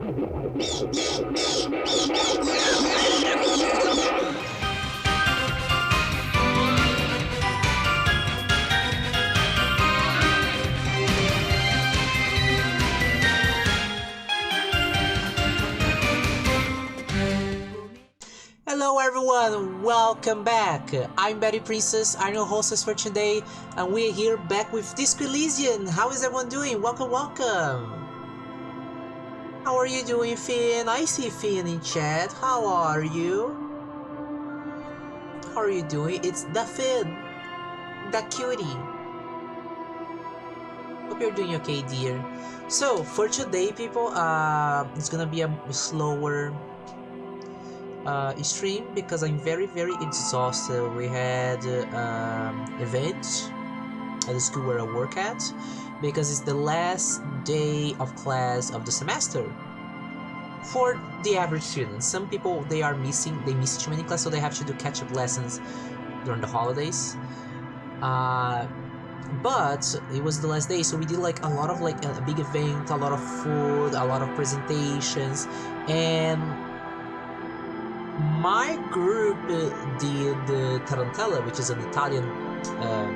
Hello everyone, welcome back. I'm BattyPrincess, I'm your hostess for today, and we're here back with Disco Elysium. How is everyone doing? Welcome, welcome. How are you doing, Finn? I see Finn in chat. How are you? How are you doing? It's the Finn, the cutie. Hope you're doing okay, dear. So for today, people, it's gonna be a slower stream because I'm very exhausted. We had event at the school where I work at because it's the last day of class of the semester for the average student. Some people they miss too many classes, so they have to do catch-up lessons during the holidays. But it was the last day, so we did like a lot of like a big event, a lot of food, a lot of presentations, and my group did the tarantella, which is an Italian,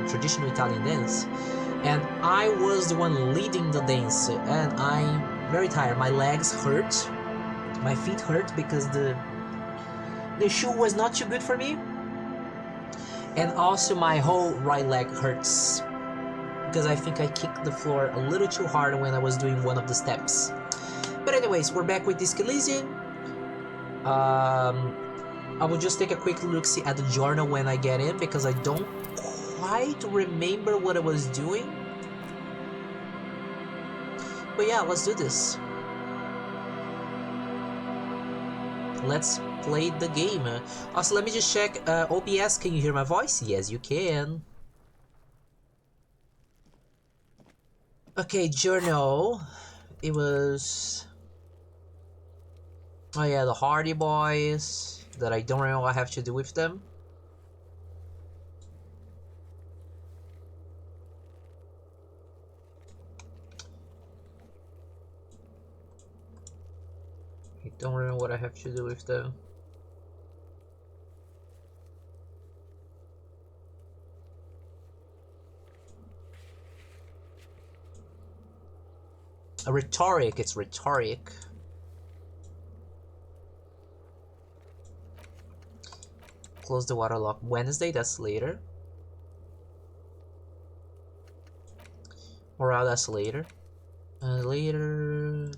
traditional Italian dance, and I was the one leading the dance, and I'm very tired. My legs hurt, my feet hurt because the shoe was not too good for me, and also my whole right leg hurts because I think I kicked the floor a little too hard when I was doing one of the steps. But anyways, we're back with Disco Elysium. I will just take a quick look-see at the journal when I get in because I don't quite remember what I was doing. But yeah, let's do this. Let's play the game. Also, let me just check OBS. Can you hear my voice? Yes, you can. Okay, journal. It was... Oh yeah, the Hardy Boys, that I don't know what I have to do with them. I don't know what I have to do with them. Rhetoric, it's rhetoric. Close the waterlock Wednesday, that's later. Morale, that's later. Later.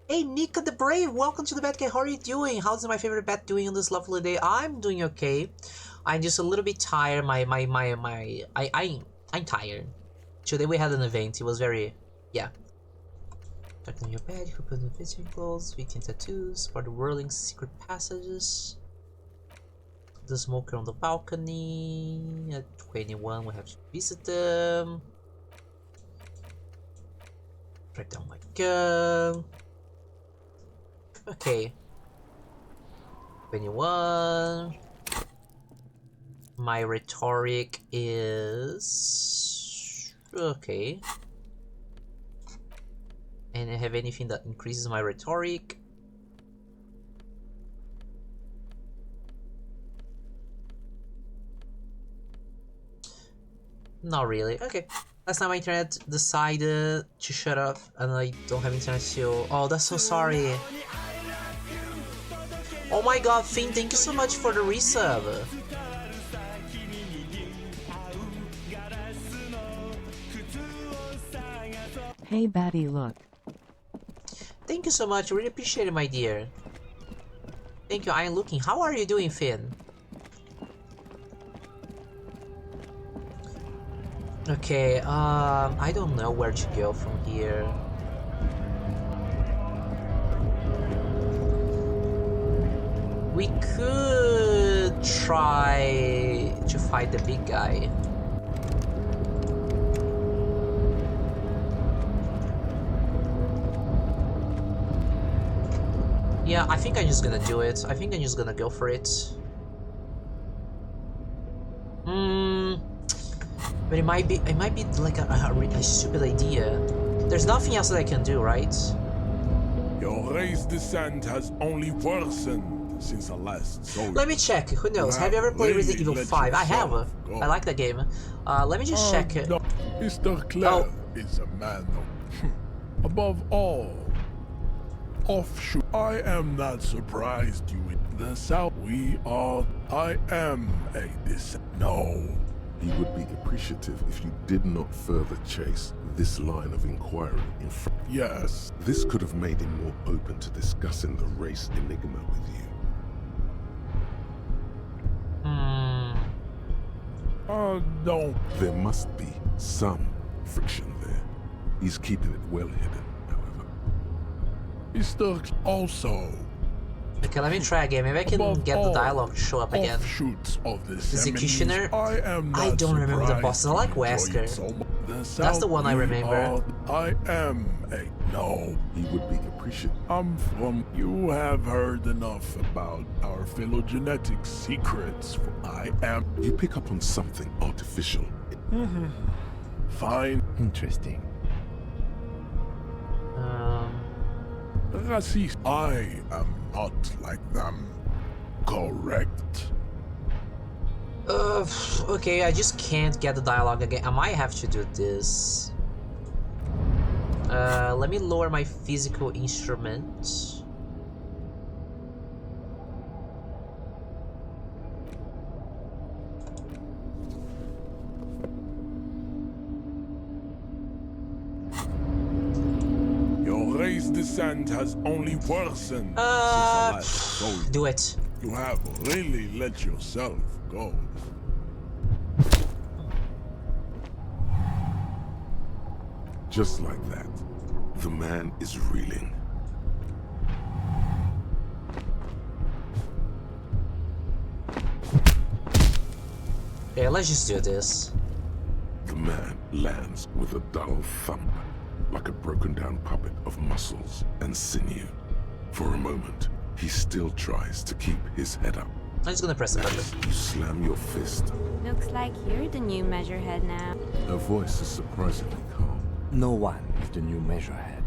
Hey, Nika the Brave, welcome to the Bat Guy. How are you doing? How's my favorite bat doing on this lovely day? I'm doing okay. I'm just a little bit tired. I'm tired. Today we had an event. It was very, yeah. Tucked in your bed, who put in fishing clothes, sweet tattoos for the whirling secret passages. The smoker on the balcony. At 21, we have to visit them. Track down my gun. Okay. 21. My rhetoric is okay. And I have anything that increases my rhetoric. Not really. Okay. Last time my internet decided to shut off and I don't have internet still. Oh, that's so sorry. Oh my god, Finn, thank you so much for the resub. Hey Batty, look. Thank you so much, really appreciate it, my dear. Thank you, I am looking. How are you doing, Finn? Okay, I don't know where to go from here. We could try to fight the big guy. Yeah, I think I'm just gonna do it. I think I'm just gonna go for it. But it might be like a stupid idea. There's nothing else that I can do, right? Your race descent has only worsened since the last soldier. Let me check. Who knows? Have you ever played Resident Evil 5? I have. I like that game. Let me just check it. No. Mr. Clare is a man of... above all, offshoot. I am not surprised you in the South. We are... I am a No. He would be appreciative if you did not further chase this line of inquiry in front. Yes. This could have made him more open to discussing the race enigma with you. Don't. There must be some friction there. He's keeping it well hidden, however. Mr. Also... Okay, let me try again. Maybe I can get the dialogue to show up again. Of Executioner? I don't remember the bosses. I like Wesker. That's the one I remember. I am a... No. He would be appreciative. I'm from... You have heard enough about our phylogenetic secrets. I am... You pick up on something artificial. Fine. Interesting. Racist. I am not like them. Correct. Okay, I just can't get the dialogue again. I might have to do this. Let me lower my physical instrument. Descent has only worsened since the last soldier. Do it. You have really let yourself go. Just like that, the man is reeling. Okay, let's just do this. The man lands with a dull thump, like a broken down puppet of muscles and sinew. For a moment, he still tries to keep his head up. I'm just gonna press the button. You slam your fist. Looks like you're the new measurehead now. Her voice is surprisingly calm. No one is the new measurehead.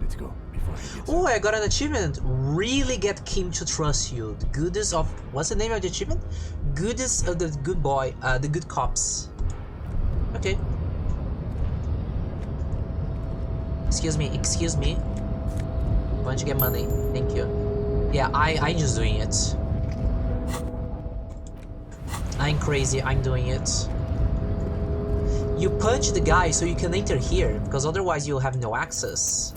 Let's go before he gets Oh, I got an achievement. Really get Kim to trust you. The goodness of... What's the name of the achievement? Goodness of the good boy, the good cops. Okay. Excuse me. Why don't you get money? Thank you. Yeah, I'm just doing it. I'm crazy, I'm doing it. You punch the guy so you can enter here, because otherwise you'll have no access.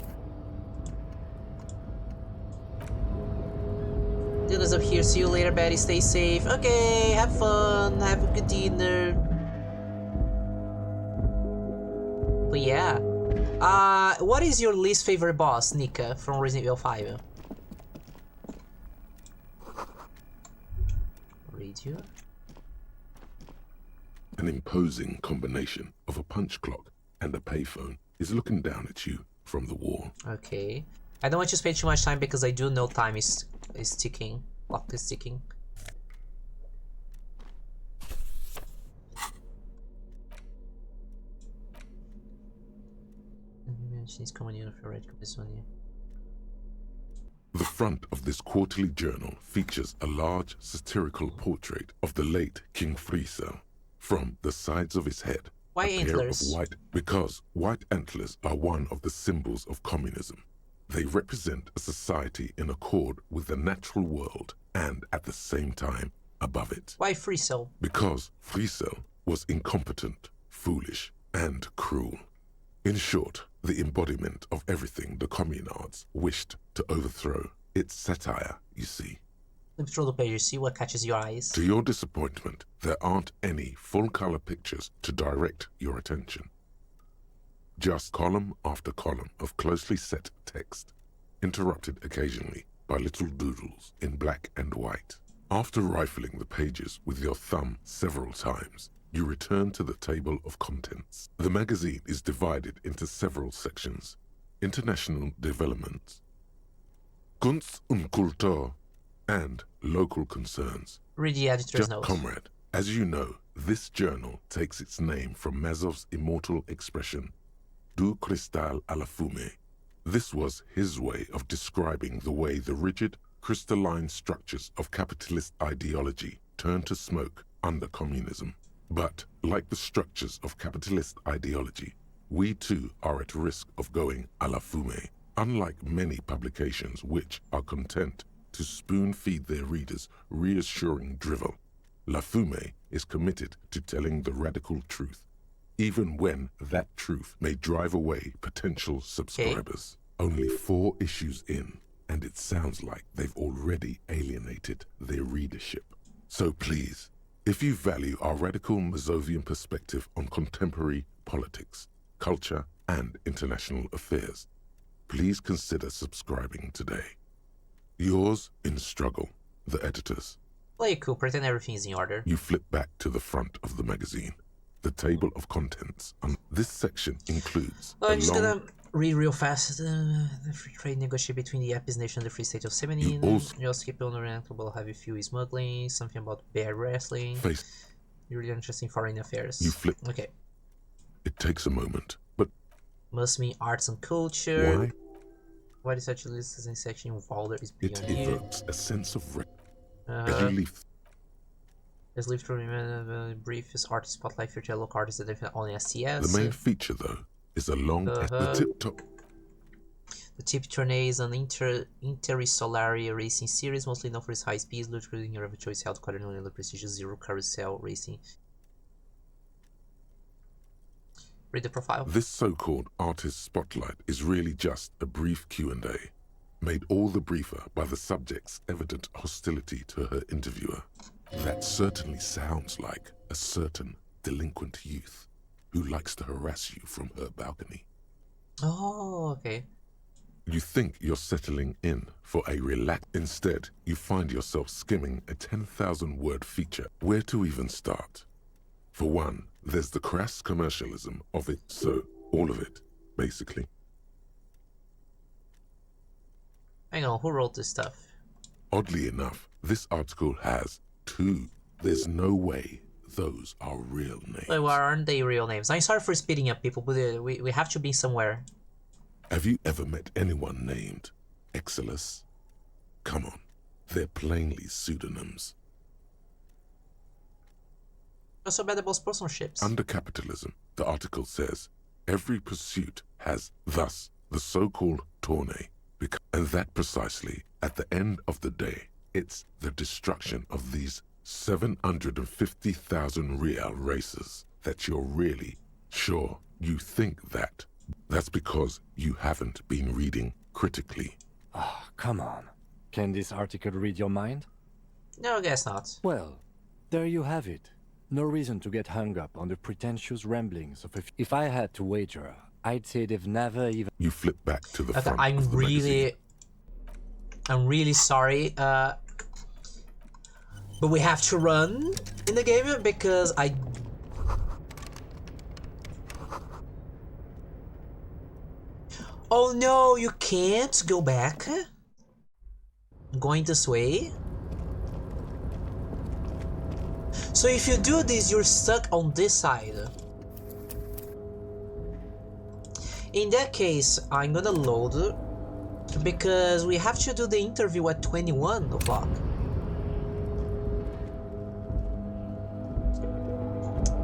Dinner's up here, see you later, Batty, stay safe. Okay, have fun, have a good dinner. But yeah. What is your least favorite boss, Nika, from Resident Evil 5? Radio? An imposing combination of a punch clock and a payphone is looking down at you from the wall. Okay. I don't want you to spend too much time because I do know time is ticking. Clock is ticking. The front of this quarterly journal features a large satirical portrait of the late King Friesel. From the sides of his head, why a antlers? pair of because white antlers are one of the symbols of communism. They represent a society in accord with the natural world and at the same time above it. Why Friesel? Because Friesel was incompetent, foolish, and cruel. In short, the embodiment of everything the communards wished to overthrow. It's satire, you see. Flip through the pages, see what catches your eyes. To your disappointment, there aren't any full-color pictures to direct your attention. Just column after column of closely set text, interrupted occasionally by little doodles in black and white. After rifling the pages with your thumb several times, you return to the table of contents. The magazine is divided into several sections. International developments, Kunst und Kultur, and local concerns. Read the editor's Just notes. comrade, as you know, this journal takes its name from Mazov's immortal expression, Du Cristal a la Fume, This was his way of describing the way the rigid, crystalline structures of capitalist ideology turned to smoke under communism. But, like the structures of capitalist ideology, we too are at risk of going à la fumée. Unlike many publications which are content to spoon-feed their readers reassuring drivel, La Fumée is committed to telling the radical truth, even when that truth may drive away potential subscribers. Only 4 issues in, and it sounds like they've already alienated their readership. So please, if you value our radical Mazovian perspective on contemporary politics, culture, and international affairs, please consider subscribing today. Yours in struggle, the editors. Play cool, pretend everything's in order. You flip back to the front of the magazine. The table of contents. This section includes I'm just gonna read real fast. The free trade negotiation between the Epis Nation and the Free State of Semenin. You also keep on orientable heavy fuel smuggling, something about bear wrestling. You're really interested in foreign affairs. You flip. Okay. It takes a moment, but must mean arts and culture. Why? Why is such a listening section in Valder is beyond it evokes a sense of Let's leave through brief is artist spotlight for yellow artists that definitely only STS. The main feature though is a long the tip top. The Tip Tournay is an Intersolari racing series, mostly known for its high speeds, lucrative your of choice held quite the prestigious Zero Carousel racing. Read the profile. This so-called artist spotlight is really just a brief Q&A, made all the briefer by the subject's evident hostility to her interviewer. That certainly sounds like a certain delinquent youth who likes to harass you from her balcony. Oh, okay. You think you're settling in for a relax. Instead, you find yourself skimming a 10,000-word feature. Where to even start? For one, there's the crass commercialism of it, so all of it, basically. Hang on, who wrote this stuff? Oddly enough, this article has 2. There's no way those are real names. Wait, why aren't they real names? I'm sorry for speeding up, people, but we have to be somewhere. Have you ever met anyone named Exilus? Come on, they're plainly pseudonyms. What's so bad about sponsorships? Under capitalism, the article says, every pursuit has thus the so-called tournée, and that precisely, at the end of the day, it's the destruction of these 750,000 real races that you're really sure you think that. That's because you haven't been reading critically. Ah, come on. Can this article read your mind? No, I guess not. Well, there you have it. No reason to get hung up on the pretentious ramblings of if I had to wager, I'd say they've never even... You flip back to the front I'm of the magazine. I'm really sorry, but we have to run in the game because Oh no, you can't go back? Going this way? So if you do this, you're stuck on this side. In that case, I'm gonna load because we have to do the interview at 21 o'clock.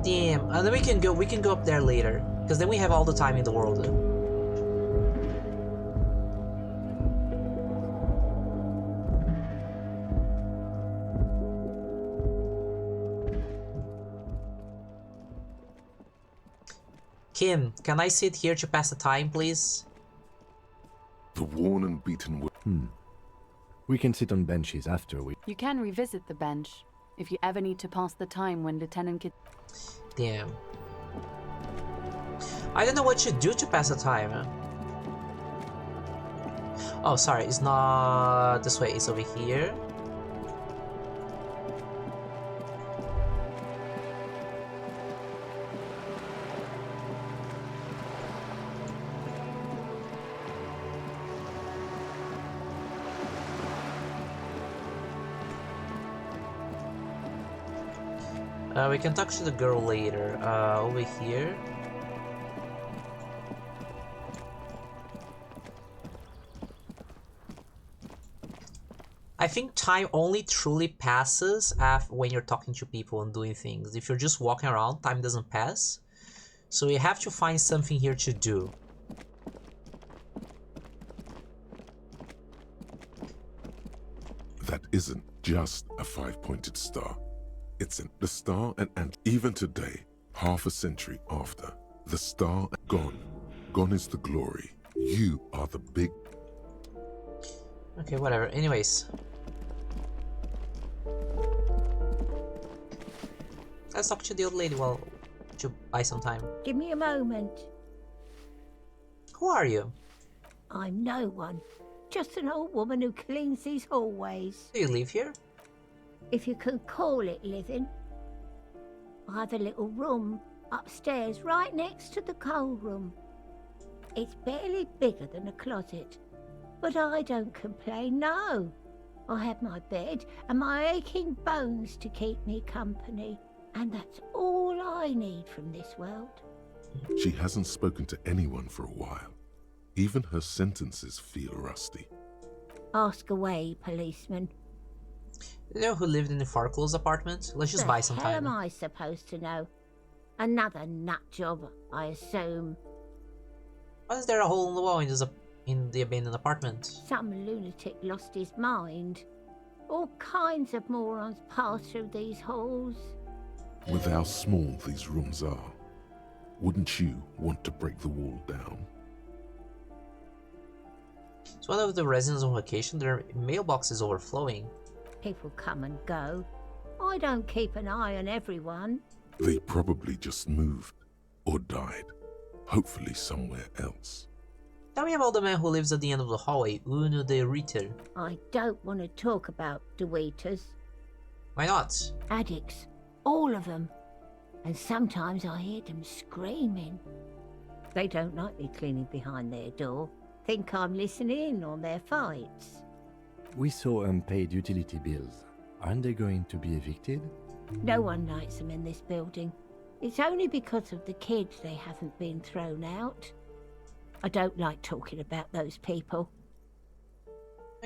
Damn, and then we can go up there later because then we have all the time in the world. Kim, can I sit here to pass the time, please? The worn and beaten... We can sit on benches after we... You can revisit the bench if you ever need to pass the time when Lieutenant Kid... Damn. I don't know what you do to pass the time. Oh, sorry, it's not this way, it's over here. We can talk to the girl later. Over here. I think time only truly passes when you're talking to people and doing things. If you're just walking around, time doesn't pass. So you have to find something here to do. That isn't just a five-pointed star. It's the star and even today, half a century after, the star gone. Gone is the glory. You are the big... Okay, whatever. Anyways. Let's talk to the old lady while to buy some time. Give me a moment. Who are you? I'm no one. Just an old woman who cleans these hallways. Do you live here? If you can call it living. I have a little room upstairs right next to the coal room. It's barely bigger than a closet. But I don't complain, no. I have my bed and my aching bones to keep me company. And that's all I need from this world. She hasn't spoken to anyone for a while. Even her sentences feel rusty. Ask away, policeman. You know who lived in the Farclose apartment? Let's just buy some The hell time. am I supposed to know? Another nut job, I assume. Why is there a hole in the wall in the abandoned apartment? Some lunatic lost his mind. All kinds of morons pass through these halls. With how small these rooms are, wouldn't you want to break the wall down? It's one of the residents on vacation. Their mailbox is overflowing. People come and go. I don't keep an eye on everyone. They probably just moved or died, hopefully somewhere else. Tell me about the man who lives at the end of the hallway, Uno de Ritter. I don't want to talk about DeWeeters. Why not? Addicts. All of them. And sometimes I hear them screaming. They don't like me cleaning behind their door. Think I'm listening in on their fights. We saw unpaid utility bills. Aren't they going to be evicted? No one likes them in this building. It's only because of the kids they haven't been thrown out. I don't like talking about those people.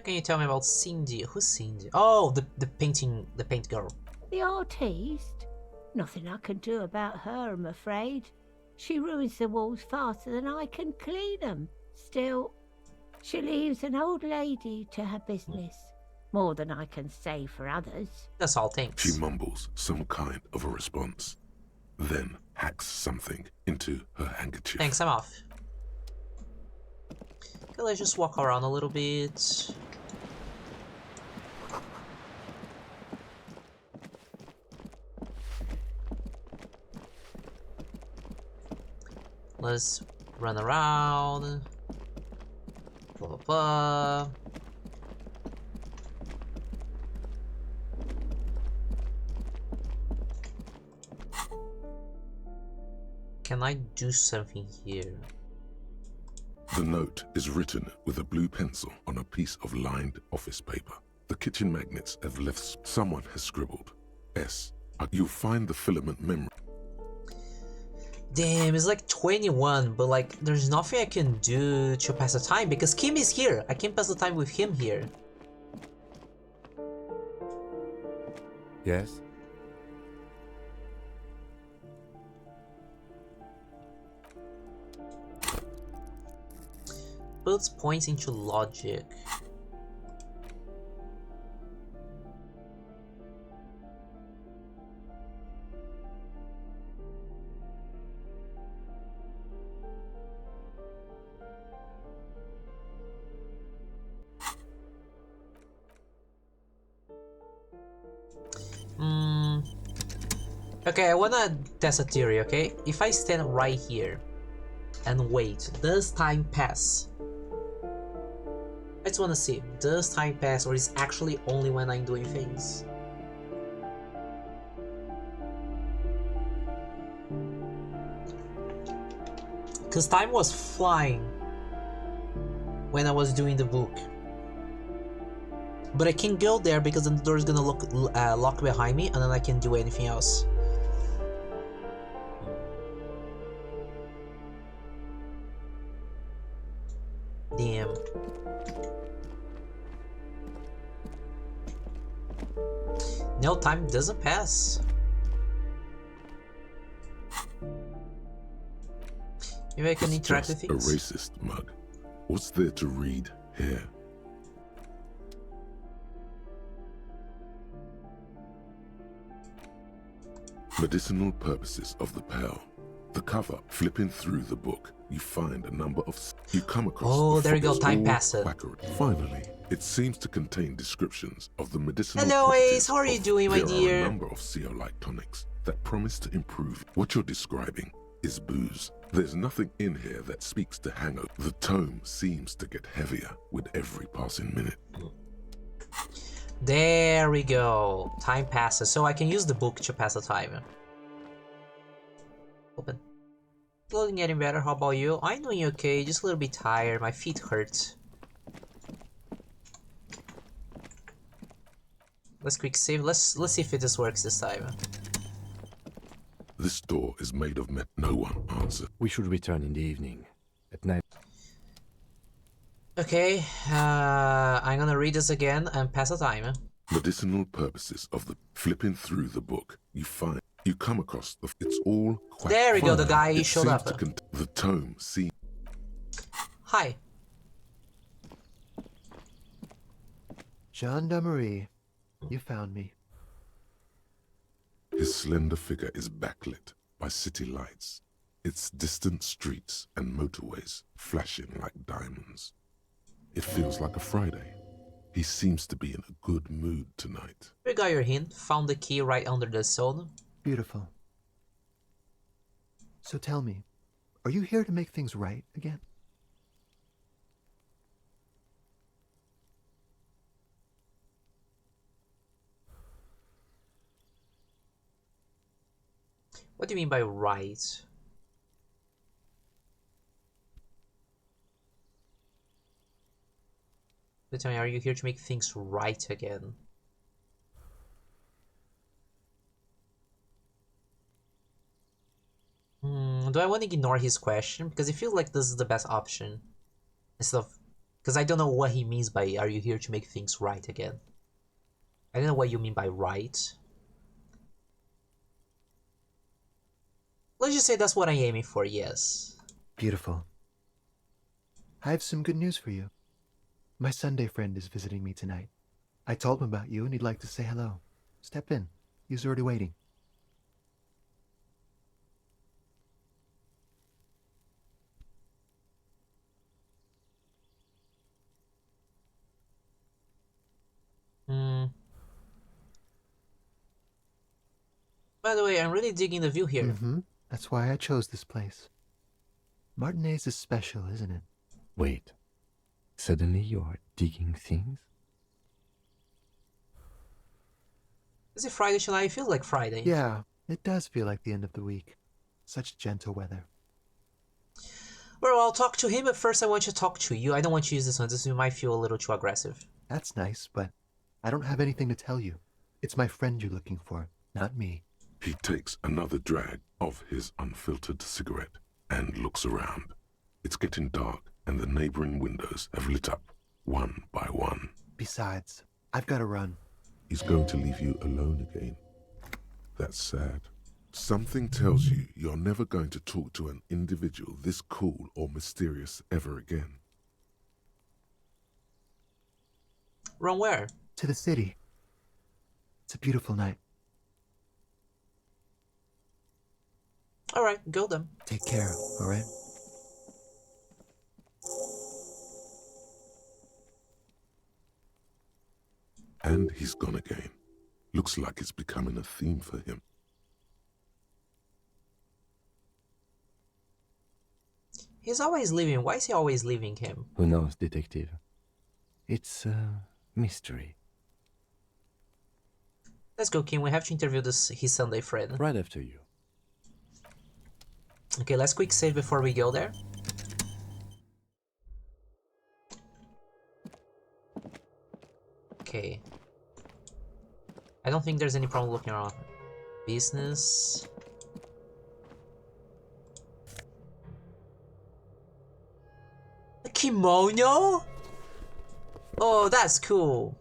Can you tell me about Cindy? Who's Cindy? Oh, the paint girl. The artiste? Nothing I can do about her, I'm afraid. She ruins the walls faster than I can clean them. Still, she leaves an old lady to her business. More than I can say for others. That's all, thanks. She mumbles some kind of a response, then hacks something into her handkerchief. Thanks, I'm off. Okay, let's just walk around a little bit. Let's run around. Blah, blah, blah. Can I do something here? The note is written with a blue pencil on a piece of lined office paper. The kitchen magnets have left. Someone has scribbled S. You'll find the filament memory. Damn, it's like 21, but like there's nothing I can do to pass the time because Kim is here. I can pass the time with him here. Yes? Builds points into logic. Okay, I wanna test a theory, okay? If I stand right here and wait, does time pass? I just wanna see, does time pass or is it actually only when I'm doing things? Cause time was flying when I was doing the book. But I can go there because then the door is gonna lock behind me and then I can do anything else. Damn. No, time doesn't pass. Maybe I can It's interact with just a things. racist mug. What's there to read here? Medicinal purposes of the pearl. The cover, flipping through the book, you find a number of... You come across... Oh, there you go, it's time all passed. quackery. Finally, it seems to contain descriptions of the medicinal Hello, properties Ace, how are you of- doing, my There dear? are a number of CO-like tonics that promise to improve. What you're describing is booze. There's nothing in here that speaks to hangover. The tome seems to get heavier with every passing minute. There we go. Time passes, so I can use the book to pass the time. Open. Slowly getting better. How about you? I'm doing okay. Just a little bit tired. My feet hurt. Let's quick save. Let's see if this works this time. This door is made of metal. No one answers. We should return in the evening. At night. Okay. I'm gonna read this again and pass the time. Medicinal purposes of the... Flipping through the book, you come across the... It's all quite There we go, the fine. guy It showed seems up. to the tome seems... Hi. Gendarmerie, you found me. His slender figure is backlit by city lights, its distant streets and motorways flashing like diamonds. It feels like a Friday. He seems to be in a good mood tonight. We got your hint. Found the key right under the soda. Beautiful. So tell me, are you here to make things right again? What do you mean by right? But tell me, are you here to make things right again? Do I want to ignore his question? Because I feel like this is the best option. Instead of... Because I don't know what he means by, are you here to make things right again? I don't know what you mean by right. Let's just say that's what I'm aiming for, yes. Beautiful. I have some good news for you. My Sunday friend is visiting me tonight. I told him about you and he'd like to say hello. Step in. He's already waiting. By the way, I'm really digging the view here. That's why I chose this place. Martinez is special, isn't it? Wait. Suddenly you're digging things? Is it Friday tonight? I feel like Friday. Yeah, it does feel like the end of the week. Such gentle weather. Well, I'll talk to him, but first I want to talk to you. I don't want to use this one. This might feel a little too aggressive. That's nice, but I don't have anything to tell you. It's my friend you're looking for, not me. He takes another drag of his unfiltered cigarette and looks around. It's getting dark and the neighboring windows have lit up one by one. Besides, I've got to run. He's going to leave you alone again. That's sad. Something tells you you're never going to talk to an individual this cool or mysterious ever again. Run where? To the city. It's a beautiful night. Alright, go then. Take care, alright? And he's gone again. Looks like it's becoming a theme for him. He's always leaving. Why is he always leaving him? Who knows, detective? It's a mystery. Let's go, Kim. We have to interview his Sunday friend. Right after you. Okay, let's quick save before we go there. Okay. I don't think there's any problem looking around. Business. A kimono? Oh, that's cool.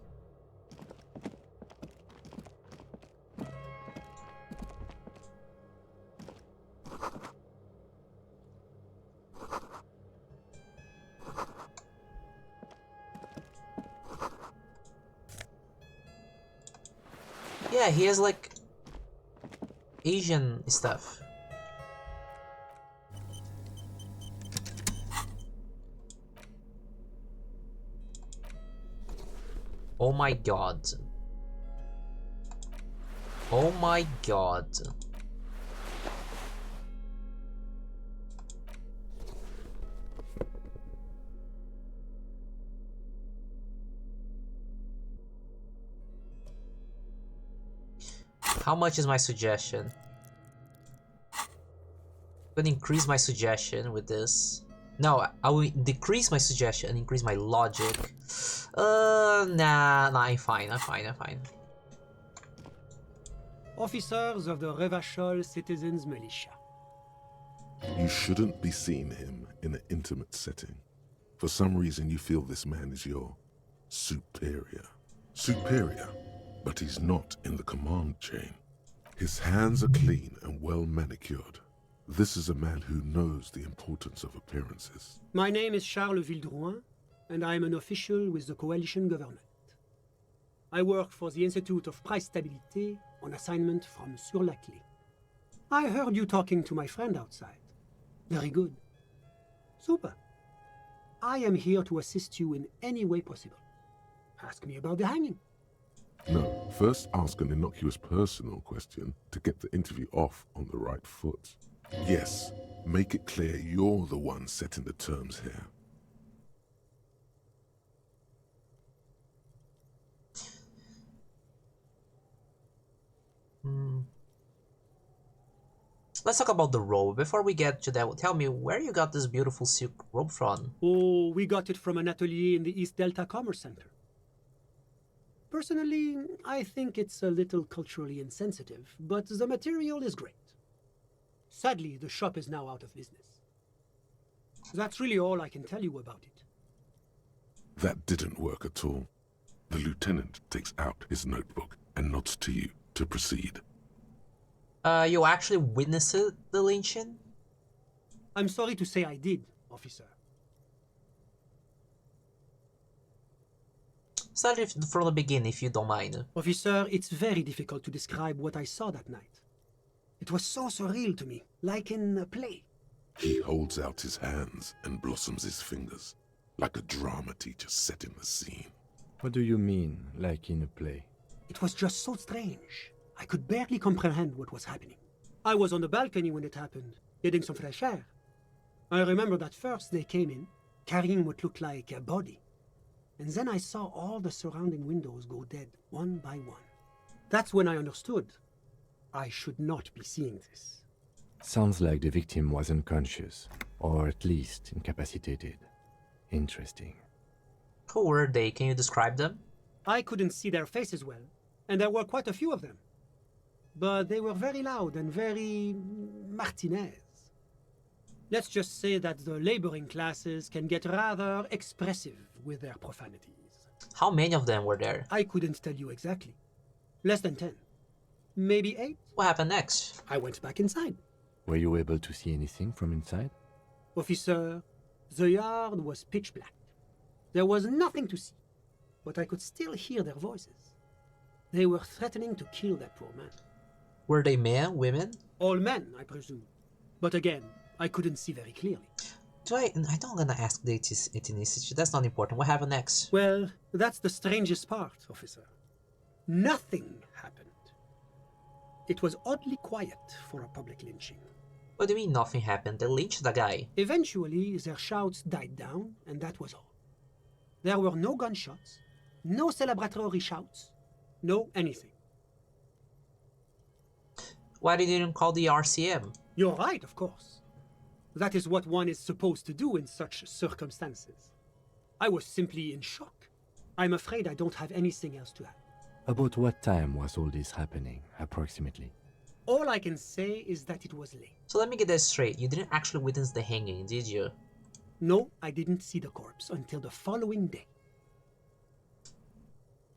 Yeah, he has like Asian stuff. Oh my god. Oh my god. How much is my suggestion? I'm gonna increase my suggestion with this. No, I will decrease my suggestion and increase my logic. Nah, I'm fine. Officers of the Revachol Citizens Militia. You shouldn't be seeing him in an intimate setting. For some reason, you feel this man is your superior. Superior, but he's not in the command chain. His hands are clean and well manicured. This is a man who knows the importance of appearances. My name is Charles Vildrouin, and I am an official with the coalition government. I work for the Institute of Price Stabilité on assignment from Sur-la-Clé. I heard you talking to my friend outside. Very good. Super. I am here to assist you in any way possible. Ask me about the hanging. No, first ask an innocuous personal question to get the interview off on the right foot. Yes, make it clear you're the one setting the terms here. Let's talk about the robe. Before we get to that, tell me where you got this beautiful silk robe from. Oh, we got it from an atelier in the East Delta Commerce Center. Personally, I think it's a little culturally insensitive, but the material is great. Sadly, the shop is now out of business. That's really all I can tell you about it. That didn't work at all. The lieutenant takes out his notebook and nods to you to proceed. You actually witnessed the lynching? I'm sorry to say I did, officer. Start from the beginning, if you don't mind. Officer, it's very difficult to describe what I saw that night. It was so surreal to me, like in a play. He holds out his hands and blossoms his fingers, like a drama teacher setting the scene. What do you mean, like in a play? It was just so strange. I could barely comprehend what was happening. I was on the balcony when it happened, getting some fresh air. I remember that first they came in, carrying what looked like a body. And then I saw all the surrounding windows go dead, one by one. That's when I understood. I should not be seeing this. Sounds like the victim was unconscious, or at least incapacitated. Interesting. Who were they? Can you describe them? I couldn't see their faces well, and there were quite a few of them. But they were very loud and very Martinez. Let's just say that the laboring classes can get rather expressive with their profanities. How many of them were there? I couldn't tell you exactly. Less than 10. Maybe 8. What happened next? I went back inside. Were you able to see anything from inside? Officer, the yard was pitch black. There was nothing to see, but I could still hear their voices. They were threatening to kill that poor man. Were they men, women? All men, I presume. But again, I couldn't see very clearly. I don't gonna ask the ethnicity. That's not important. What happened next? Well, that's the strangest part, officer. Nothing happened. It was oddly quiet for a public lynching. What do you mean nothing happened? They lynched the guy. Eventually, their shouts died down, and that was all. There were no gunshots, no celebratory shouts, no anything. Why did you didn't call the RCM? You're right, of course. That is what one is supposed to do in such circumstances. I was simply in shock. I'm afraid I don't have anything else to add. About what time was all this happening, approximately? All I can say is that it was late. So let me get this straight. You didn't actually witness the hanging, did you? No, I didn't see the corpse until the following day.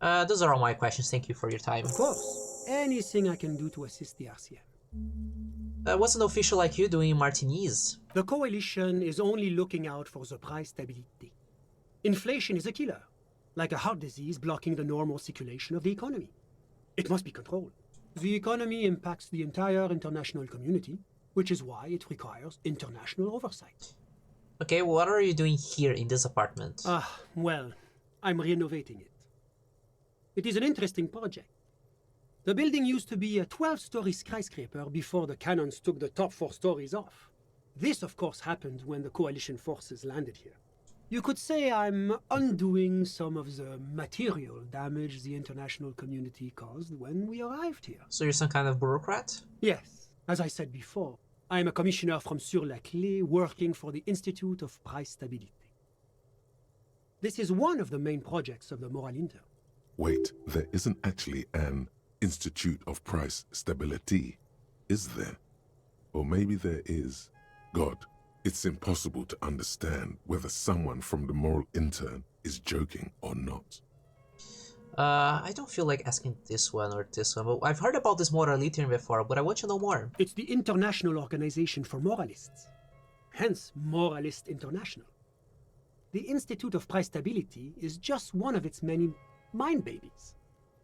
Those are all my questions. Thank you for your time. Of course. Anything I can do to assist the RCM. What's an official like you doing in Martinez? The coalition is only looking out for the price stability. Inflation is a killer, like a heart disease blocking the normal circulation of the economy. It must be controlled. The economy impacts the entire international community, which is why it requires international oversight. Okay, what are you doing here in this apartment? Well, I'm renovating it. It is an interesting project. The building used to be a 12-story skyscraper before the cannons took the top 4 stories off. This, of course, happened when the coalition forces landed here. You could say I'm undoing some of the material damage the international community caused when we arrived here. So you're some kind of bureaucrat? Yes. As I said before, I am a commissioner from Sur-la-Clé working for the Institute of Price Stability. This is one of the main projects of the Moral Intern. Wait, there isn't actually an Institute of Price Stability, is there? Or maybe there is. God, it's impossible to understand whether someone from the Moral Intern is joking or not. I don't feel like asking this one or this one, but I've heard about this morality before, but I want to know more. It's the International Organization for Moralists, hence Moralist International. The Institute of Price Stability is just one of its many mind babies,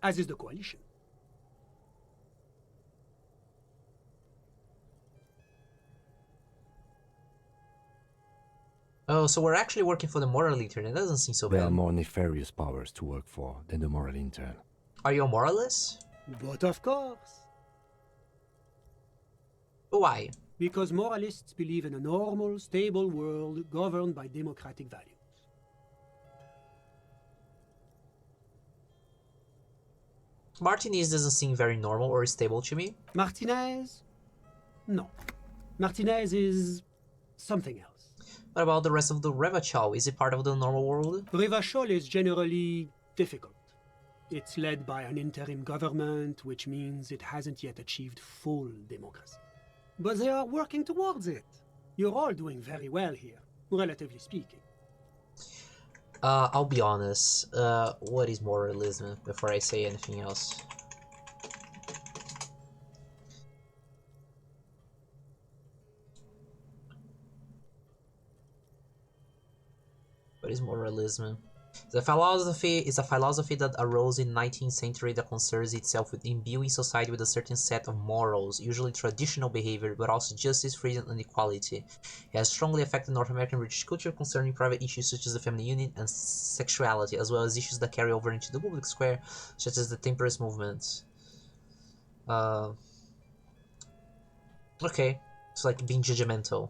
as is the Coalition. Oh, so we're actually working for the Moral Intern. It doesn't seem so There bad. are more nefarious powers to work for than the Moral Intern. Are you a moralist? But of course. Why? Because moralists believe in a normal, stable world governed by democratic values. Martinez doesn't seem very normal or stable to me. Martinez? No. Martinez is something else. What about the rest of the Revachol? Is it part of the normal world? Revachol is generally difficult. It's led by an interim government, which means it hasn't yet achieved full democracy. But they are working towards it. You're all doing very well here, relatively speaking. I'll be honest. What is moralism before I say anything else? What is moralism? The philosophy is a philosophy that arose in the 19th century that concerns itself with imbuing society with a certain set of morals, usually traditional behavior, but also justice, freedom, and equality. It has strongly affected North American British culture concerning private issues such as the family unit and sexuality, as well as issues that carry over into the public square, such as the temperance movement. Okay, it's like being judgmental.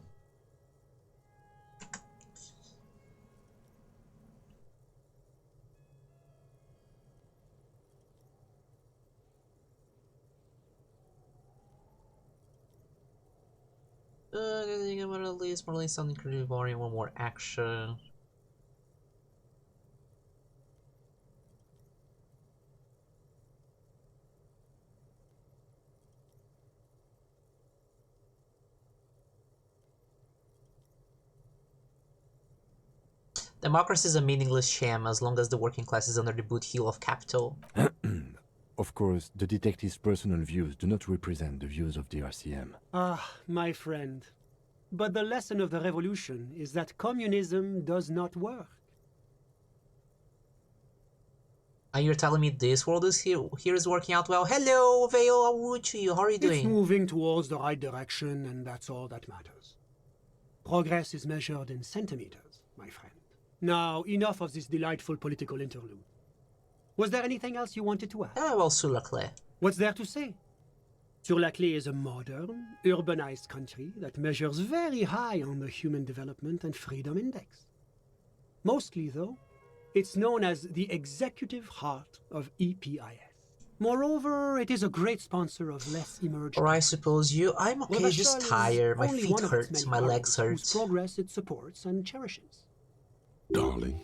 Morally sounding incredibly boring. One more action. Democracy is a meaningless sham as long as the working class is under the boot heel of capital. Of course, the detective's personal views do not represent the views of the RCM. Ah, my friend. But the lesson of the revolution is that communism does not work. And you're telling me this world is here is working out well? Hello, Vale, how are you doing? It's moving towards the right direction, and that's all that matters. Progress is measured in centimeters, my friend. Now, enough of this delightful political interlude. Was there anything else you wanted to ask? Well, Sur-la-Clé. What's there to say? Sur-la-Clé is a modern, urbanized country that measures very high on the Human Development and Freedom Index. Mostly, though, it's known as the executive heart of EPIS. Moreover, it is a great sponsor of less emerging. Or I suppose I'm okay, just tired. My feet hurt, my legs hurt. Whose progress it supports and cherishes. Darling,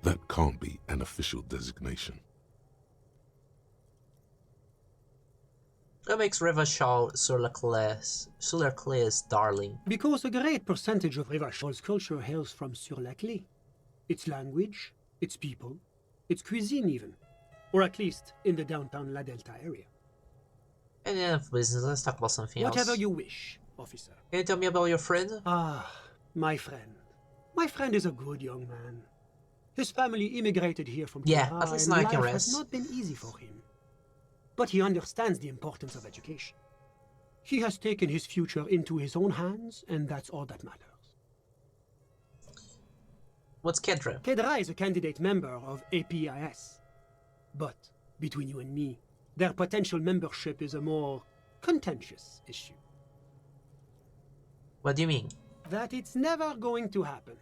that can't be an official designation. That makes Revachol Sur-la-Clé's darling. Because a great percentage of Revachol's culture hails from Sur-la-Clé. Its language, its people, its cuisine even. Or at least in the downtown La Delta area. And enough business, let's talk about something else. Whatever you wish, officer. Can you tell me about your friend? Ah, my friend. My friend is a good young man. His family immigrated here from Yeah, Tehran, at least and now I can life rest. has not been easy for him. but he understands the importance of education. He has taken his future into his own hands, and that's all that matters. What's Kedra? Kedra is a candidate member of APIS. But, between you and me, their potential membership is a more contentious issue. What do you mean? That it's never going to happen.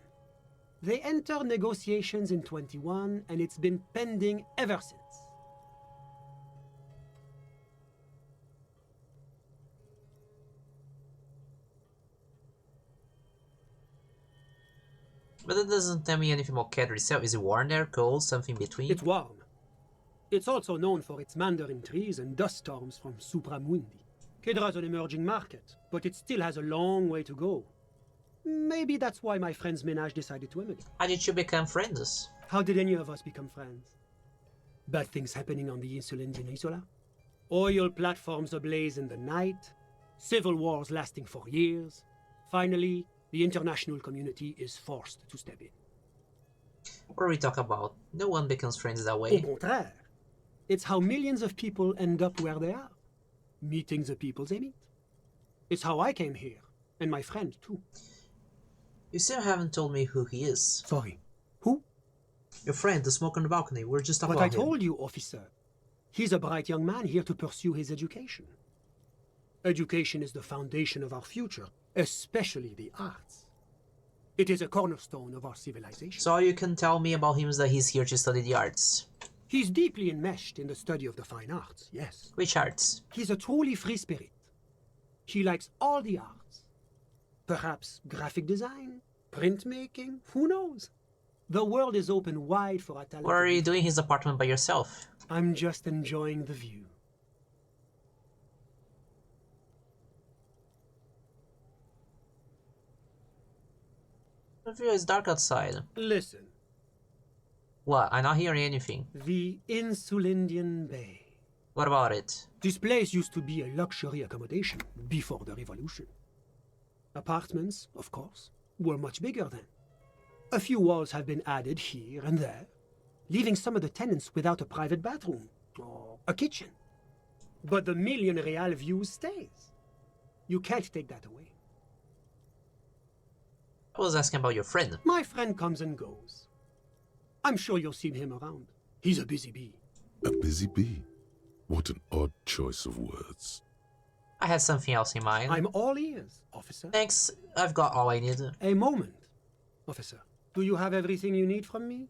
They entered negotiations in 21, and it's been pending ever since. But that doesn't tell me anything about Kedra itself. Is it warm there, cold, something between? It's warm. It's also known for its mandarin trees and dust storms from Supramundi. Kedra's an emerging market, but it still has a long way to go. Maybe that's why my friends Ménage decided to emigrate. How did you become friends? How did any of us become friends? Bad things happening on the Insulindian Peninsula? Oil platforms ablaze in the night? Civil wars lasting for years? Finally, the international community is forced to step in. What are we talking about? No one becomes friends that Au way. contraire, it's how millions of people end up where they are, meeting the people they meet. It's how I came here, and my friend too. You still haven't told me who he is. Sorry, who? Your friend, the smoke on the balcony. We're just talking But I about him. told you, officer. He's a bright young man here to pursue his education. Education is the foundation of our future, especially the arts. It is a cornerstone of our civilization. So all you can tell me about him is that he's here to study the arts. He's deeply enmeshed in the study of the fine arts, yes. Which arts? He's a truly free spirit. He likes all the arts. Perhaps graphic design, printmaking, who knows? The world is open wide for a talented... What are you doing in his apartment by yourself? I'm just enjoying the view. The view is dark outside. Listen, What? I'm not hearing anything. the Insulindian Bay. What about it? This place used to be a luxury accommodation before the revolution. Apartments, of course, were much bigger then. A few walls have been added here and there, leaving some of the tenants without a private bathroom or a kitchen. But the million real view stays. You can't take that away. I was asking about your friend. My friend comes and goes. I'm sure you'll see him around. He's a busy bee. A busy bee? What an odd choice of words. I had something else in mind. I'm all ears, officer. Thanks, I've got all I need. A moment, officer. Do you have everything you need from me?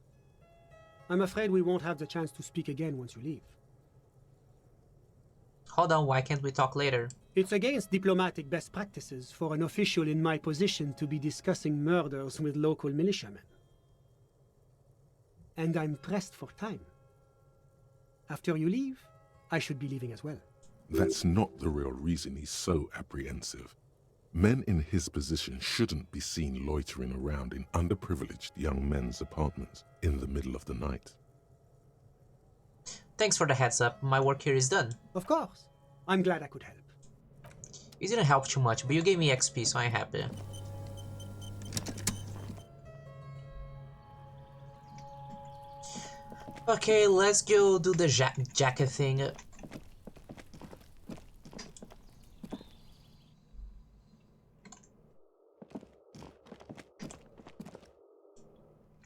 I'm afraid we won't have the chance to speak again once you leave. Hold on, why can't we talk later? It's against diplomatic best practices for an official in my position to be discussing murders with local militiamen. And I'm pressed for time. After you leave, I should be leaving as well. That's not the real reason he's so apprehensive. Men in his position shouldn't be seen loitering around in underprivileged young men's apartments in the middle of the night. Thanks for the heads up, my work here is done. Of course. I'm glad I could help. You didn't help too much, but you gave me XP, so I'm happy. Okay, let's go do the jacket thing.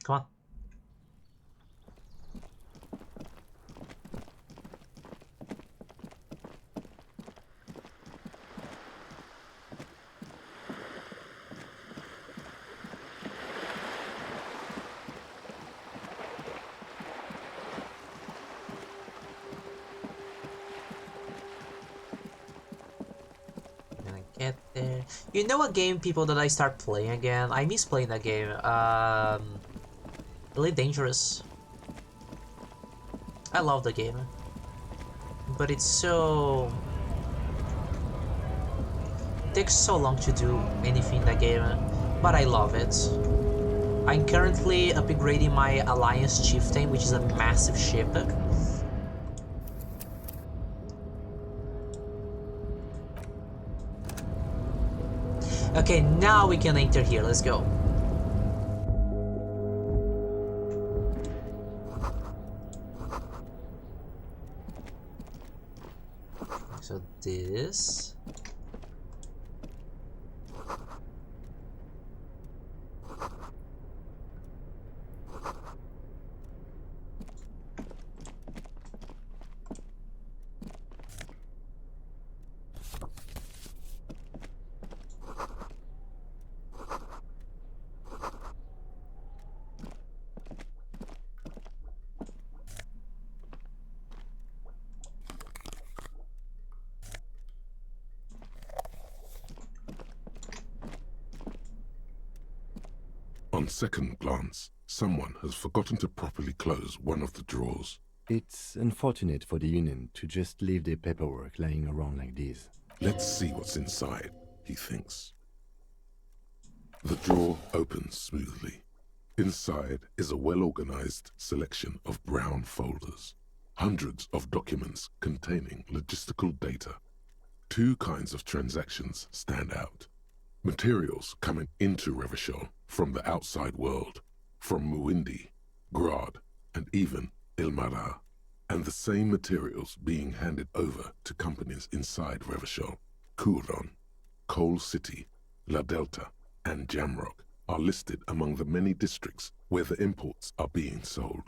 Come on. Get there. You know a game, people, that I start playing again? I miss playing that game. Really dangerous. I love the game, but it's so... It takes so long to do anything in that game, but I love it. I'm currently upgrading my Alliance Chieftain, which is a massive ship. Okay, now we can enter here. Let's go. So this. On second glance, someone has forgotten to properly close one of the drawers. It's unfortunate for the Union to just leave their paperwork lying around like this. Let's see what's inside, he thinks. The drawer opens smoothly. Inside is a well-organized selection of brown folders. Hundreds of documents containing logistical data. Two kinds of transactions stand out. Materials coming into Revachol from the outside world, from Muindi, Grad, and even Ilmara, and the same materials being handed over to companies inside Revachol. Kuron, Coal City, La Delta, and Jamrock are listed among the many districts where the imports are being sold.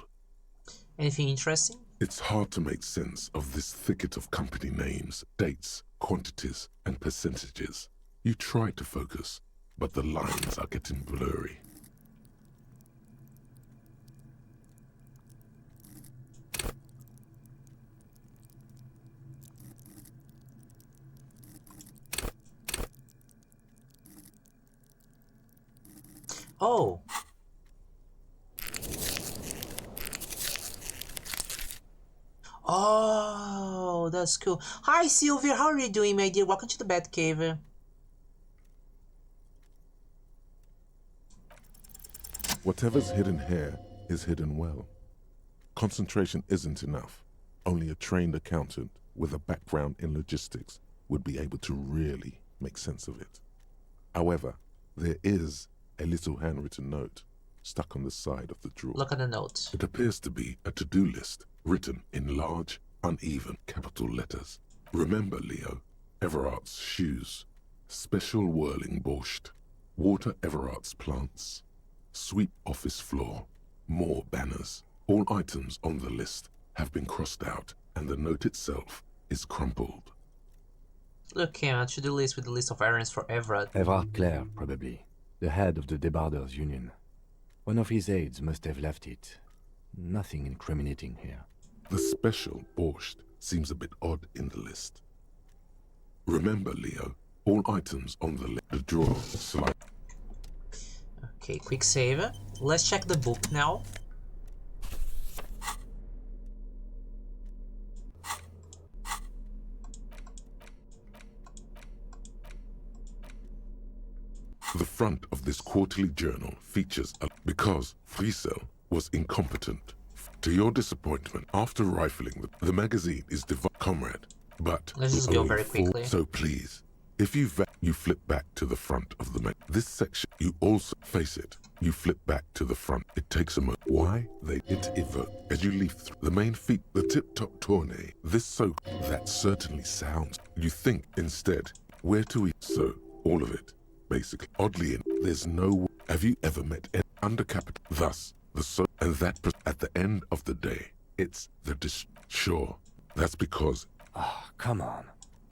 Anything interesting? It's hard to make sense of this thicket of company names, dates, quantities, and percentages. You try to focus, but the lines are getting blurry. Oh! Oh, that's cool. Hi, Sylvia. How are you doing, my dear? Welcome to the Batcave. Whatever's hidden here is hidden well. Concentration isn't enough. Only a trained accountant with a background in logistics would be able to really make sense of it. However, there is a little handwritten note stuck on the side of the drawer. Look at the note. It appears to be a to-do list written in large, uneven capital letters. Remember, Leo, Everart's shoes, special whirling borscht, water Everart's plants, sweep office floor, more banners. All items on the list have been crossed out, and the note itself is crumpled. Look, a to-do list with a list of errands for Everard. Everard Clare, probably. The head of the Debarders Union. One of his aides must have left it. Nothing incriminating here. The special borscht seems a bit odd in the list. Remember, Leo, all items on the drawer slide. Okay, quick save. Let's check the book now. The front of this quarterly journal features because Friesel was incompetent. To your disappointment, after rifling the magazine is comrade, but let's just go very quickly. So please, if you flip back to the front of the this section, you also face it. You flip back to the front. It takes a moment. Why they evoke as you leaf through the main feet, the tip-top tournée. That certainly sounds. You think instead, where to eat? So all of it. Basically, oddly, there's no. Have you ever met an undercapital? Thus, and that at the end of the day, it's the sure. That's because. Ah, come on.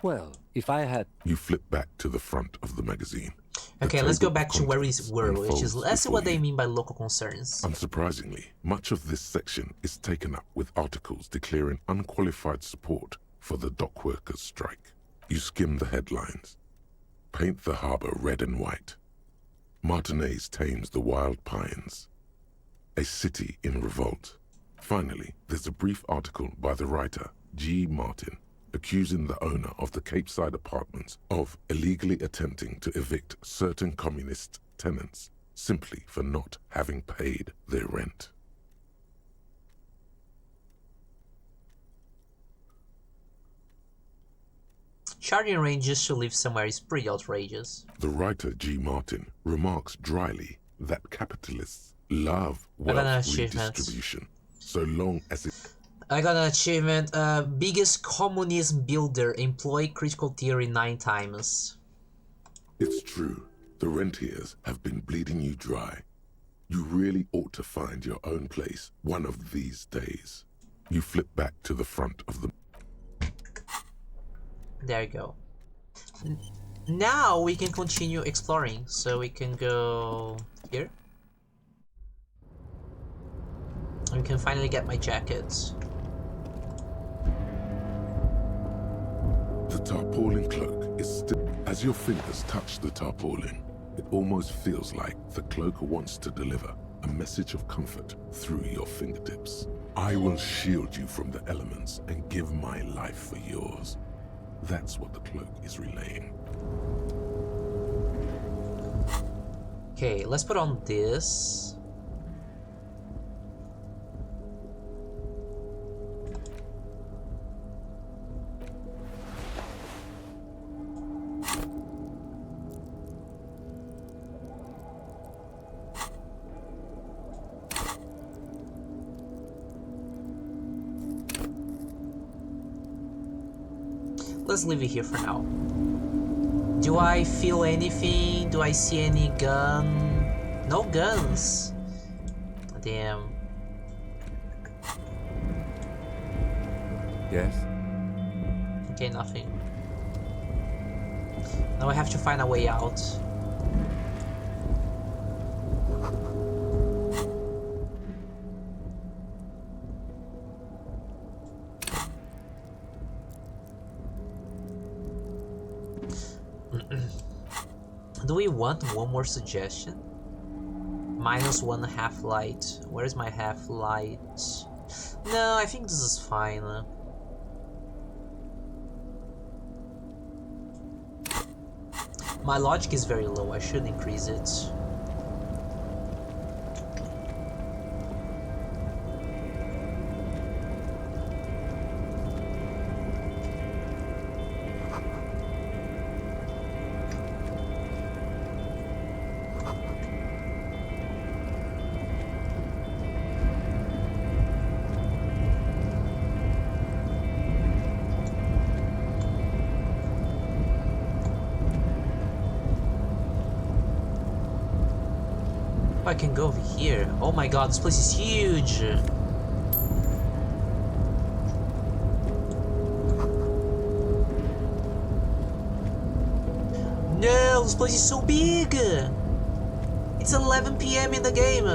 Well, if I had. You flip back to the front of the magazine. Okay, let's go back to where we were, which is let's see what they mean by local concerns. Unsurprisingly, much of this section is taken up with articles declaring unqualified support for the dock workers' strike. You skim the headlines. Paint the harbor red and white. Martinez tames the wild pines. A city in revolt. Finally, there's a brief article by the writer, G. Martin, accusing the owner of the Capeside apartments of illegally attempting to evict certain communist tenants simply for not having paid their rent. Charging range just to live somewhere is pretty outrageous. The writer G. Martin remarks dryly that capitalists love wealth redistribution, so long as it... I got an achievement. Biggest communism builder. Employ critical theory 9 times. It's true. The rentiers have been bleeding you dry. You really ought to find your own place one of these days. You flip back to the front of the... There you go. Now we can continue exploring. So we can go here. And we can finally get my jacket. The tarpaulin cloak is still... As your fingers touch the tarpaulin, it almost feels like the cloak wants to deliver a message of comfort through your fingertips. I will shield you from the elements and give my life for yours. That's what the cloak is relaying. Okay, let's put on this. Let's leave it here for now. Do I feel anything? Do I see any gun? No guns. Damn. Yes? Okay, nothing. Now I have to find a way out. Do we want one more suggestion? -1 half light. Where's my half light? No, I think this is fine. My logic is very low. I should increase it. I can go over here. Oh my god, this place is huge! No, this place is so big! It's 11 PM in the game!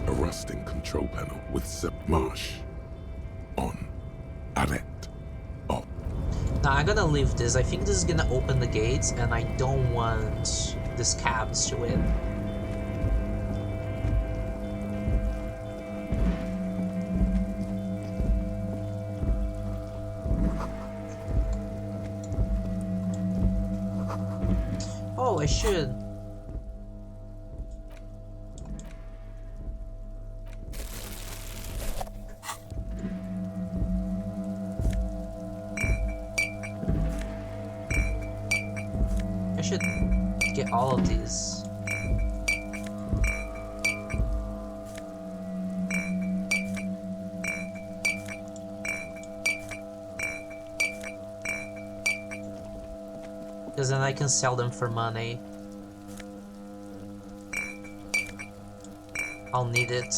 A rusting control panel with Marsh on. Adept. Oh. Now I'm gonna leave this. I think this is gonna open the gates and I don't want these cabs to win. Oh, I should. Get all of these. Because then I can sell them for money. I'll need it.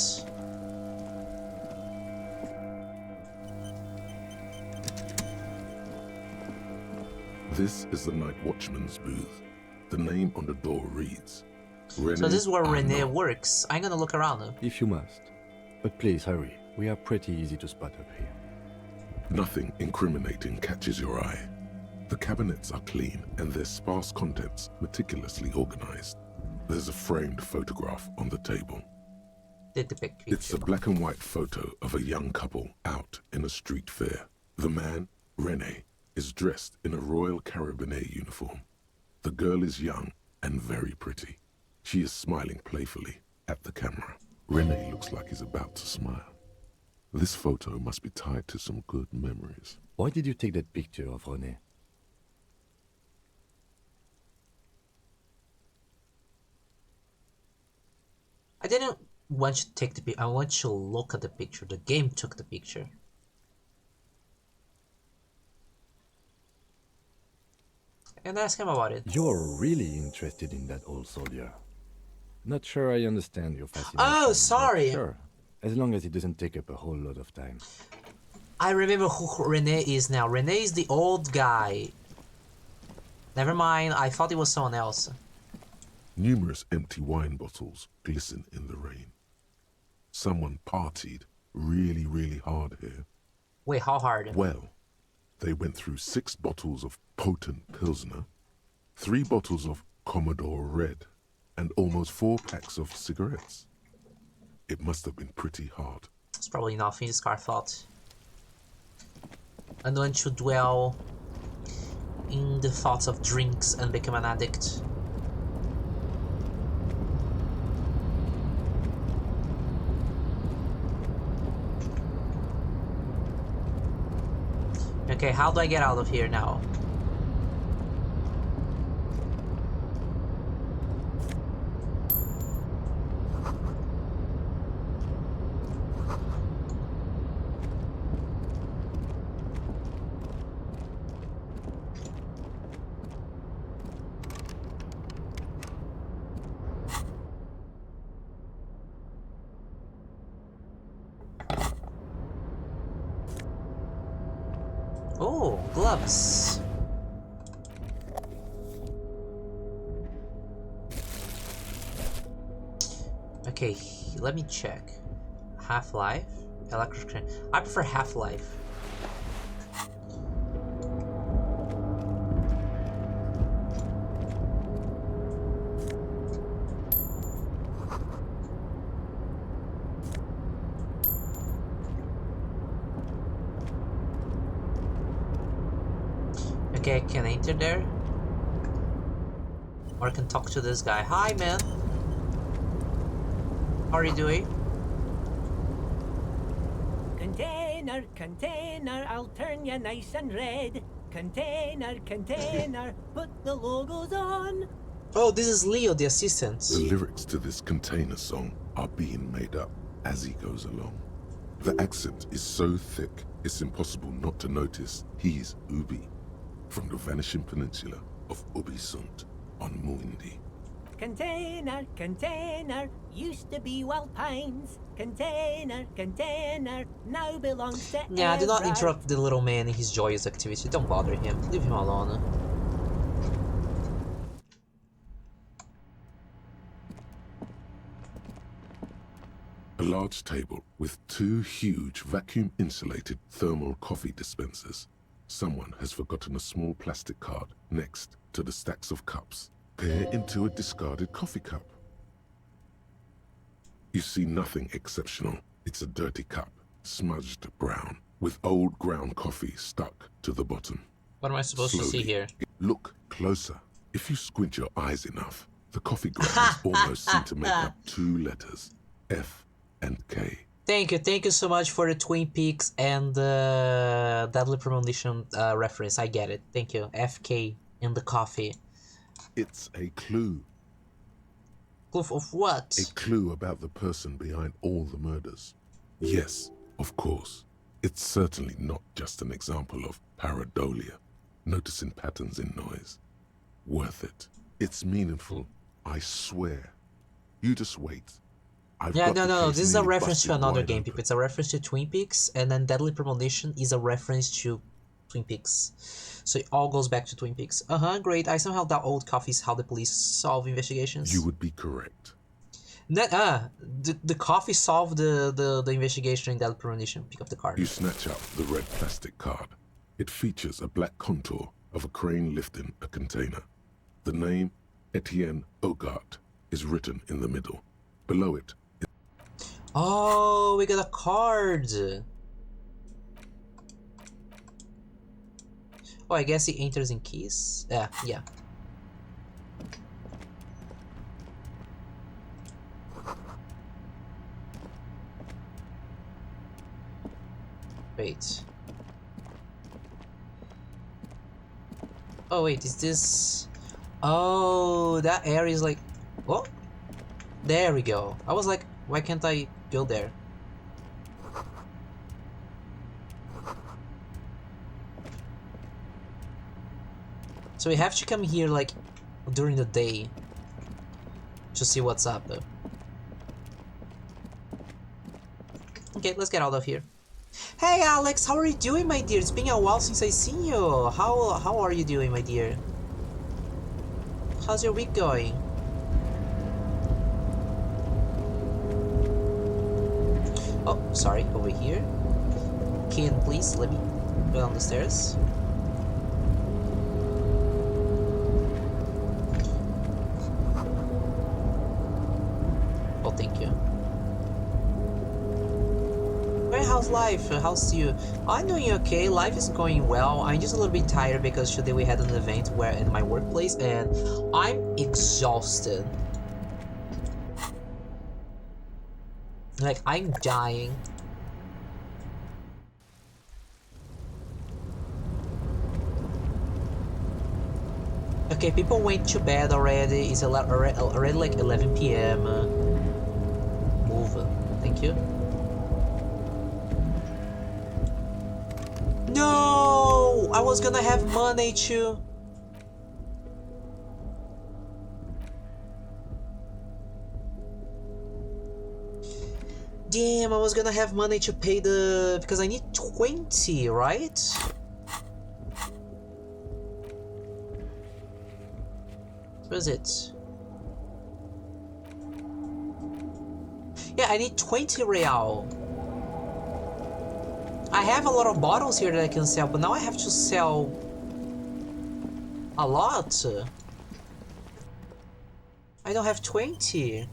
This is the night watchman's booth. The name on the door reads... So this is where Renee works. I'm gonna look around. If you must. But please hurry. We are pretty easy to spot up here. Nothing incriminating catches your eye. The cabinets are clean and their sparse contents meticulously organized. There's a framed photograph on the table. It's a black and white photo of a young couple out in a street fair. The man, Renee, is dressed in a Royal Carabinier uniform. The girl is young and very pretty. She is smiling playfully at the camera. Renee looks like he's about to smile. This photo must be tied to some good memories. Why did you take that picture of Renee? I didn't want to take the picture. I want to look at the picture. The game took the picture. And ask him about it. You're really interested in that old soldier. Not sure I understand your fascination. Oh, sorry. Sure, as long as it doesn't take up a whole lot of time. I remember who Rene is now. Rene is the old guy. Never mind, I thought it was someone else. Numerous empty wine bottles glisten in the rain. Someone partied really, really hard here. Wait, how hard? Well, they went through 6 bottles of potent Pilsner, 3 bottles of Commodore Red, and almost 4 packs of cigarettes. It must have been pretty hard. It's probably nothing, this car thought. I don't want to dwell in the thoughts of drinks and become an addict. Okay, how do I get out of here now? Oh, gloves. Okay, let me check. Half-Life? Electric. I prefer Half-Life. Okay, I can enter there. Or I can talk to this guy. Hi, man. How are you doing? Container, container, I'll turn you nice and red. Container, container, put the logos on. Oh, this is Leo, the assistant. The lyrics to this Container song are being made up as he goes along. The accent is so thick, it's impossible not to notice he's Ubi, from the vanishing peninsula of Ubisund on Muindi. Container, container, used to be Wild Pines. Container, container, now belongs to Yeah, do not Evra. interrupt the little man in his joyous activity. Don't bother him. Leave him alone. A large table with 2 huge vacuum-insulated thermal coffee dispensers. Someone has forgotten a small plastic card next to the stacks of cups. Peer into a discarded coffee cup. You see nothing exceptional. It's a dirty cup, smudged brown, with old ground coffee stuck to the bottom. What am I supposed to see here? Look closer. If you squint your eyes enough, the coffee grounds almost seem to make up 2 letters, F and K. Thank you so much for the Twin Peaks and Deadly Premonition reference. I get it. Thank you. FK in the coffee. It's a clue. Clue of what? A clue about the person behind all the murders. Yes, of course. It's certainly not just an example of pareidolia, noticing patterns in noise. Worth it. It's meaningful, I swear. You just wait. Yeah, no. This is a reference to another game, people. It's a reference to Twin Peaks, and then Deadly Premonition is a reference to Twin Peaks. So it all goes back to Twin Peaks. Great. I somehow doubt old coffee is how the police solve investigations. You would be correct. The coffee solved the investigation in Deadly Premonition. Pick up the card. You snatch up the red plastic card. It features a black contour of a crane lifting a container. The name, Etienne Hogarth, is written in the middle. Below it, oh, we got a card. Oh, I guess he enters in keys. Yeah. Wait. Oh wait, is this? Oh, that area is like. Oh. There we go. I was like, why can't I go there? So we have to come here like during the day to see what's up. Okay, let's get out of here. Hey Alex, how are you doing, my dear? It's been a while since I seen you. How are you doing, my dear? How's your week going? Oh, sorry, over here. Can please let me go down the stairs? Oh, thank you. Hey, how's life? How's you? I'm doing okay. Life is going well. I'm just a little bit tired because today we had an event where in my workplace and I'm exhausted. Like, I'm dying. Okay, people went to bed already. It's already like 11 p.m. Move. Thank you. No! I was gonna have money to... Damn, I was gonna have money to pay the... Because I need 20, right? What is it? Yeah, I need 20 real. I have a lot of bottles here that I can sell, but now I have to sell a lot. I don't have 20.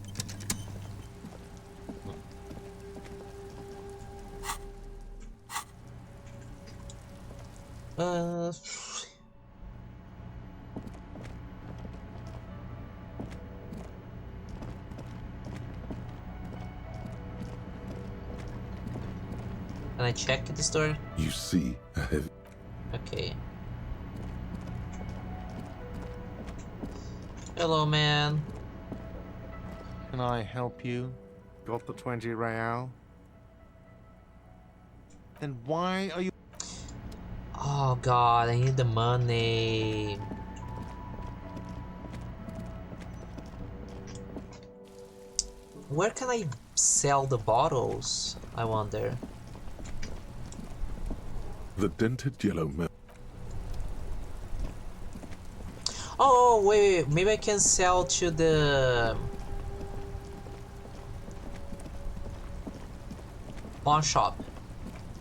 Can I check the store? You see a heavy... Okay. Hello, man. Can I help you? Got the 20 real? Then why are you... Oh god, I need the money. Where can I sell the bottles? I wonder. The dented yellow man. Oh, wait, maybe I can sell to the pawn shop.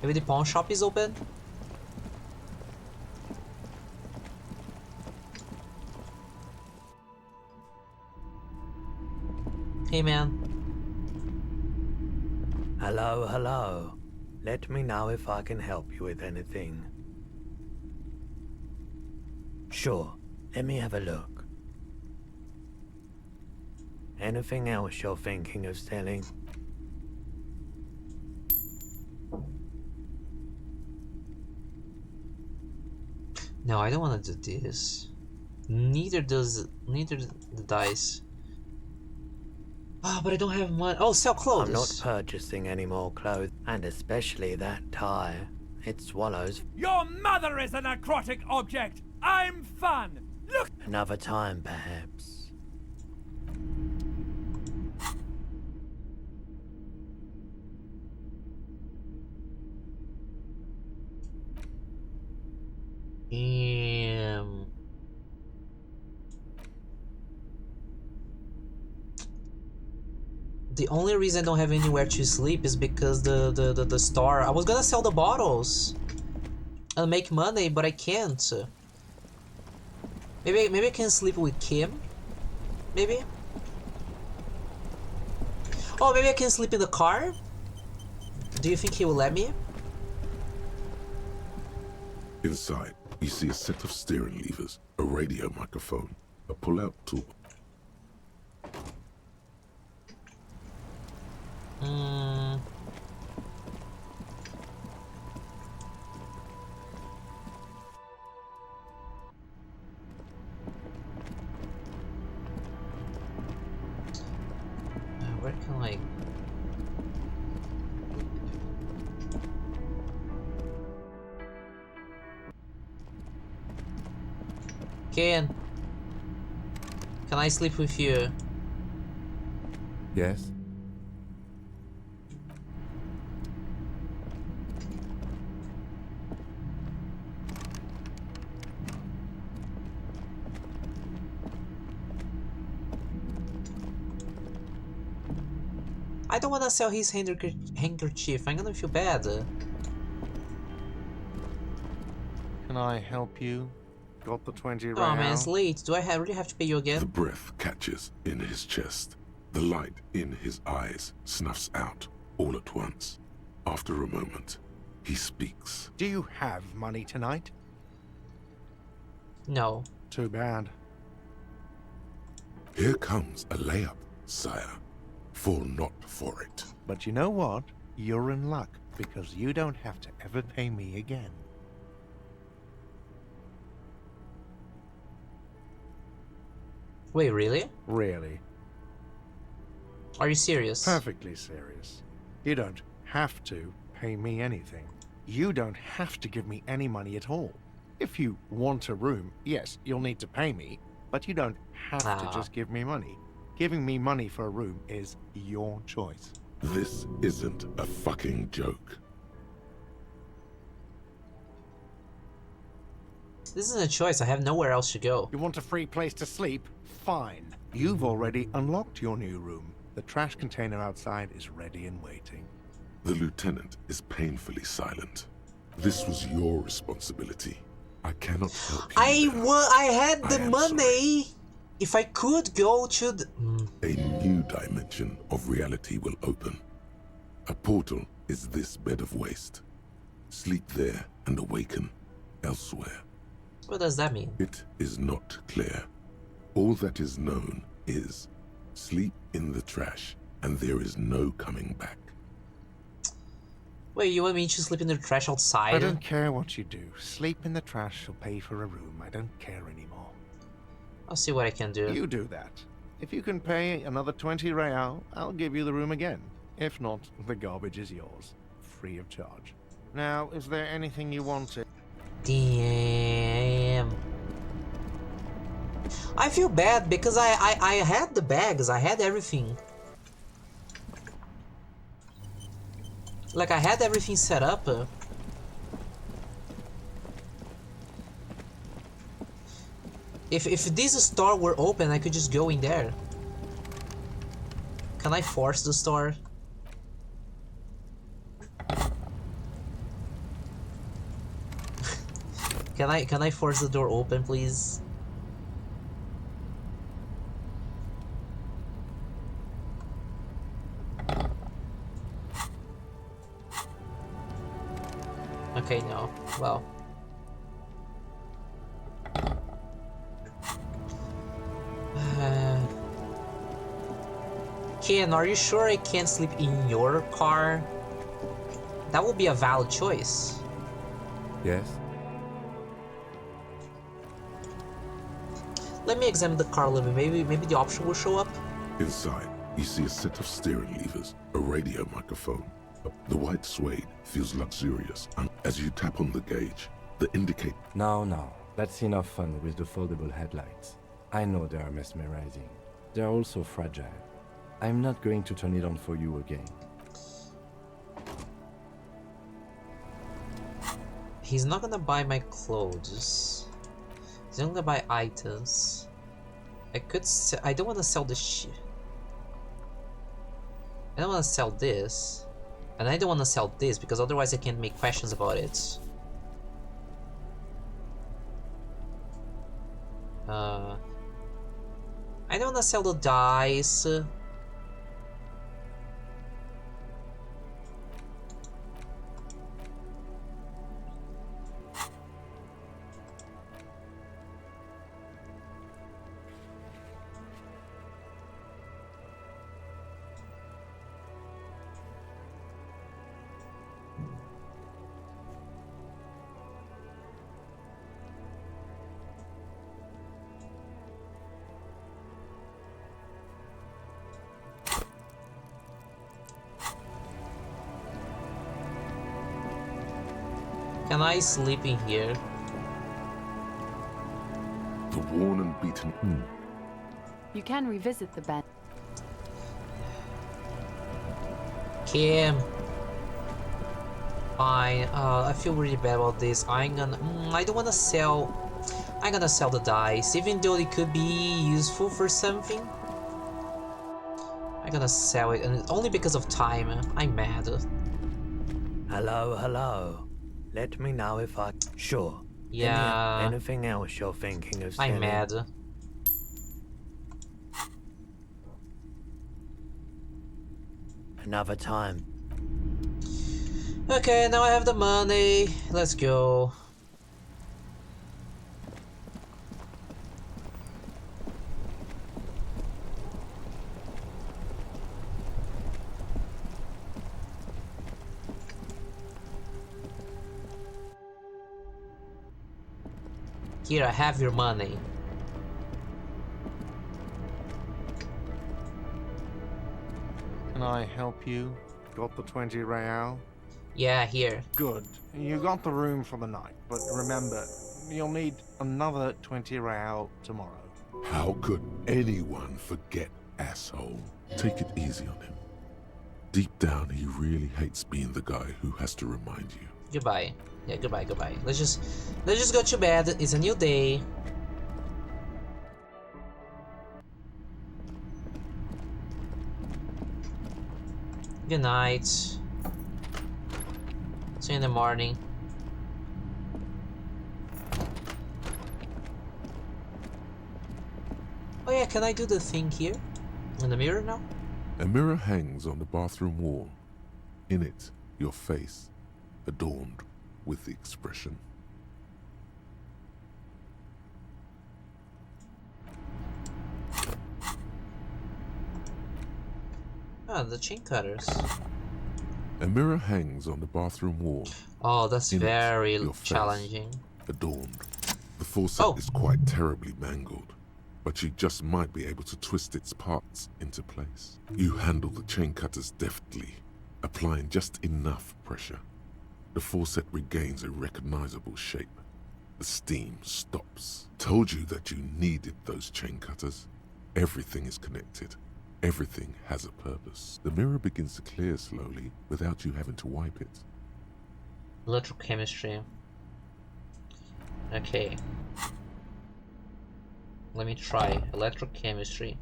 Maybe the pawn shop is open? Hey, man. Hello, hello. Let me know if I can help you with anything. Sure, let me have a look. Anything else you're thinking of selling? No, I don't want to do this. Neither the dice. Ah, but I don't have money. Oh, sell clothes. I'm not purchasing any more clothes, and especially that tie. It swallows. Your mother is a necrotic object! I'm fun! Look! Another time, perhaps. Damn. The only reason I don't have anywhere to sleep is because the store. I was gonna sell the bottles and make money, but I can't. Maybe I can sleep with Kim. Maybe. Oh, maybe I can sleep in the car. Do you think he will let me? Inside, you see a set of steering levers, a radio microphone, a pull-out tool. Where can I... Can I sleep with you? Yes? I don't wanna sell his handkerchief. I'm gonna feel bad. Can I help you? Got the 20 real? Oh man, it's late. Do I really have to pay you again? The breath catches in his chest. The light in his eyes snuffs out all at once. After a moment, he speaks. Do you have money tonight? No. Too bad. Here comes a layup, sire. Fall not for it. But you know what? You're in luck, because you don't have to ever pay me again. Wait, really? Really? Are you serious? Perfectly serious. You don't have to pay me anything. You don't have to give me any money at all. If you want a room, yes, you'll need to pay me, but you don't have to just give me money. Giving me money for a room is your choice. This isn't a fucking joke. This isn't a choice. I have nowhere else to go. You want a free place to sleep? Fine. You've already unlocked your new room. The trash container outside is ready and waiting. The lieutenant is painfully silent. This was your responsibility. I cannot help you. I had the money. Sorry. If I could go to the... A new dimension of reality will open. A portal is this bed of waste. Sleep there and awaken elsewhere. What does that mean? It is not clear. All that is known is sleep in the trash and there is no coming back. Wait, you want me to sleep in the trash outside? I don't care what you do. Sleep in the trash or pay for a room. I don't care anymore. I'll see what I can do. You do that. If you can pay another 20 real, I'll give you the room again. If not, the garbage is yours. Free of charge. Now, is there anything you wanted? Damn. I feel bad because I had the bags. I had everything. Like, I had everything set up. If this store were open, I could just go in there. Can I force the store? Can I force the door open, please? Okay, no. Well. Ken, are you sure I can't sleep in your car? That would be a valid choice. Yes? Let me examine the car a little bit. Maybe the option will show up. Inside, you see a set of steering levers, a radio microphone. The white suede feels luxurious, and as you tap on the gauge, the indicator... No. That's enough fun with the foldable headlights. I know they are mesmerizing. They are also fragile. I'm not going to turn it on for you again. He's not gonna buy my clothes. He's not gonna buy items. I don't want to sell this shit. I don't want to sell this. And I don't want to sell this because otherwise I can't make questions about it. I don't want to sell the dice. Can I sleep in here? The worn and beaten. You can revisit the bed. Kim. Fine. I feel really bad about this. I don't wanna sell. I'm gonna sell the dice, even though it could be useful for something. I'm gonna sell it, and only because of time. I'm mad. Hello, hello. Let me know if I... Sure. Yeah. Anything else you're thinking of selling? I'm mad. Another time. Okay, now I have the money. Let's go. Here, I have your money. Can I help you? Got the 20 real? Yeah, here. Good. You got the room for the night, but remember, you'll need another 20 real tomorrow. How could anyone forget, asshole? Take it easy on him. Deep down, he really hates being the guy who has to remind you. Goodbye. Yeah, goodbye, goodbye. Let's just go to bed. It's a new day. Good night. See you in the morning. Oh yeah, can I do the thing here? In the mirror now? A mirror hangs on the bathroom wall. In it, your face, adorned with the expression. Ah, the chain cutters. A mirror hangs on the bathroom wall. Oh, that's In very it, your face, challenging. adorned. The faucet is quite terribly mangled, but you just might be able to twist its parts into place. You handle the chain cutters deftly, applying just enough pressure. The faucet regains a recognizable shape. The steam stops. Told you that you needed those chain cutters. Everything is connected. Everything has a purpose. The mirror begins to clear slowly without you having to wipe it. Electrochemistry. Okay. Let me try electrochemistry.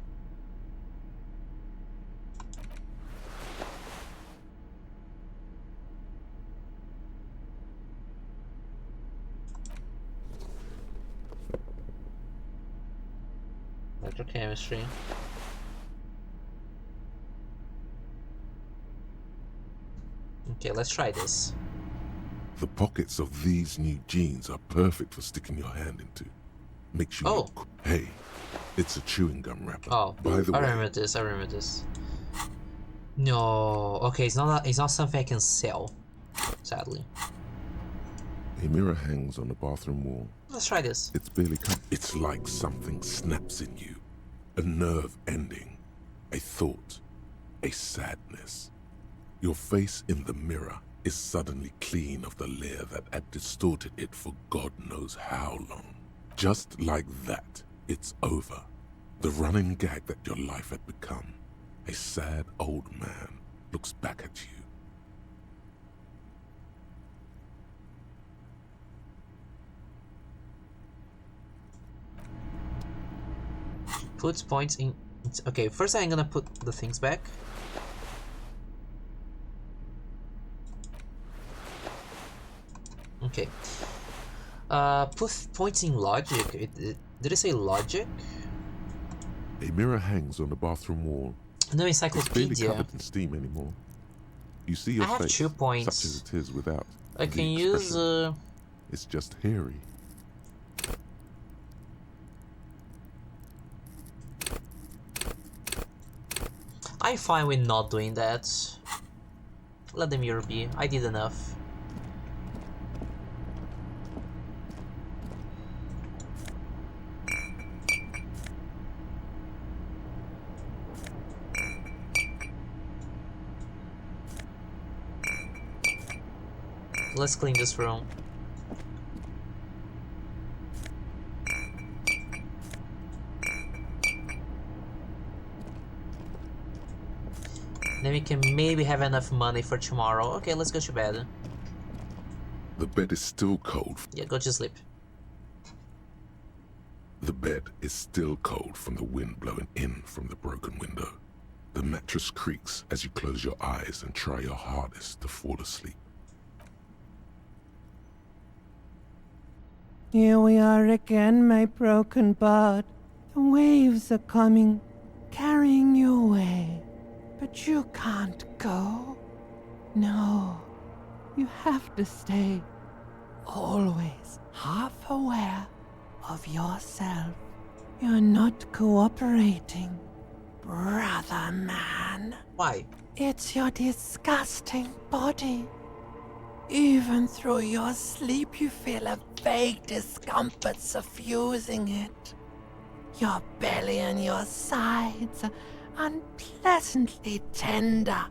Electrochemistry. Okay, let's try this. The pockets of these new jeans are perfect for sticking your hand into. Makes you look. Hey, it's a chewing gum wrapper. Oh, by the I way, remember this. I remember this. No, okay, it's not something I can sell. Sadly. a mirror hangs on the bathroom wall. Let's try this. It's barely cut. It's like something snaps in you. A nerve ending. A thought. A sadness. Your face in the mirror is suddenly clean of the layer that had distorted it for God knows how long. Just like that, it's over. The running gag that your life had become. A sad old man looks back at you. Puts points in... Okay, first I'm gonna put the things back. Okay. Put points in logic. Did it say logic? A mirror hangs on the bathroom wall. No It's barely encyclopedia. covered in steam anymore. You see your I have face, 2 points. such as it is without I the can use... expression. It's just hairy. I'm fine with not doing that. Let the mirror be. I did enough. Let's clean this room. Then we can maybe have enough money for tomorrow. Okay, let's go to bed. The bed is still cold. Yeah, go to sleep. The bed is still cold from the wind blowing in from the broken window. The mattress creaks as you close your eyes and try your hardest to fall asleep. Here we are again, my broken bud. The waves are coming, carrying you away. But you can't go. No, you have to stay. Always half aware of yourself. You're not cooperating, brother man. Why? It's your disgusting body. Even through your sleep, you feel a vague discomfort suffusing it. Your belly and your sides are unpleasantly tender.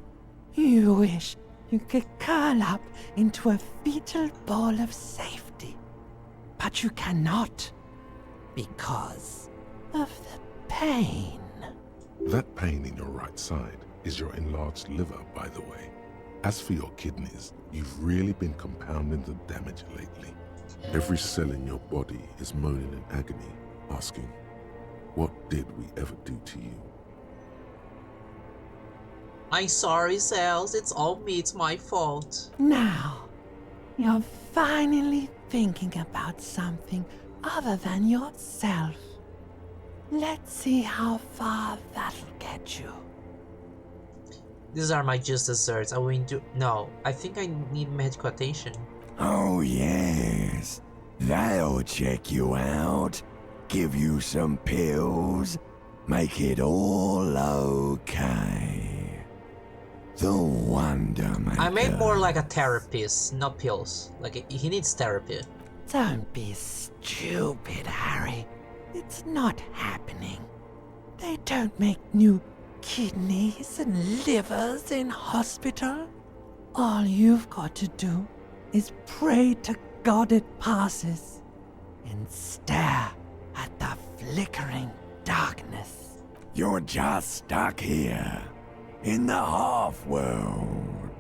You wish you could curl up into a fetal ball of safety. But you cannot, because of the pain. That pain in your right side is your enlarged liver, by the way. As for your kidneys, you've really been compounding the damage lately. Every cell in your body is moaning in agony, asking, what did we ever do to you? I'm sorry, cells. It's all me. It's my fault. Now, you're finally thinking about something other than yourself. Let's see how far that'll get you. These are my just desserts. I will do. No, I think I need medical attention. Oh, yes. They'll check you out, give you some pills, make it all okay. The Wonder Maker. I made more like a therapist, not pills. Like, he needs therapy. Don't be stupid, Harry. It's not happening. They don't make new kidneys and livers in hospital. All you've got to do is pray to God it passes and stare at the flickering darkness. You're just stuck here, in the half-world.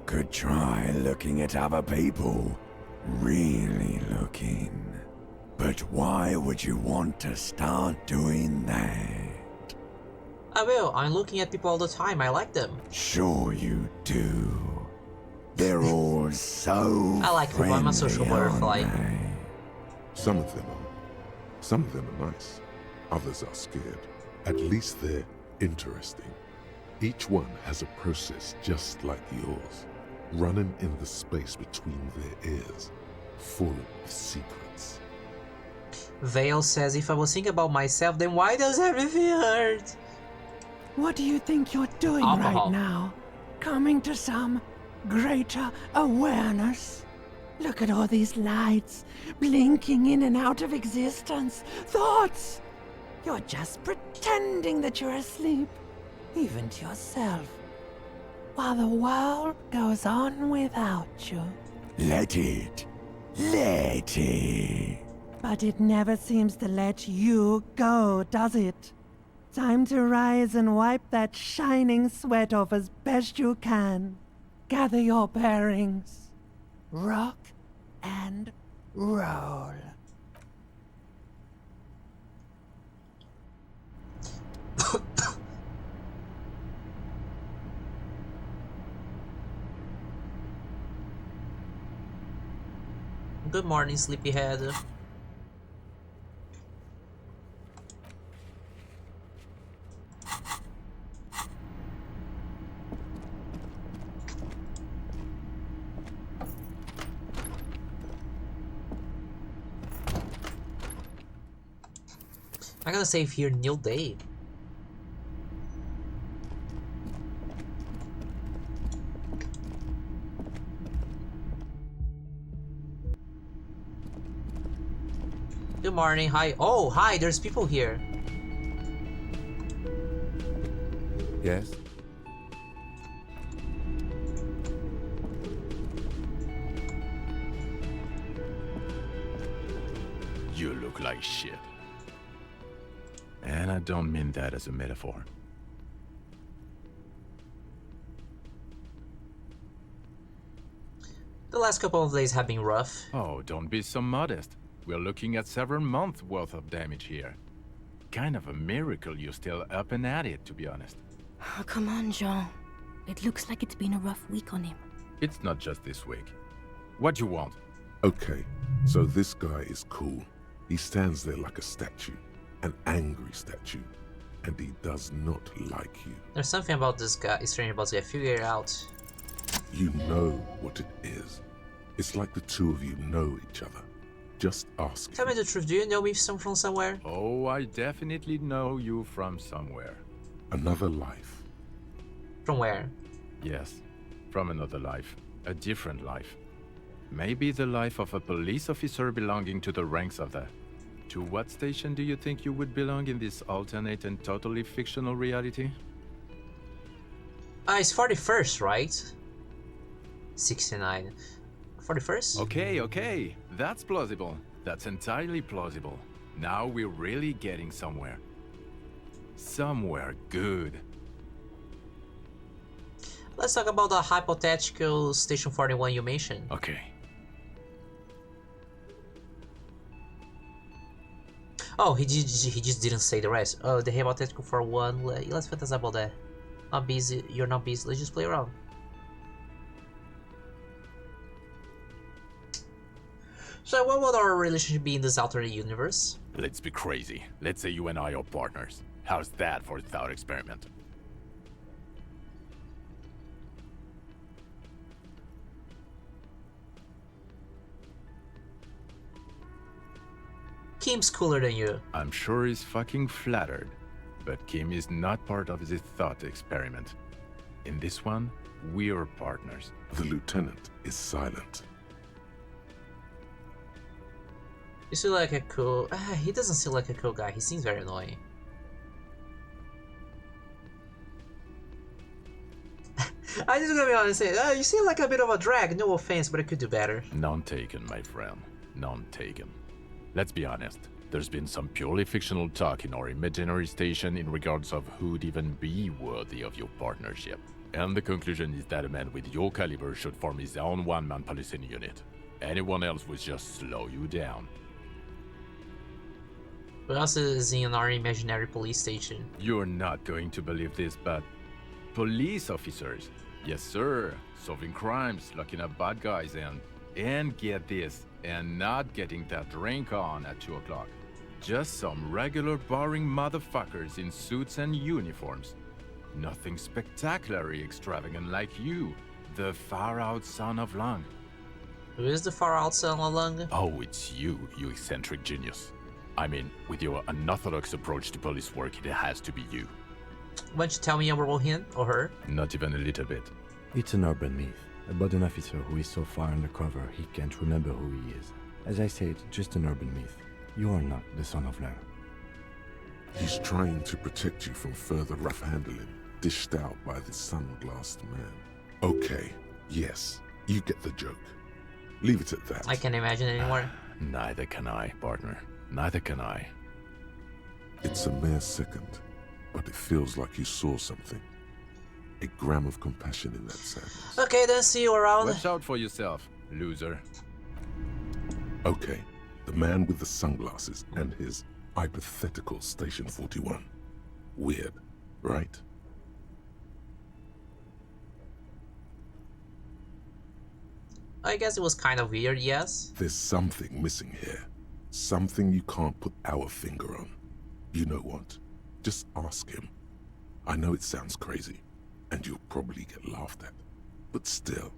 Could try looking at other people, really looking. But why would you want to start doing that? I will. I'm looking at people all the time. I like them. Sure you do. They're all so I like people. I'm a social butterfly. Some of them are nice. Others are scared. At least they're interesting. Each one has a process just like yours, running in the space between their ears, full of secrets. Vale says, if I was thinking about myself, then why does everything hurt? What do you think you're doing right now? Coming to some greater awareness? Look at all these lights, blinking in and out of existence. Thoughts! You're just pretending that you're asleep, even to yourself, while the world goes on without you. Let it. Let it. But it never seems to let you go, does it? Time to rise and wipe that shining sweat off as best you can. Gather your bearings. Rock and roll. Good morning, sleepyhead. I'm gonna save here New Day. Good morning, hi. Oh, hi, there's people here. Yes? You look like shit. And I don't mean that as a metaphor. The last couple of days have been rough. Oh, don't be so modest. We're looking at several months worth of damage here. Kind of a miracle you're still up and at it, to be honest. Oh, come on, Jean. It looks like it's been a rough week on him. It's not just this week. What do you want? Okay, so this guy is cool. He stands there like a statue, an angry statue, and he does not like you. There's something about this guy, strange about this guy. Figure it out. You know what it is. It's like the two of you know each other. Just ask him. Tell me the truth, do you know me from somewhere? Oh, I definitely know you from somewhere. Another life. From where? Yes, from another life. A different life. Maybe the life of a police officer belonging to the ranks of the... To what station do you think you would belong in this alternate and totally fictional reality? It's 41st, right? 69. 41st? Okay. That's plausible. That's entirely plausible. Now we're really getting somewhere. Somewhere good. Let's talk about the hypothetical Station 41 you mentioned. Okay. Oh, he just didn't say the rest. Oh, the hypothetical for one. Let's fantasize about that. Not busy. You're not busy. Let's just play around. So, what would our relationship be in this alternate universe? Let's be crazy. Let's say you and I are partners. How's that for a thought experiment? Kim's cooler than you. I'm sure he's fucking flattered. But Kim is not part of this thought experiment. In this one, we're partners. The lieutenant is silent. You seem like a cool... he doesn't seem like a cool guy. He seems very annoying. I just gonna be honest and say, you seem like a bit of a drag. No offense, but I could do better. None taken, my friend. None taken. Let's be honest. There's been some purely fictional talk in our imaginary station in regards of who'd even be worthy of your partnership. And the conclusion is that a man with your caliber should form his own one-man policing unit. Anyone else would just slow you down. Who else is in our imaginary police station? You're not going to believe this, but... police officers. Yes, sir. Solving crimes, locking up bad guys, and get this, and not getting that drink on at 2 o'clock. Just some regular boring motherfuckers in suits and uniforms. Nothing spectacularly extravagant like you, the far-out son of Lung. Who is the far-out son of Lung? Oh, it's you eccentric genius. I mean, with your unorthodox approach to police work, it has to be you. Why don't you tell me about him or her? Not even a little bit. It's an urban myth about an officer who is so far undercover he can't remember who he is. As I said, just an urban myth. You are not the son of Lang. He's trying to protect you from further rough handling, dished out by the sunglassed man. Okay, yes, you get the joke. Leave it at that. I can't imagine anymore. Neither can I, partner. Neither can I. It's a mere second, but it feels like you saw something. A gram of compassion in that sadness. Okay, then see you around. Watch out for yourself, loser. Okay, the man with the sunglasses and his hypothetical Station 41. Weird, right? I guess it was kind of weird, yes. There's something missing here. Something you can't put our finger on. You know what? Just ask him. I know it sounds crazy, and you'll probably get laughed at, but still.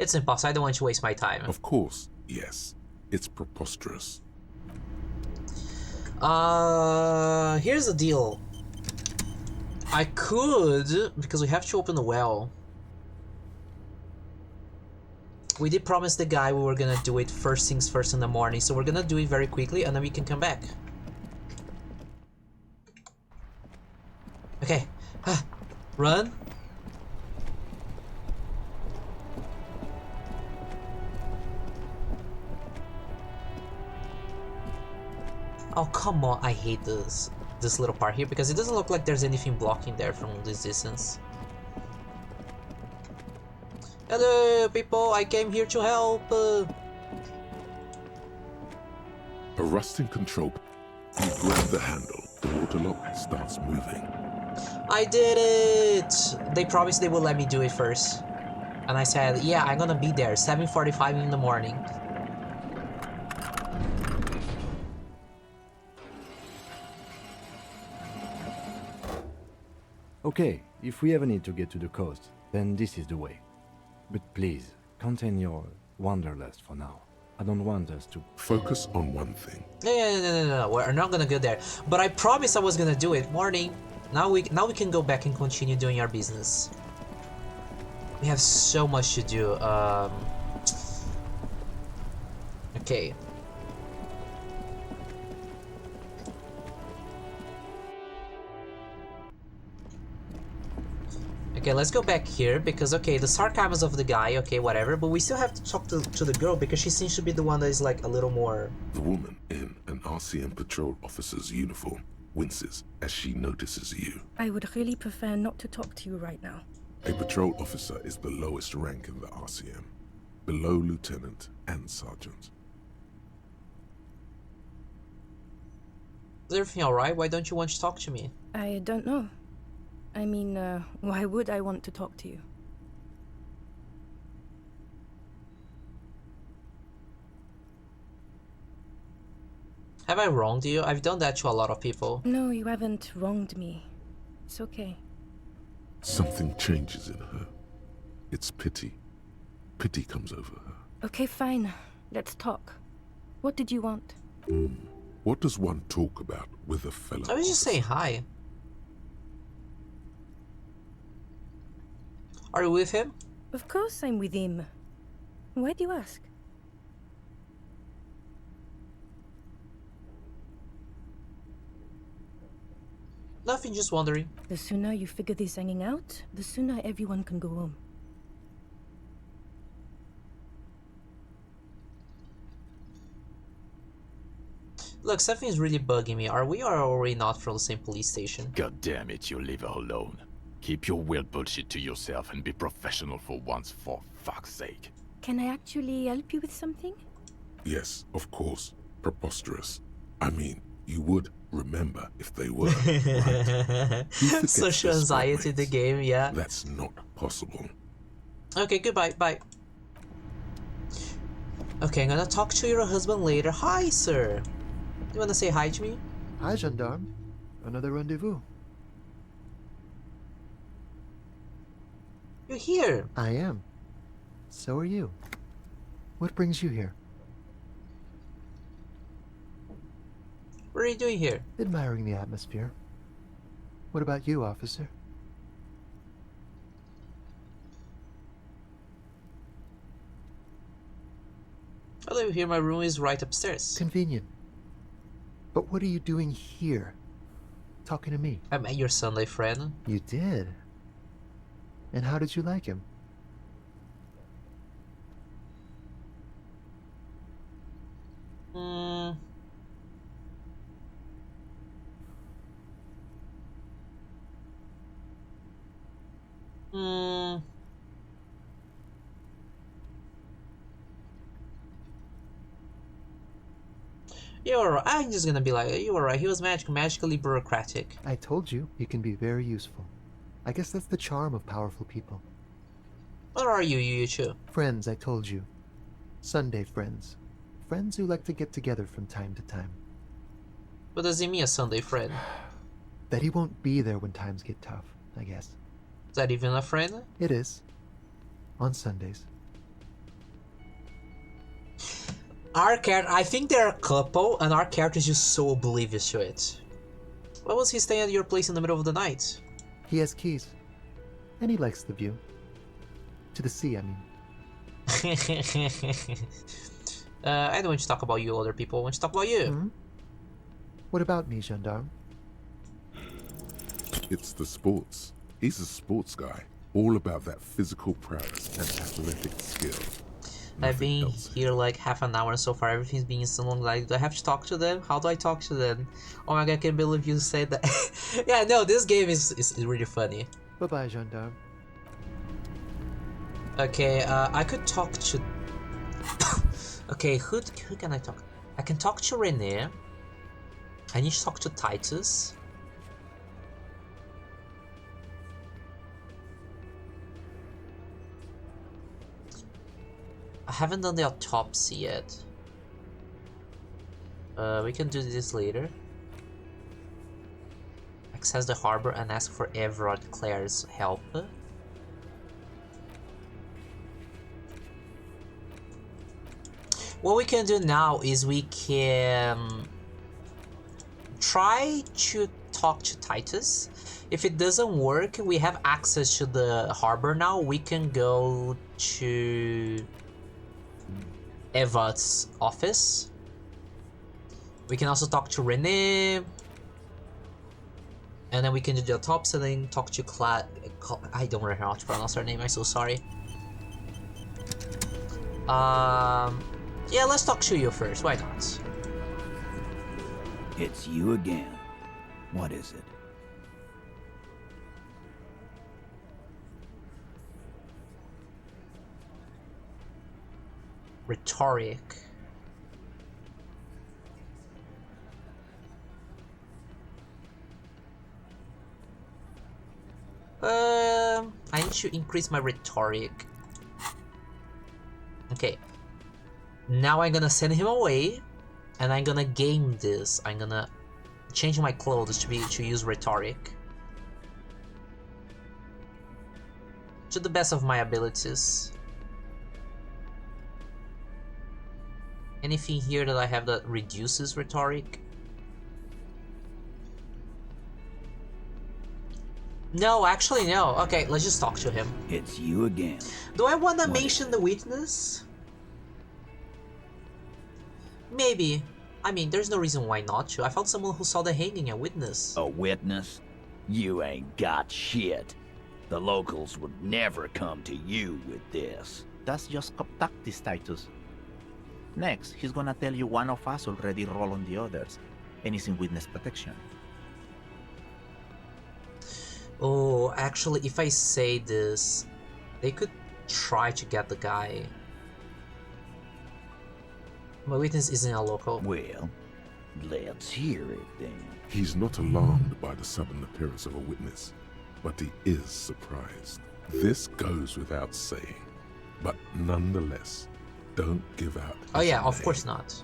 It's impossible. I don't want to waste my time. Of course, yes. It's preposterous. Here's the deal. I could, because we have to open the well. We did promise the guy we were gonna do it first things first in the morning, so we're gonna do it very quickly and then we can come back. Okay. Run. Oh, come on. I hate this little part here because it doesn't look like there's anything blocking there from this distance. Hello, people. I came here to help. A rusting control. You grab the handle. The water lock starts moving. I did it! They promised they would let me do it first. And I said, yeah, I'm gonna be there, 7:45 in the morning. Okay, if we ever need to get to the coast, then this is the way. But please, contain your wanderlust for now. I don't want us to... Focus on one thing. No, we're not gonna go there. But I promised I was gonna do it. Morning. Now we can go back and continue doing our business. We have so much to do. Okay. Okay, let's go back here because, okay, the sarcasm of the guy, okay, whatever, but we still have to talk to the girl because she seems to be the one that is like a little more... The woman in an RCM patrol officer's uniform winces as she notices you. I would really prefer not to talk to you right now. A patrol officer is the lowest rank in the RCM, below lieutenant and sergeant. Is everything alright? Why don't you want to talk to me? I don't know. I mean, why would I want to talk to you? Have I wronged you? I've done that to a lot of people. No, you haven't wronged me. It's okay. Something changes in her. It's pity. Pity comes over her. Okay, fine. Let's talk. What did you want? What does one talk about with a fellow? I was just saying hi. Are you with him? Of course I'm with him. Why do you ask? Nothing, just wondering. The sooner you figure this hanging out, the sooner everyone can go home. Look, something's really bugging me. Are we or are we not from the same police station? God damn it, you leave her alone. Keep your weird bullshit to yourself and be professional for once, for fuck's sake. Can I actually help you with something? Yes, of course. Preposterous. I mean, you would remember if they were, right? Social anxiety in the game, yeah. That's not possible. Okay, goodbye, bye. Okay, I'm gonna talk to your husband later. Hi, sir. You wanna say hi to me? Hi, gendarme. Another rendezvous. You're here. I am. So are you. What brings you here? What are you doing here? Admiring the atmosphere. What about you, officer? I live here. My room is right upstairs. Convenient. But what are you doing here? Talking to me? I met your Sunday friend. You did? And how did you like him? You're right. I'm just gonna be like, you were right. He was magically bureaucratic. I told you, he can be very useful. I guess that's the charm of powerful people. What are you two? Friends, I told you. Sunday friends. Friends who like to get together from time to time. What does he mean, a Sunday friend? That he won't be there when times get tough, I guess. Is that even a friend? It is. On Sundays. Our character, I think they're a couple, and our character is just so oblivious to it. Why was he staying at your place in the middle of the night? He has keys. And he likes the view. To the sea, I mean. I don't want to talk about you, other people. I want to talk about you. Hmm? What about me, gendarme? It's the sports. He's a sports guy. All about that physical prowess and athletic skill. I've been here like half an hour so far. Everything's being so long. Like, do I have to talk to them? How do I talk to them? Oh my god, I can't believe you said that. Yeah, no, this game is really funny. Bye-bye, gendarme. Okay, I could talk to... Okay, who can I talk? I can talk to Renee. I need to talk to Titus. I haven't done the autopsy yet. We can do this later. Access the harbor and ask for Everard Claire's help. What we can do now is we can try to talk to Titus. If it doesn't work, we have access to the harbor now. We can go to Eva's office. We can also talk to Renee. And then we can do the autopsy and then talk to I don't know how to pronounce her name, I'm so sorry. Yeah, let's talk to you first, why not? It's you again. What is it? Rhetoric. I need to increase my rhetoric. Okay. Now I'm gonna send him away, and I'm gonna game this. I'm gonna change my clothes to use rhetoric. To the best of my abilities. Anything here that I have that reduces rhetoric? No, actually no. Okay, let's just talk to him. It's you again. Do I want to mention the witness? Maybe. I mean, there's no reason why not to. I found someone who saw the hanging, a witness. A witness? You ain't got shit. The locals would never come to you with this. That's just cop tactics, Titus. Next, he's gonna tell you one of us already roll on the others, and he's in witness protection. Oh, actually, if I say this, they could try to get the guy. My witness isn't a local. Well, let's hear it then. He's not alarmed by the sudden appearance of a witness, but he is surprised. This goes without saying, but nonetheless, don't give out. Oh yeah, of course not.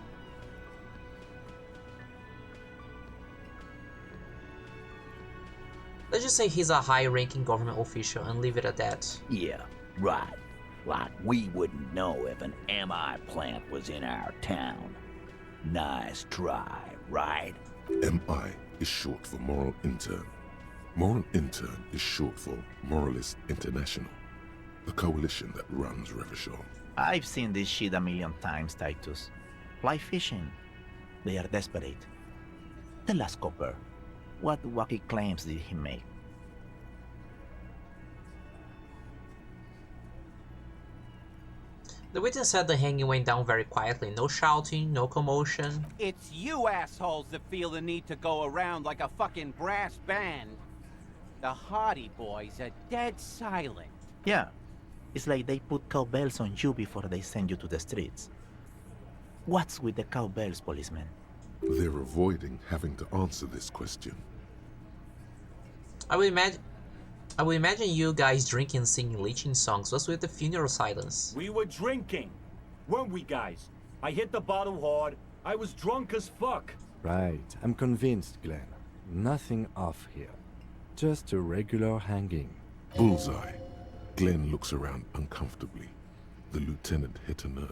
Let's just say he's a high-ranking government official and leave it at that. Yeah, right. Like we wouldn't know if an MI plant was in our town. Nice try, right? MI is short for Moral Intern. Moral Intern is short for Moralist International, the coalition that runs Revachol. I've seen this shit a million times, Titus. Fly fishing. They are desperate. Tell us, Copper, what wacky claims did he make? The witness said the hanging went down very quietly. No shouting, no commotion. It's you assholes that feel the need to go around like a fucking brass band. The Hardy Boys are dead silent. Yeah. It's like they put cowbells on you before they send you to the streets. What's with the cowbells, policeman? They're avoiding having to answer this question. I would imagine you guys drinking and singing leeching songs. What's with the funeral silence? We were drinking, weren't we, guys? I hit the bottle hard. I was drunk as fuck. Right, I'm convinced, Glenn. Nothing off here. Just a regular hanging. Bullseye. Glenn looks around uncomfortably. The lieutenant hit a nerve.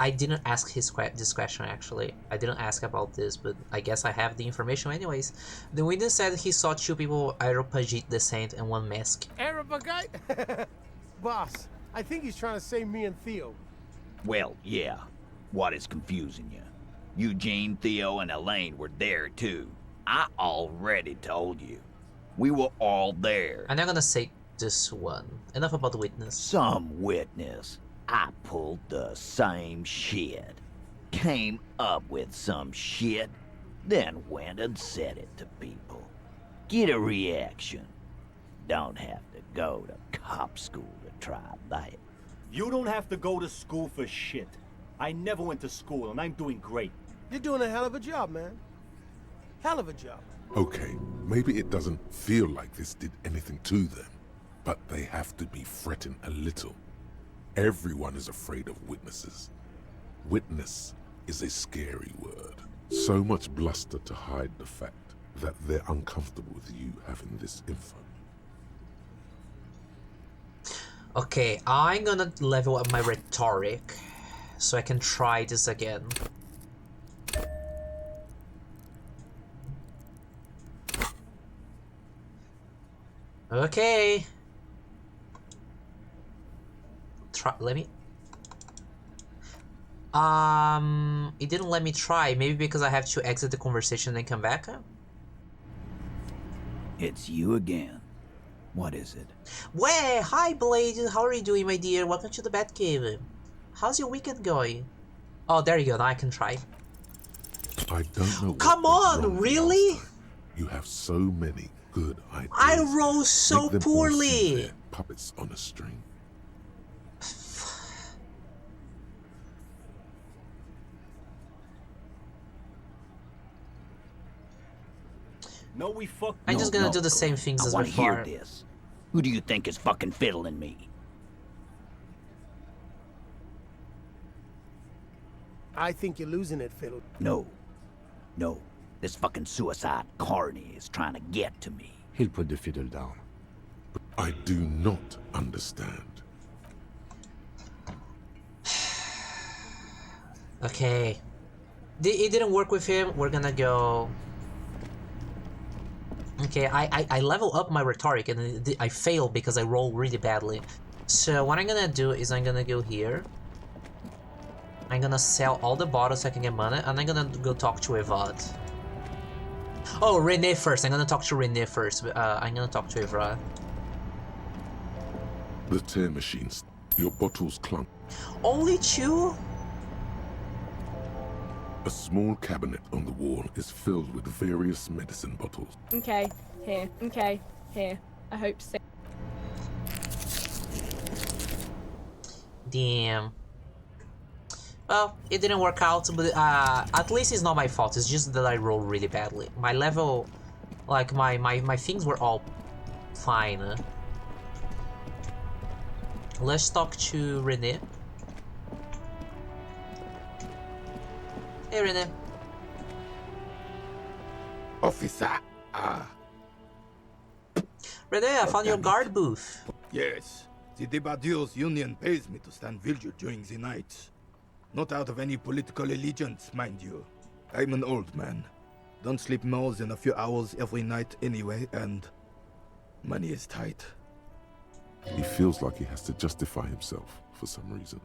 I didn't ask this question, actually. I didn't ask about this, but I guess I have the information anyways. The witness said he saw two people aeropagite descent and one mask. Aeropagite? Boss, I think he's trying to say me and Theo. Well, yeah. What is confusing you? Eugene, Theo, and Elaine were there too. I already told you. We were all there. I'm not gonna say this one. Enough about the witness. Some witness. I pulled the same shit. Came up with some shit, then went and said it to people. Get a reaction. Don't have to go to cop school to try that. You don't have to go to school for shit. I never went to school, and I'm doing great. You're doing a hell of a job, man. Hell of a job. Okay, maybe it doesn't feel like this did anything to them, but they have to be fretting a little. Everyone is afraid of witnesses. Witness is a scary word. So much bluster to hide the fact that they're uncomfortable with you having this info. Okay, I'm gonna level up my rhetoric so I can try this again. Okay. Let me. It didn't let me try. Maybe because I have to exit the conversation and come back. It's you again. What is it? Way, hi Blade. How are you doing, my dear? Welcome to the Batcave. How's your weekend going? Oh, there you go. Now I can try. I don't know. Come on, really? You have so many good ideas. I roll so Make them all poorly. seem they're puppets on a string. No, we fucked. I'm just gonna do the same things as I want to before. hear this. Who do you think is fucking fiddling me? I think you're losing it, Fiddle. No. No. This fucking suicide carny is trying to get to me. He'll put the fiddle down. I do not understand. Okay. It didn't work with him. We're gonna go... Okay, I level up my rhetoric and I fail because I roll really badly. So what I'm gonna do is I'm gonna go here. I'm gonna sell all the bottles so I can get money, and I'm gonna go talk to Evod. Oh, Renee first. I'm gonna talk to Renee first. I'm gonna talk to Evod. The tear machines. Your bottles clunk. Only 2? A small cabinet on the wall is filled with various medicine bottles. Okay, here. Okay, here. I hope so. Damn. Well, it didn't work out, but at least it's not my fault. It's just that I rolled really badly. My level, like my things were all fine. Let's talk to Renee. Hey, Renee. Officer, Renee, I found your guard booth. Yes, the Debardiers Union pays me to stand vigil during the night. Not out of any political allegiance, mind you. I'm an old man. Don't sleep more than a few hours every night anyway, and money is tight. He feels like he has to justify himself for some reason.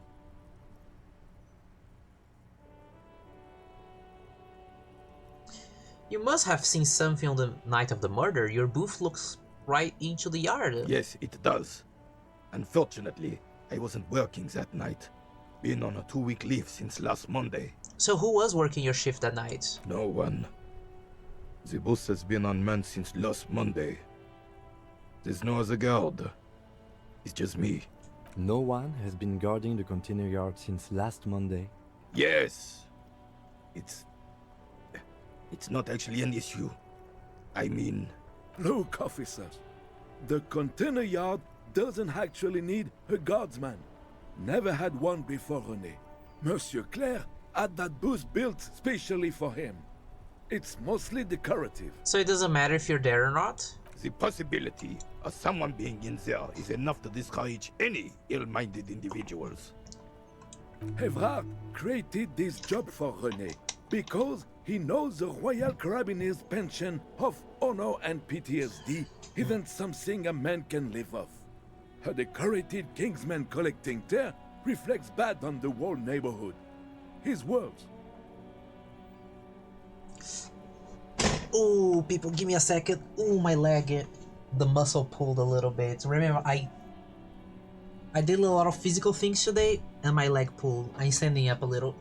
You must have seen something on the night of the murder. Your booth looks right into the yard. Yes, it does. Unfortunately, I wasn't working that night. Been on a 2-week leave since last Monday. So who was working your shift that night? No one. The booth has been unmanned since last Monday. There's no other guard. It's just me. No one has been guarding the container yard since last Monday? Yes. It's not actually an issue. I mean... Look, officers. The container yard doesn't actually need a guardsman. Never had one before René. Monsieur Claire had that booth built specially for him. It's mostly decorative. So it doesn't matter if you're there or not? The possibility of someone being in there is enough to discourage any ill-minded individuals. Evrard created this job for René because he knows the Royal Carabiniers' pension of honor and PTSD isn't something a man can live off. A decorated Kingsman collecting tear reflects bad on the whole neighborhood. His words. Ooh, people, give me a second. Ooh, my leg, the muscle pulled a little bit. Remember, I did a lot of physical things today, and my leg pulled. I'm standing up a little.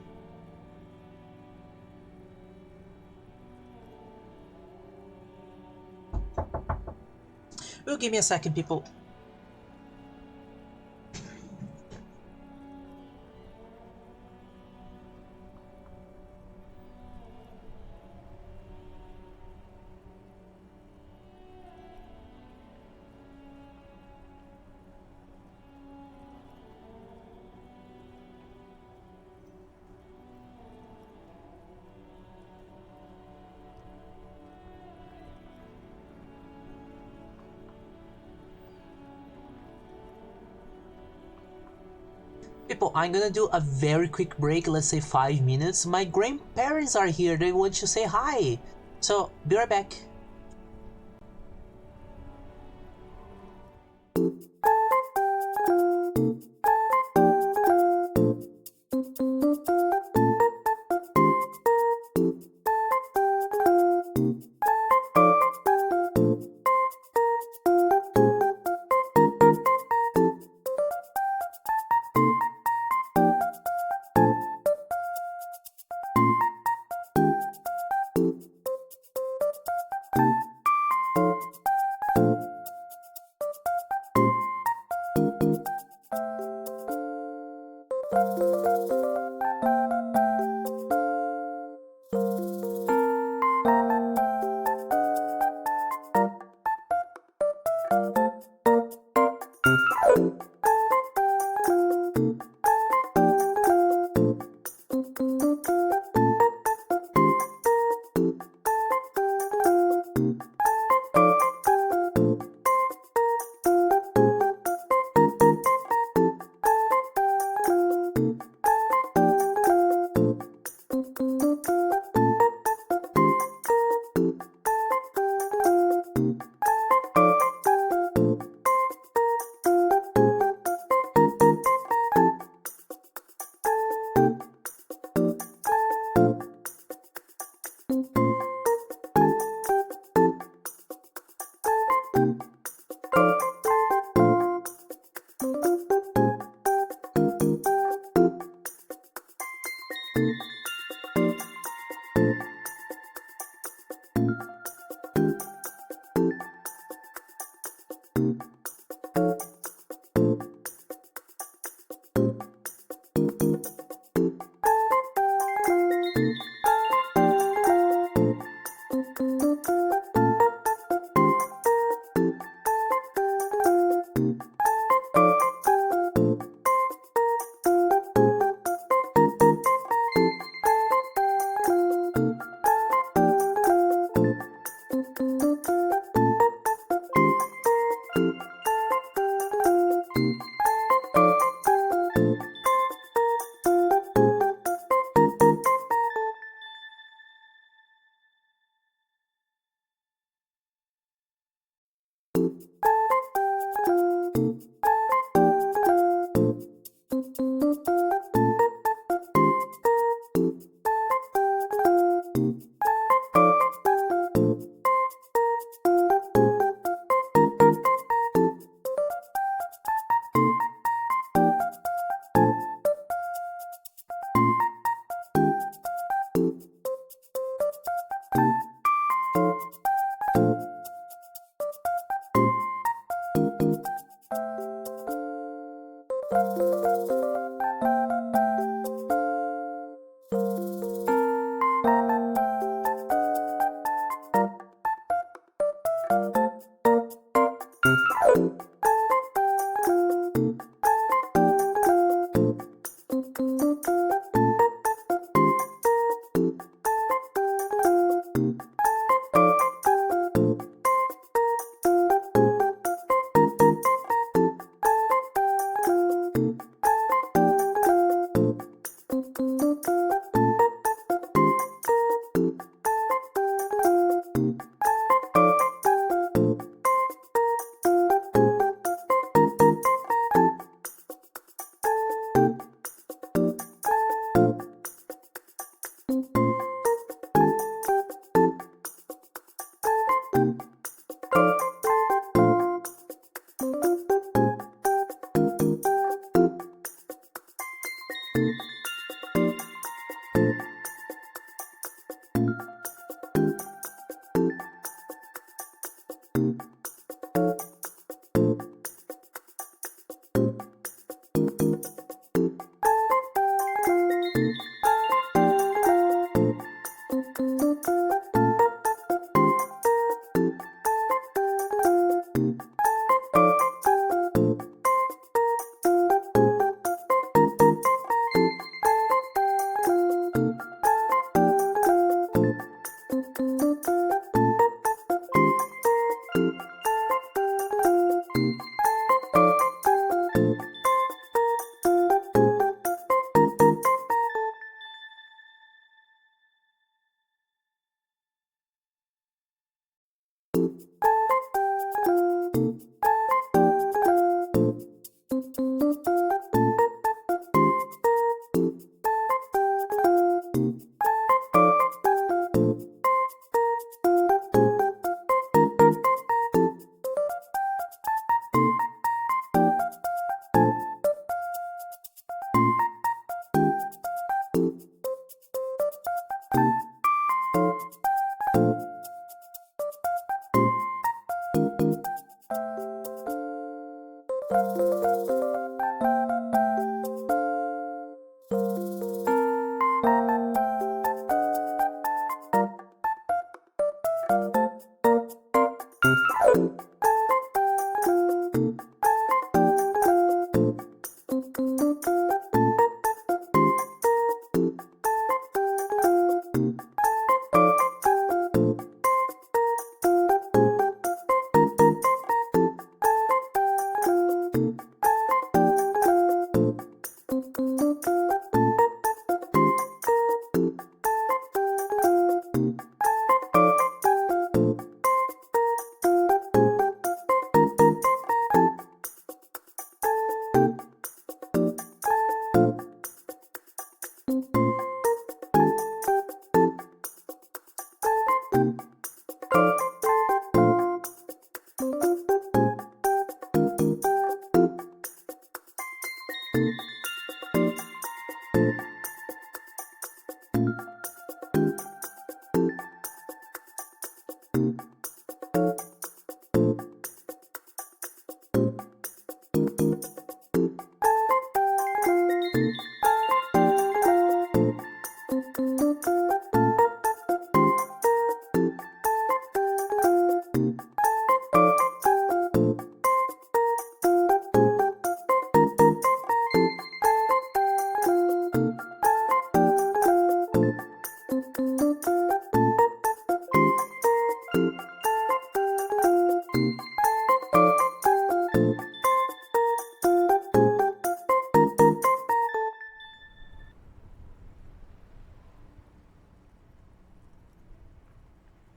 Will give me a second, people. People, I'm gonna do a very quick break, let's say 5 minutes. My grandparents are here, they want to say hi. So, be right back.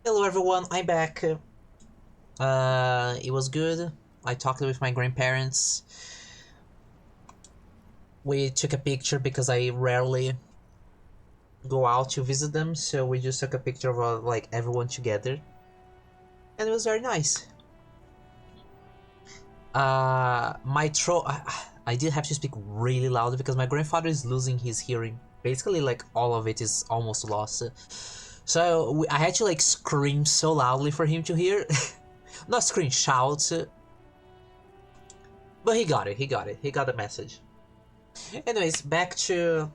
Hello everyone, I'm back. It was good. I talked with my grandparents. We took a picture because I rarely go out to visit them, so we just took a picture of like everyone together. And it was very nice. My throat, I did have to speak really loud because my grandfather is losing his hearing. Basically, like all of it is almost lost. So I had to like scream so loudly for him to hear. Not scream, shout. But he got it, he got the message. Anyways, back to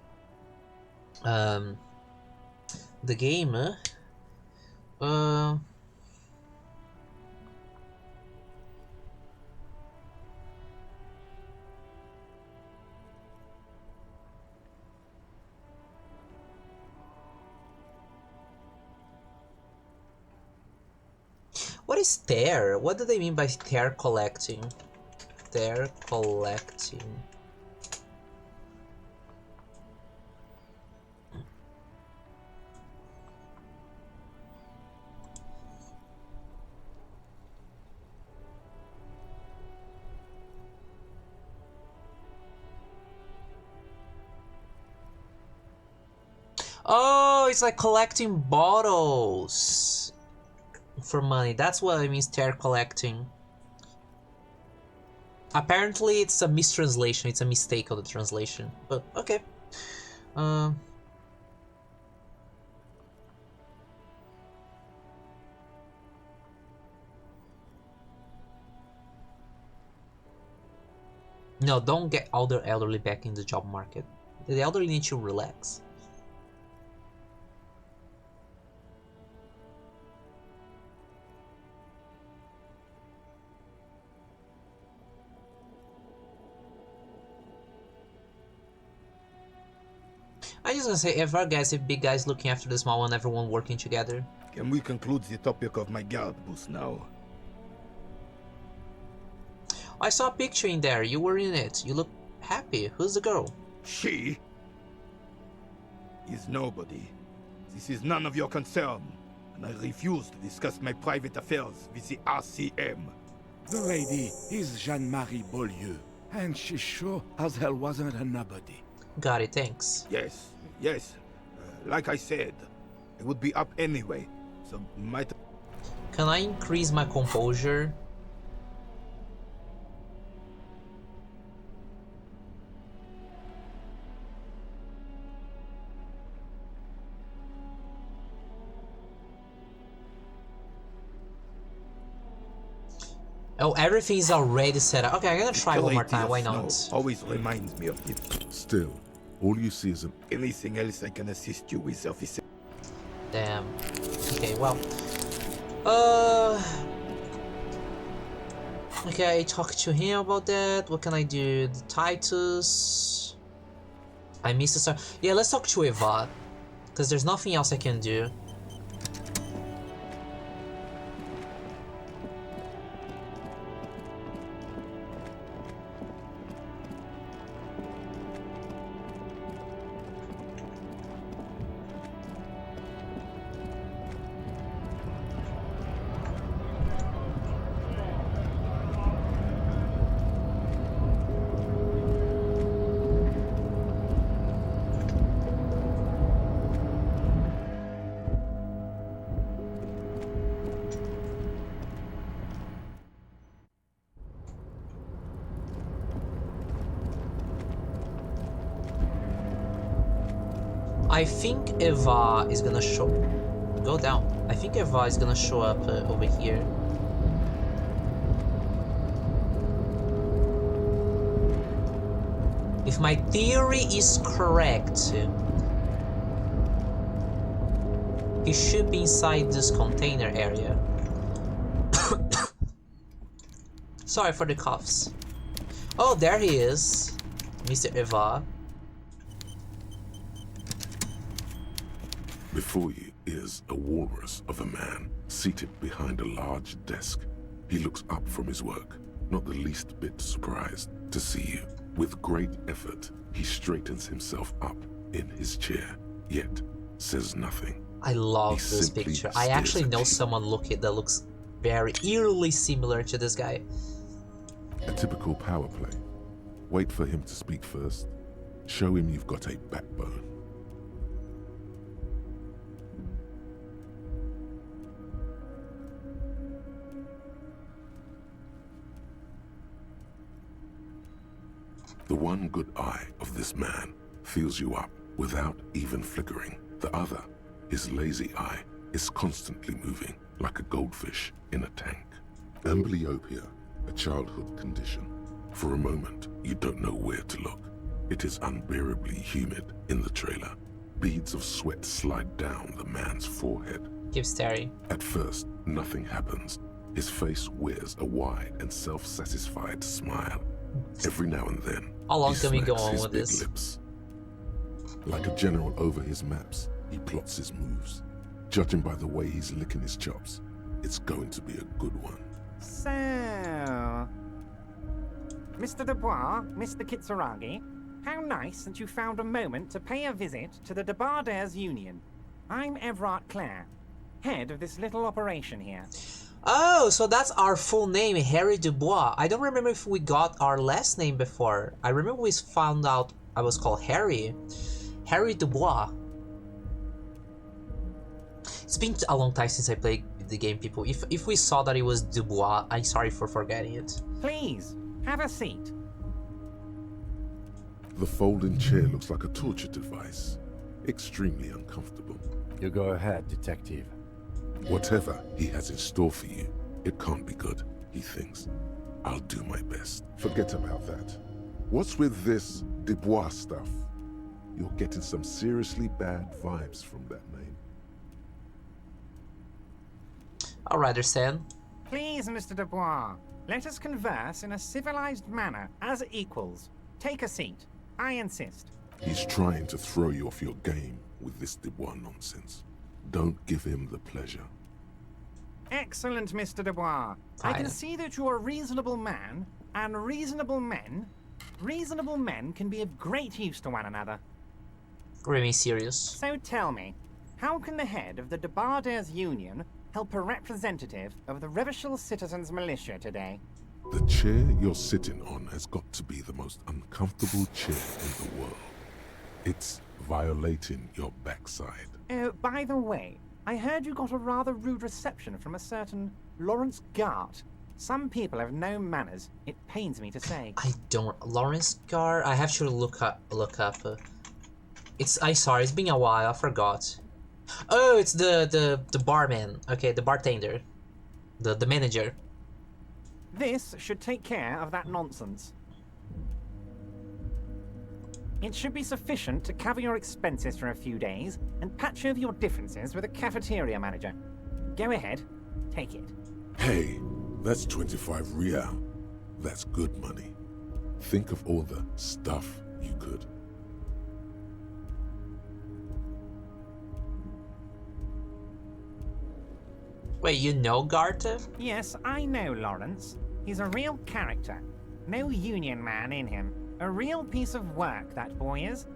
the game. What is tear? What do they mean by tear collecting? Tear collecting. Oh, it's like collecting bottles for money. That's what it means, tear collecting. Apparently, it's a mistranslation. It's a mistake of the translation. But okay. No, don't get all the elderly back in the job market. The elderly need to relax. I just gonna say, if our guys, if big guys looking after the small one, everyone working together. Can we conclude the topic of my guard boost now? I saw a picture in there. You were in it. You look happy. Who's the girl? She is nobody. This is none of your concern, and I refuse to discuss my private affairs with the RCM. The lady is Jeanne-Marie Beaulieu, and she sure as hell wasn't a nobody. Got it, thanks. Yes. Like I said, it would be up anyway, so might... Can I increase my composure? Oh, everything's already set up. Okay, I'm gonna try one more time. Why not? Always reminds me of it. Still, all you see is an... Anything else I can assist you with, officer? Damn. Okay, well. Okay, I talked to him about that. What can I do? The Titus. I missed the star. Yeah, let's talk to Eva. Because there's nothing else I can do. I think Eva is gonna show... Go down. I think Eva is gonna show up over here. If my theory is correct, he should be inside this container area. Sorry for the coughs. Oh, there he is, Mr. Eva. Before you is a walrus of a man seated behind a large desk. He looks up from his work, not the least bit surprised to see you. With great effort, he straightens himself up in his chair, yet says nothing. I love this picture. I actually know someone that looks very eerily similar to this guy. A typical power play. Wait for him to speak first. Show him you've got a backbone. The one good eye of this man fills you up without even flickering. The other, his lazy eye, is constantly moving like a goldfish in a tank. Amblyopia, a childhood condition. For a moment, you don't know where to look. It is unbearably humid in the trailer. Beads of sweat slide down the man's forehead. Keep staring. At first, nothing happens. His face wears a wide and self-satisfied smile. Every now and then, how long can we go on with this? Lips. Like a general over his maps, he plots his moves. Judging by the way he's licking his chops, it's going to be a good one. So, Mr. Dubois, Mr. Kitsuragi, how nice that you found a moment to pay a visit to the Debardairs Union. I'm Everard Clare, head of this little operation here. Oh, so that's our full name, Harry Dubois. I don't remember if we got our last name before. I remember we found out I was called Harry. Harry Dubois. It's been a long time since I played the game, people. If we saw that it was Dubois, I'm sorry for forgetting it. Please, have a seat. The folding chair looks like a torture device. Extremely uncomfortable. You go ahead, detective. Whatever he has in store for you, it can't be good, he thinks. I'll do my best. Forget about that. What's with this Dubois stuff? You're getting some seriously bad vibes from that name. Alright, understand. Please, Mr. Dubois, let us converse in a civilized manner, as equals. Take a seat. I insist. He's trying to throw you off your game with this Dubois nonsense. Don't give him the pleasure. Excellent, Mr. Dubois. I can see that you're a reasonable man, and reasonable men can be of great use to one another. Really serious. So tell me, how can the head of the Debardairs Union help a representative of the Revachol Citizens Militia today? The chair you're sitting on has got to be the most uncomfortable chair in the world. It's violating your backside. Oh, by the way, I heard you got a rather rude reception from a certain Lawrence Gart. Some people have no manners, it pains me to say. I don't... Lawrence Gart? I have to look up. I'm sorry, it's been a while, I forgot. Oh, it's the barman. Okay, the bartender. The manager. This should take care of that nonsense. It should be sufficient to cover your expenses for a few days and patch over your differences with a cafeteria manager. Go ahead, take it. Hey, that's 25 real. That's good money. Think of all the stuff you could. Wait, you know Garter? Yes, I know Lawrence. He's a real character. No union man in him. A real piece of work, that boy is.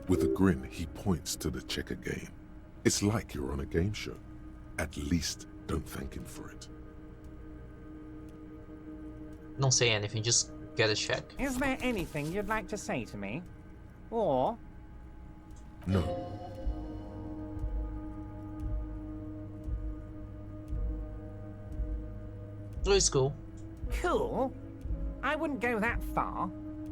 With a grin, he points to the checker game. It's like you're on a game show. At least don't thank him for it. Don't say anything, just get a check. Is there anything you'd like to say to me? Or... No. It's cool. Cool? I wouldn't go that far.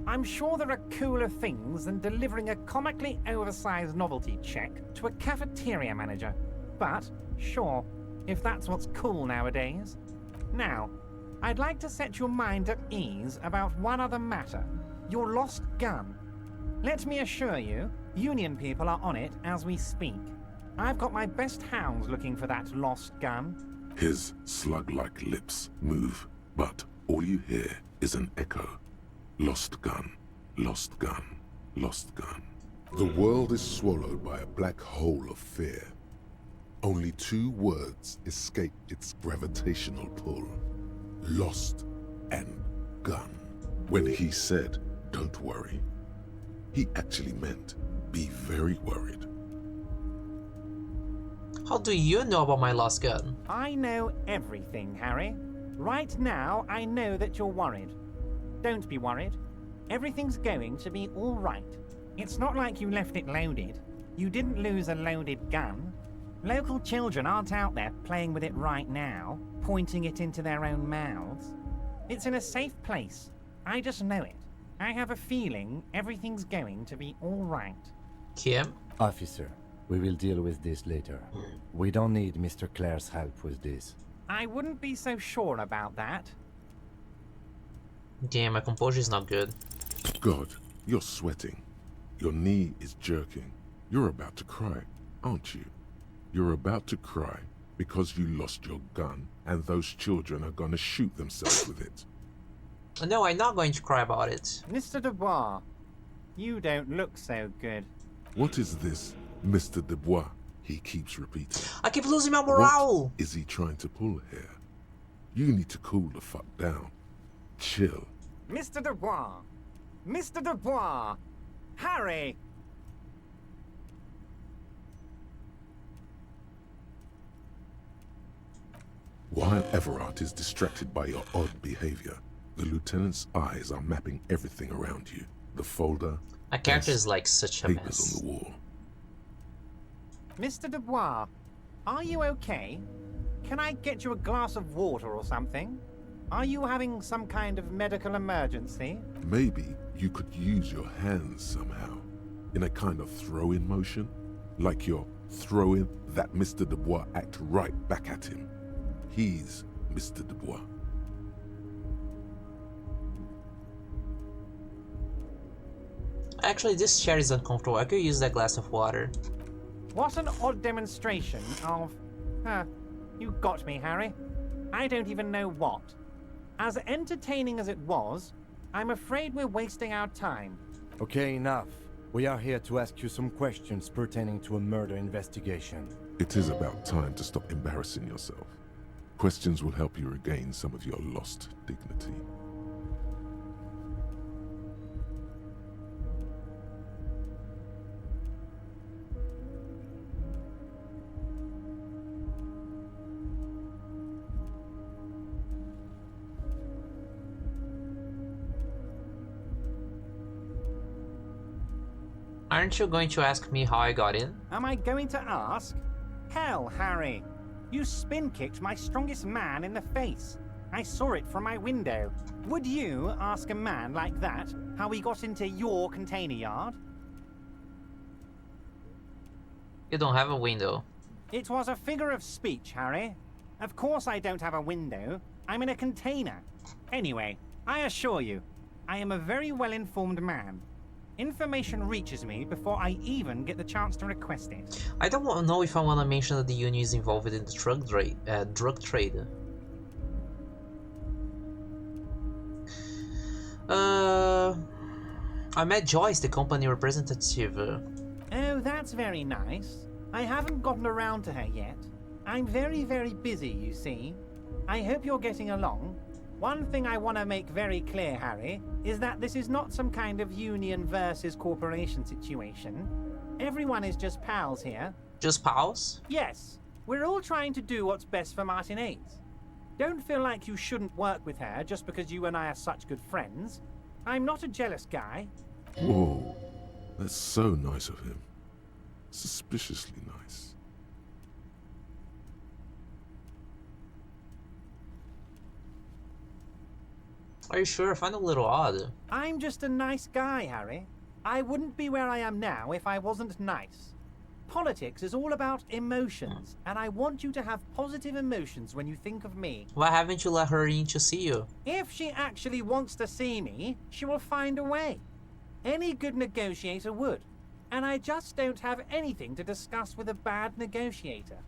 I'm sure there are cooler things than delivering a comically oversized novelty check to a cafeteria manager. But, sure, if that's what's cool nowadays. Now, I'd like to set your mind at ease about one other matter. Your lost gun. Let me assure you, Union people are on it as we speak. I've got my best hounds looking for that lost gun. His slug-like lips move, but all you hear is an echo. Lost gun, lost gun, lost gun. The world is swallowed by a black hole of fear. Only two words escape its gravitational pull. Lost and gun. When he said, "Don't worry," he actually meant, be very worried. How do you know about my lost gun? I know everything, Harry. Right now, I know that you're worried. Don't be worried. Everything's going to be all right. It's not like you left it loaded. You didn't lose a loaded gun. Local children aren't out there playing with it right now, pointing it into their own mouths. It's in a safe place. I just know it. I have a feeling everything's going to be all right. Kim? Officer, we will deal with this later. We don't need Mr. Clare's help with this. I wouldn't be so sure about that. Damn, my composure is not good. God, you're sweating. Your knee is jerking. You're about to cry, aren't you? You're about to cry because you lost your gun and those children are gonna shoot themselves with it. No, I'm not going to cry about it. Mr. Dubois, you don't look so good. What is this, Mr. Dubois? He keeps repeating. I keep losing my morale! What is he trying to pull here? You need to cool the fuck down. Chill. Mr. Dubois! Mr. Dubois! Harry! While Everard is distracted by your odd behavior, the lieutenant's eyes are mapping everything around you. The folder, my character is like such a papers mess. on the wall. Mr. Dubois, are you okay? Can I get you a glass of water or something? Are you having some kind of medical emergency? Maybe you could use your hands somehow, in a kind of throw-in motion, like you're throwing that Mr. Dubois act right back at him. He's Mr. Dubois. Actually, this chair is uncomfortable. I could use that glass of water. What an odd demonstration of... you got me, Harry. I don't even know what. As entertaining as it was, I'm afraid we're wasting our time. Okay, enough. We are here to ask you some questions pertaining to a murder investigation. It is about time to stop embarrassing yourself. Questions will help you regain some of your lost dignity. Aren't you going to ask me how I got in? Am I going to ask? Hell, Harry. You spin-kicked my strongest man in the face. I saw it from my window. Would you ask a man like that how he got into your container yard? You don't have a window. It was a figure of speech, Harry. Of course I don't have a window. I'm in a container. Anyway, I assure you, I am a very well-informed man. Information reaches me before I even get the chance to request it. I don't know if I want to mention that the Union is involved in the drug trade. I met Joyce, the company representative. Oh, that's very nice. I haven't gotten around to her yet. I'm very, very busy, you see. I hope you're getting along. One thing I want to make very clear, Harry, is that this is not some kind of union versus corporation situation. Everyone is just pals here. Just pals? Yes. We're all trying to do what's best for Martinaise. Don't feel like you shouldn't work with her just because you and I are such good friends. I'm not a jealous guy. Whoa, that's so nice of him. Suspiciously nice. Are you sure? I find it a little odd. I'm just a nice guy, Harry. I wouldn't be where I am now if I wasn't nice. Politics is all about emotions, and I want you to have positive emotions when you think of me. Why haven't you let her in to see you? If she actually wants to see me, she will find a way. Any good negotiator would. And I just don't have anything to discuss with a bad negotiator.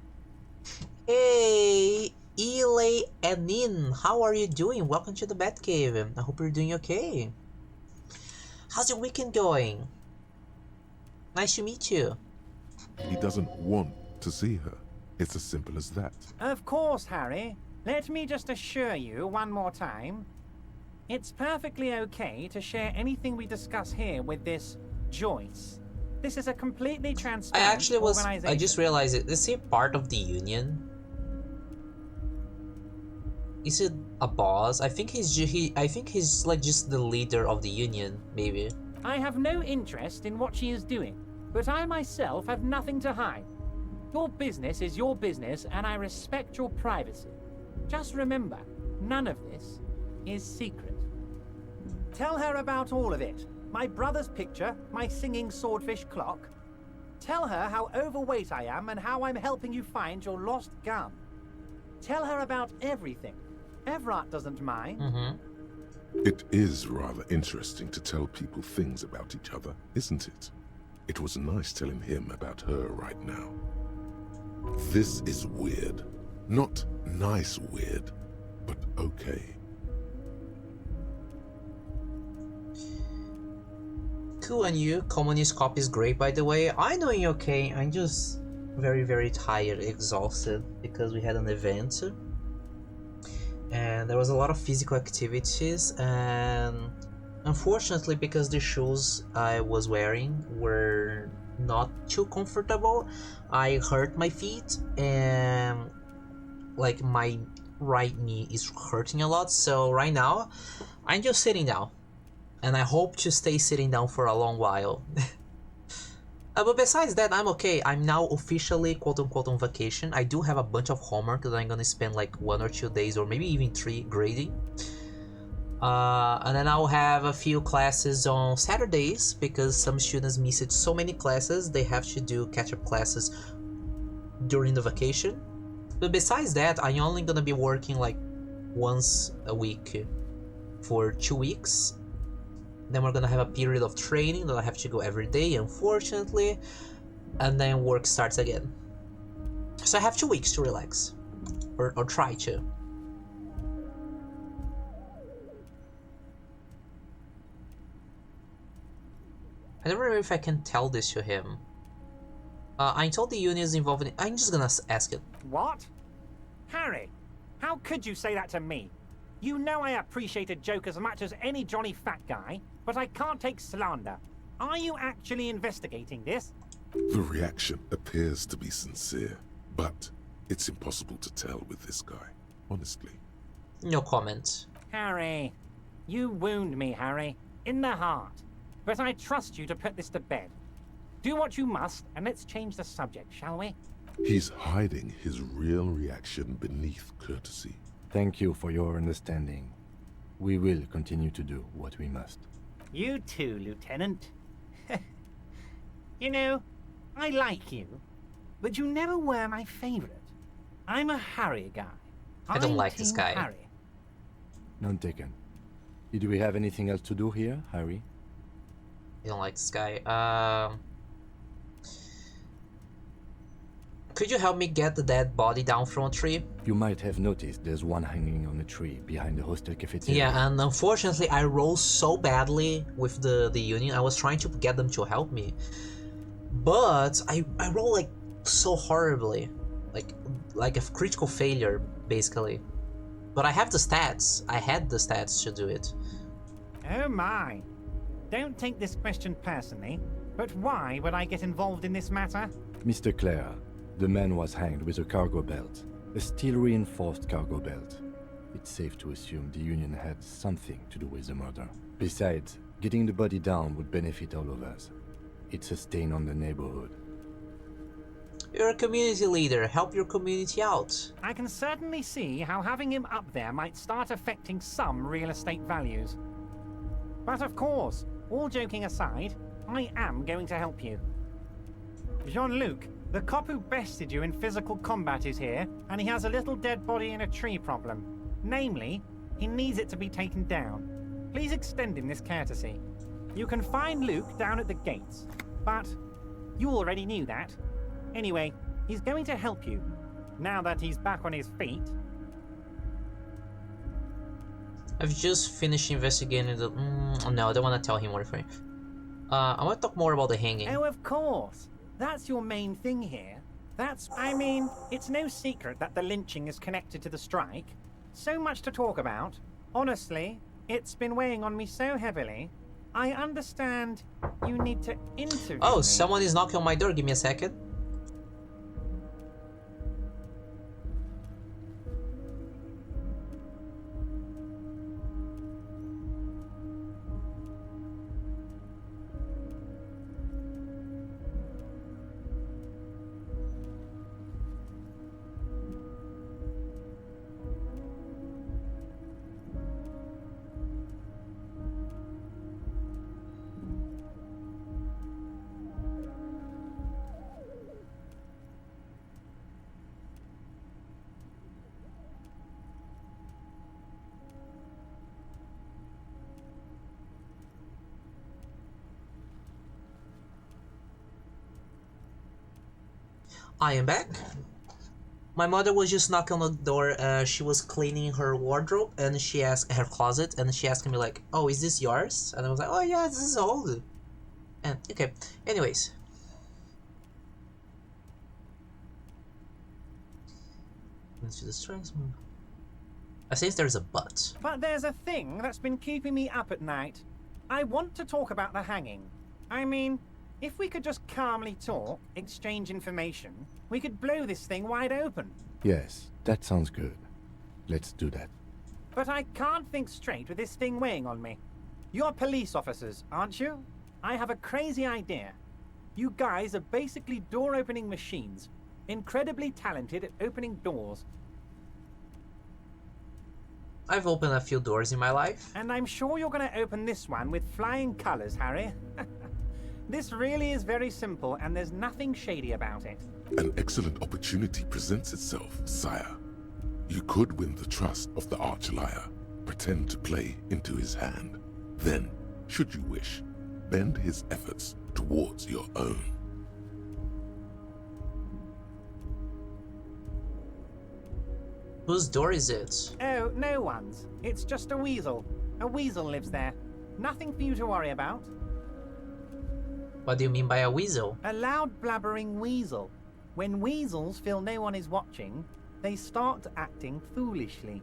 Hey, Ely and Nin, how are you doing? Welcome to the Batcave. I hope you're doing okay. How's your weekend going? Nice to meet you. He doesn't want to see her. It's as simple as that. Of course, Harry. Let me just assure you one more time. It's perfectly okay to share anything we discuss here with this Joyce. This is a completely transparent organization. I just realized it. Is he part of the Union? Is it a boss? I think he's like just the leader of the Union, maybe. I have no interest in what she is doing, but I myself have nothing to hide. Your business is your business, and I respect your privacy. Just remember, none of this is secret. Tell her about all of it. My brother's picture, my singing swordfish clock. Tell her how overweight I am and how I'm helping you find your lost gun. Tell her about everything. Everard doesn't mind. It is rather interesting to tell people things about each other, isn't it? It was nice telling him about her right now. This is weird. Not nice weird, but okay. Cool, and you? Communist copy is great, by the way. I'm doing okay. I'm just very, very tired, exhausted, because we had an event. And there was a lot of physical activities, and unfortunately, because the shoes I was wearing were not too comfortable, I hurt my feet, and like my right knee is hurting a lot. So right now, I'm just sitting down. And I hope to stay sitting down for a long while. But besides that, I'm okay. I'm now officially quote-unquote on vacation. I do have a bunch of homework that I'm gonna spend like 1 or 2 days or maybe even 3 grading. And then I'll have a few classes on Saturdays because some students missed so many classes. They have to do catch-up classes during the vacation. But besides that, I'm only gonna be working like once a week for 2 weeks. Then we're gonna have a period of training that I have to go every day, unfortunately, and then work starts again. So I have 2 weeks to relax, or try to. I don't remember if I can tell this to him. I told the Union is involved in it. I'm just gonna ask it. What? Harry, how could you say that to me? You know I appreciate a joke as much as any Johnny Fat Guy, but I can't take slander. Are you actually investigating this? The reaction appears to be sincere, but it's impossible to tell with this guy, honestly. No comment. Harry, you wound me, Harry, in the heart. But I trust you to put this to bed. Do what you must, and let's change the subject, shall we? He's hiding his real reaction beneath courtesy. Thank you for your understanding. We will continue to do what we must. You too, Lieutenant. You know, I like you, but you never were my favorite. I'm a Harry guy. I don't like this guy. Harry. None taken. Did we have anything else to do here, Harry? You don't like this guy. Could you help me get the dead body down from a tree? You might have noticed there's one hanging on a tree behind the hostel cafeteria. Yeah, and unfortunately I rolled so badly with the Union. I was trying to get them to help me. But I rolled like so horribly. Like a critical failure, basically. But I have the stats. I had the stats to do it. Oh my. Don't take this question personally, but why would I get involved in this matter? Mr. Clare, the man was hanged with a cargo belt. A steel-reinforced cargo belt. It's safe to assume the Union had something to do with the murder. Besides, getting the body down would benefit all of us. It's a stain on the neighborhood. You're a community leader. Help your community out. I can certainly see how having him up there might start affecting some real estate values. But of course, all joking aside, I am going to help you. Jean-Luc, the cop who bested you in physical combat is here, and he has a little dead body in a tree problem. Namely, he needs it to be taken down. Please extend him this courtesy. You can find Luke down at the gates, but you already knew that. Anyway, he's going to help you, now that he's back on his feet. I've just finished investigating the... no, I don't want to tell him what I want to talk more about the hanging. Oh, of course. That's your main thing here. I mean, it's no secret that the lynching is connected to the strike. So much to talk about. Honestly, it's been weighing on me so heavily. I understand you need to interview me. Someone is knocking on my door. Give me a second. I am back. My mother was just knocking on the door. She was cleaning her wardrobe and she asked her closet, and she asked me like, "Oh, is this yours?" And I was like, "Oh yeah, this is old." And okay, anyways. Let's do the strength move. I think there's a but. But there's a thing that's been keeping me up at night. I want to talk about the hanging. I mean, if we could just calmly talk, exchange information, we could blow this thing wide open. Yes, that sounds good. Let's do that. But I can't think straight with this thing weighing on me. You're police officers, aren't you? I have a crazy idea. You guys are basically door-opening machines, incredibly talented at opening doors. I've opened a few doors in my life. And I'm sure you're going to open this one with flying colors, Harry. This really is very simple, and there's nothing shady about it. An excellent opportunity presents itself, sire. You could win the trust of the arch-liar, pretend to play into his hand. Then, should you wish, bend his efforts towards your own. Whose door is it? Oh, no one's. It's just a weasel. A weasel lives there. Nothing for you to worry about. What do you mean by a weasel? A loud blabbering weasel. When weasels feel no one is watching, they start acting foolishly.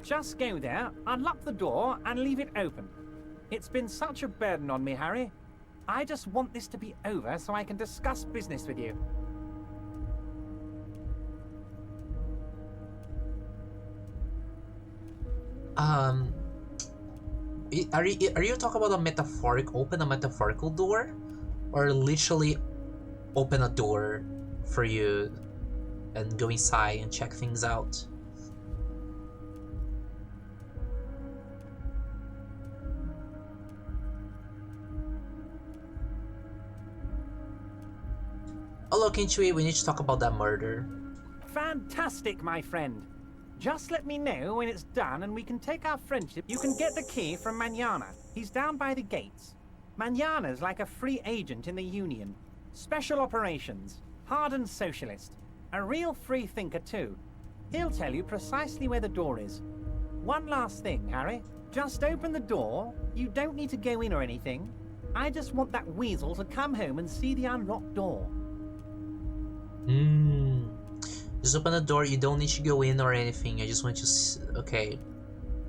Just go there, unlock the door, and leave it open. It's been such a burden on me, Harry. I just want this to be over so I can discuss business with you. Are you talking about open a metaphorical door? Or literally open a door for you and go inside and check things out? I'll look into it. We need to talk about that murder. Fantastic, my friend. Just let me know when it's done and we can take our friendship. You can get the key from Manana. He's down by the gates. Manana's like a free agent in the Union. Special operations. Hardened socialist. A real free thinker too. He'll tell you precisely where the door is. One last thing, Harry. Just open the door. You don't need to go in or anything. I just want that weasel to come home and see the unlocked door. Just open the door. You don't need to go in or anything. I just want to, okay,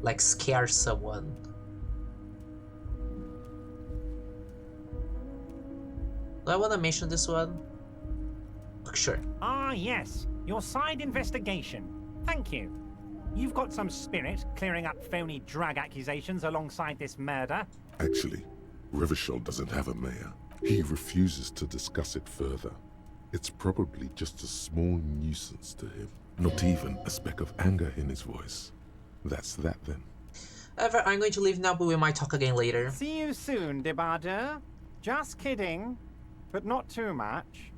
like scare someone. Do I want to mention this one? Sure. Ah, yes. Your side investigation. Thank you. You've got some spirit clearing up phony drug accusations alongside this murder. Actually, Rivershell doesn't have a mayor. He refuses to discuss it further. It's probably just a small nuisance to him. Not even a speck of anger in his voice. That's that then. However, I'm going to leave now, but we might talk again later. See you soon, Debardeur. Just kidding, but not too much.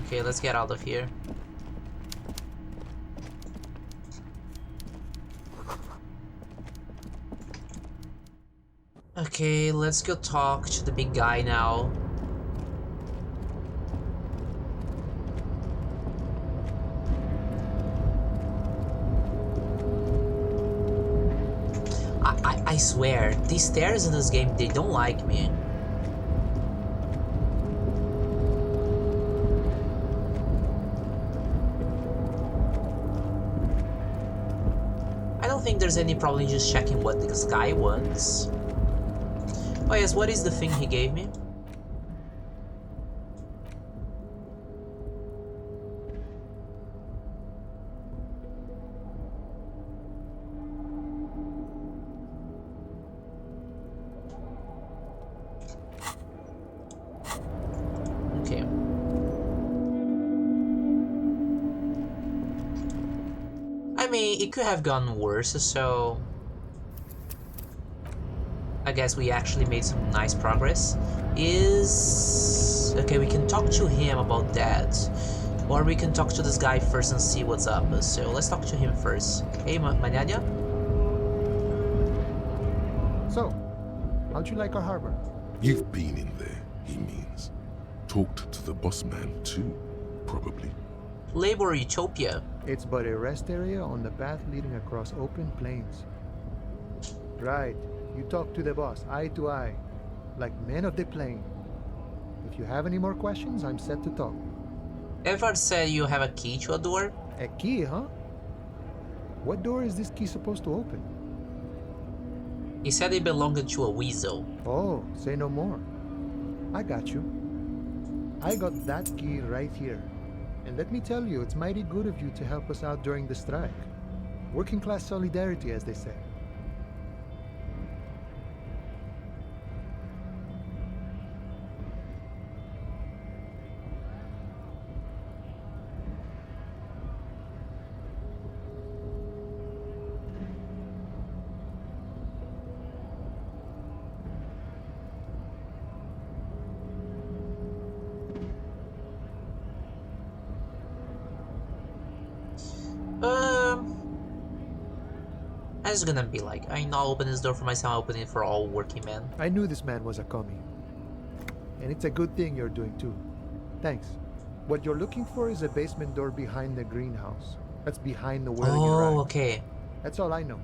Okay, let's get out of here. Okay, let's go talk to the big guy now. I swear, these stairs in this game, they don't like me. I don't think there's any problem in just checking what this guy wants. Oh yes, what is the thing he gave me? Okay. I mean, it could have gone worse, so I guess we actually made some nice progress. Okay, we can talk to him about that. Or we can talk to this guy first and see what's up. So let's talk to him first. Hey, Mananya? So, how'd you like our harbor? You've been in there, he means. Talked to the boss man too, probably. Labor Utopia. It's but a rest area on the path leading across open plains. Right. You talk to the boss, eye to eye, like men of the plain. If you have any more questions, I'm set to talk. Edward said you have a key to a door? A key, huh? What door is this key supposed to open? He said it belonged to a weasel. Oh, say no more. I got you. I got that key right here. And let me tell you, it's mighty good of you to help us out during the strike. Working class solidarity, as they say. I'm just gonna be like, I not open this door for myself, I open it for all working men. I knew this man was a commie. And it's a good thing you're doing too. Thanks. What you're looking for is a basement door behind the greenhouse. That's behind the whirling ride. Oh, okay. That's all I know.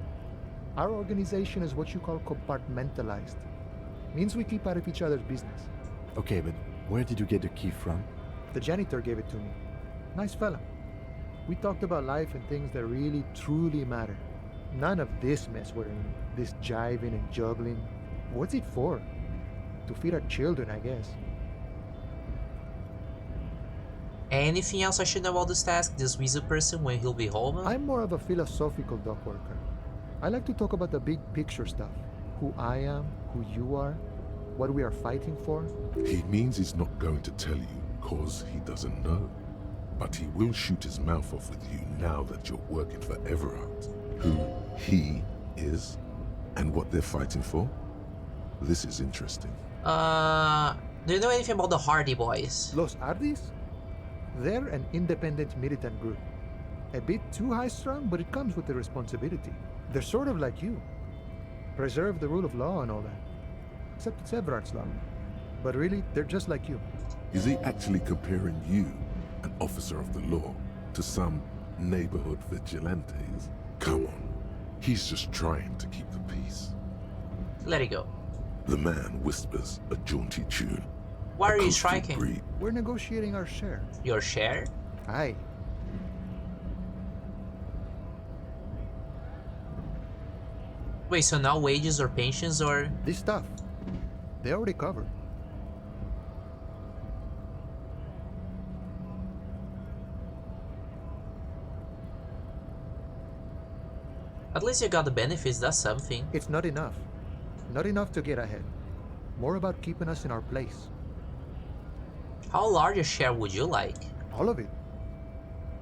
Our organization is what you call compartmentalized. Means we keep out of each other's business. Okay, but where did you get the key from? The janitor gave it to me. Nice fella. We talked about life and things that really, truly matter. None of this mess we're in, this jiving and juggling. What's it for? To feed our children, I guess. Anything else I should know about this task? This weasel person when he'll be home? I'm more of a philosophical dock worker. I like to talk about the big picture stuff. Who I am, who you are, what we are fighting for. He means he's not going to tell you cause he doesn't know. But he will shoot his mouth off with you now that you're working for Everard. Who he is and what they're fighting for. This is interesting. Do you know anything about the Hardy Boys? Los Hardys? They're an independent militant group. A bit too high-strung, but it comes with the responsibility. They're sort of like you. Preserve the rule of law and all that. Except it's Everard's law. But really, they're just like you. Is he actually comparing you, an officer of the law, to some neighborhood vigilantes? Come on. He's just trying to keep the peace. Let it go. The man whispers a jaunty tune. Why are you striking? We're negotiating our share. Your share? Aye. Wait, so now wages or pensions or... This stuff. They already covered. At least you got the benefits, that's something. It's not enough. Not enough to get ahead. More about keeping us in our place. How large a share would you like? All of it.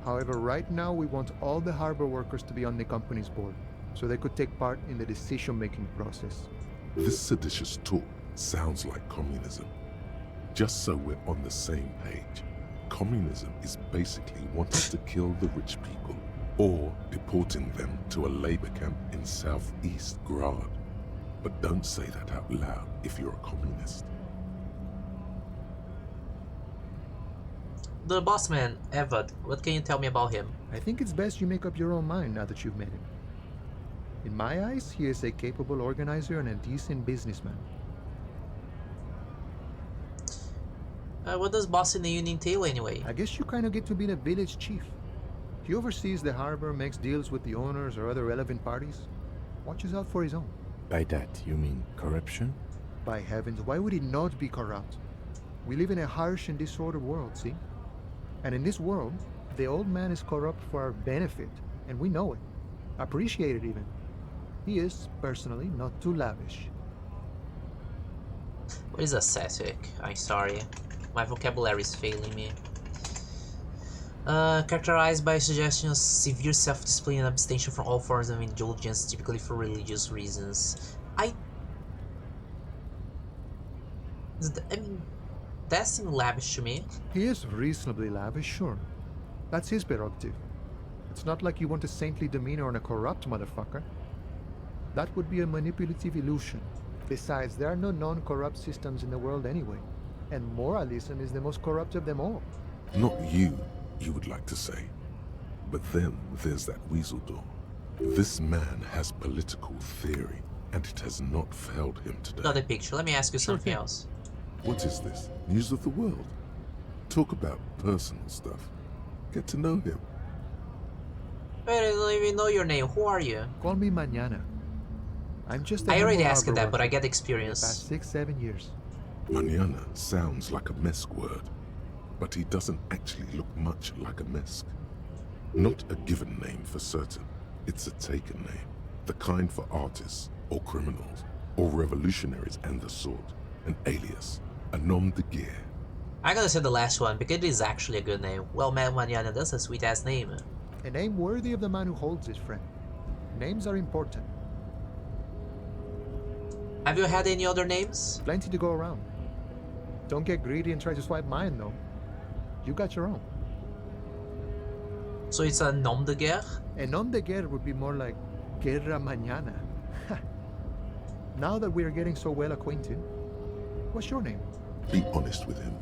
However, right now we want all the harbor workers to be on the company's board, so they could take part in the decision-making process. This seditious talk sounds like communism. Just so we're on the same page, communism is basically wanting to kill the rich people or deporting them to a labor camp in southeast Grad. But don't say that out loud if you're a communist. The boss man, Evad, what can you tell me about him? I think it's best you make up your own mind now that you've met him. In my eyes, he is a capable organizer and a decent businessman. What does bossing the union entail anyway? I guess you kind of get to be the village chief. He oversees the harbor, makes deals with the owners or other relevant parties, watches out for his own. By that, you mean corruption? By heavens, why would he not be corrupt? We live in a harsh and disordered world, see? And in this world, the old man is corrupt for our benefit, and we know it. Appreciate it even. He is, personally, not too lavish. What is ascetic? I'm sorry. My vocabulary is failing me. Characterized by suggestions, severe self-discipline and abstention from all forms of indulgence, typically for religious reasons. I mean, that seems lavish to me. He is reasonably lavish, sure. That's his prerogative. It's not like you want a saintly demeanor on a corrupt motherfucker. That would be a manipulative illusion. Besides, there are no non-corrupt systems in the world anyway. And moralism is the most corrupt of them all. Not you would like to say. But then there's that weasel door. This man has political theory, and it has not failed him today. Got the picture. Let me ask you something else. What is this? News of the world? Talk about personal stuff. Get to know him. Wait, I don't even know your name. Who are you? Call me Mañana. I'm just a I already humble asked harbor that, but I worker get experience. for the past 6-7 years. Mañana sounds like a Mesk word, but he doesn't actually look much like a Mesk. Not a given name for certain. It's a taken name. The kind for artists, or criminals, or revolutionaries and the sort. An alias. A nom de guerre. I gotta say the last one, because it is actually a good name. Well, man, Mañana, that's a sweet-ass name. A name worthy of the man who holds it, friend. Names are important. Have you had any other names? Plenty to go around. Don't get greedy and try to swipe mine, though. You got your own. So it's a nom de guerre? A nom de guerre would be more like Guerra Mañana. Now that we are getting so well acquainted, what's your name? Be honest with him.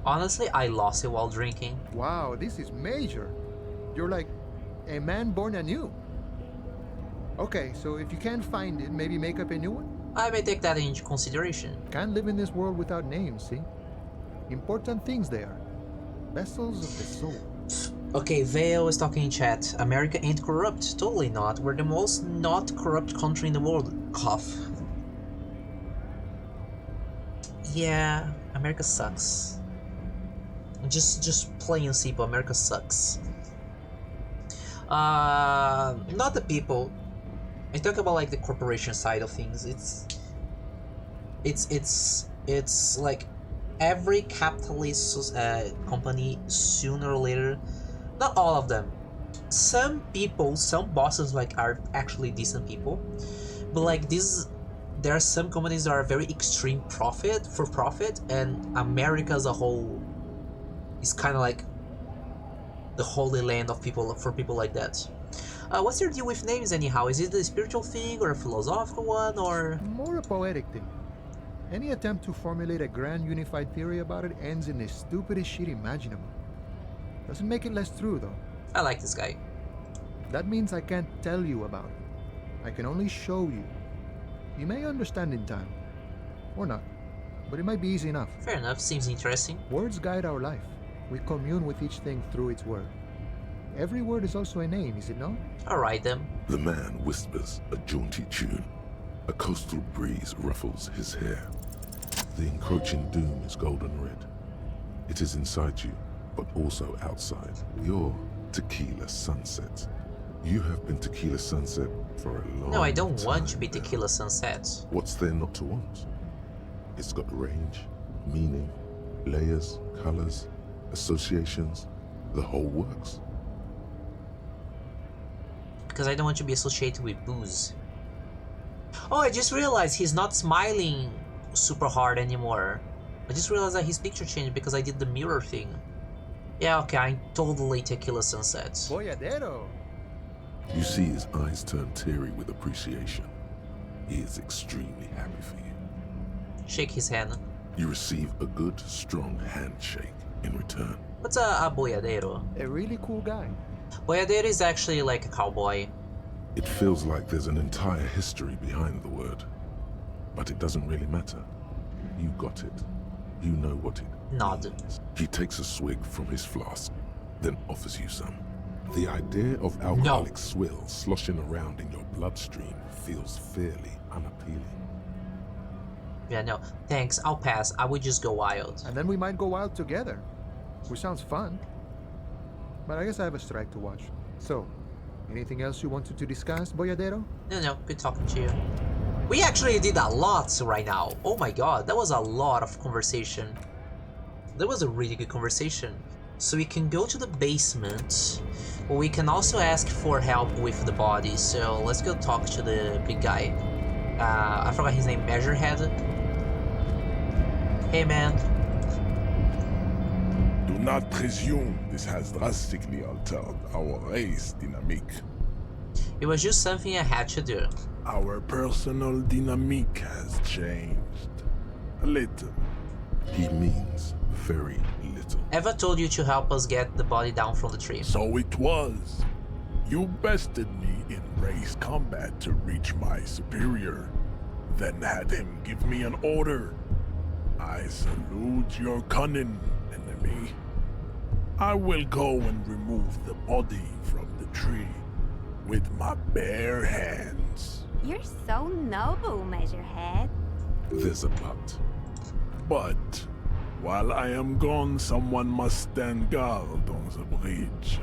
Honestly, I lost it while drinking. Wow, this is major. You're like a man born anew. Okay, so if you can't find it, maybe make up a new one? I may take that into consideration. Can't live in this world without names, see? Important things they are. Vessels of the soul. Okay, Vale is talking in chat. America ain't corrupt. Totally not. We're the most not corrupt country in the world. Cough. Yeah, America sucks. Just plain and simple, America sucks. Not the people. I talk about like the corporation side of things. It's like every capitalist company sooner or later, not all of them. Some people, some bosses like are actually decent people, but like this, there are some companies that are very extreme for profit, and America as a whole is kind of like the holy land of people for people like that. What's your deal with names anyhow? Is it a spiritual thing or a philosophical one or? More a poetic thing. Any attempt to formulate a grand unified theory about it ends in the stupidest shit imaginable. Doesn't make it less true though. I like this guy. That means I can't tell you about it. I can only show you. You may understand in time. Or not. But it might be easy enough. Fair enough, seems interesting. Words guide our life. We commune with each thing through its word. Every word is also a name, is it not? Alright then. The man whispers a jaunty tune. A coastal breeze ruffles his hair. The encroaching doom is golden red. It is inside you, but also outside. You're Tequila Sunset. You have been Tequila Sunset for a long time. No, I don't want to be Tequila Sunset. What's there not to want? It's got range, meaning, layers, colors, associations, the whole works. Because I don't want to be associated with booze. Oh, I just realized he's not smiling super hard anymore. I just realized that his picture changed because I did the mirror thing. Yeah, okay, I'm totally Tequila Sunset. Boyadero! You see his eyes turn teary with appreciation. He is extremely happy for you. Shake his hand. You receive a good, strong handshake in return. What's a boyadero? A really cool guy. Boyadero is actually like a cowboy. It feels like there's an entire history behind the word. But it doesn't really matter. You got it. You know what it Nod. means. He takes a swig from his flask, then offers you some. The idea of alcoholic swill sloshing around in your bloodstream feels fairly unappealing. Yeah, no. Thanks, I'll pass. I would just go wild. And then we might go wild together. Which sounds fun. But I guess I have a strike to watch. So, anything else you wanted to discuss, Boyadero? No, good talking to you. We actually did a lot right now. Oh my god, that was a lot of conversation. That was a really good conversation. So we can go to the basement. We can also ask for help with the body. So let's go talk to the big guy. I forgot his name, Measurehead. Hey man. Do not presume this has drastically altered our race dynamic. It was just something I had to do. Our personal dynamic has changed. A little. He means very little. Eva told you to help us get the body down from the tree. So it was. You bested me in race combat to reach my superior, then had him give me an order. I salute your cunning, enemy. I will go and remove the body from the tree with my bare hands. You're so noble, Measurehead. There's a but. But while I am gone, someone must stand guard on the bridge.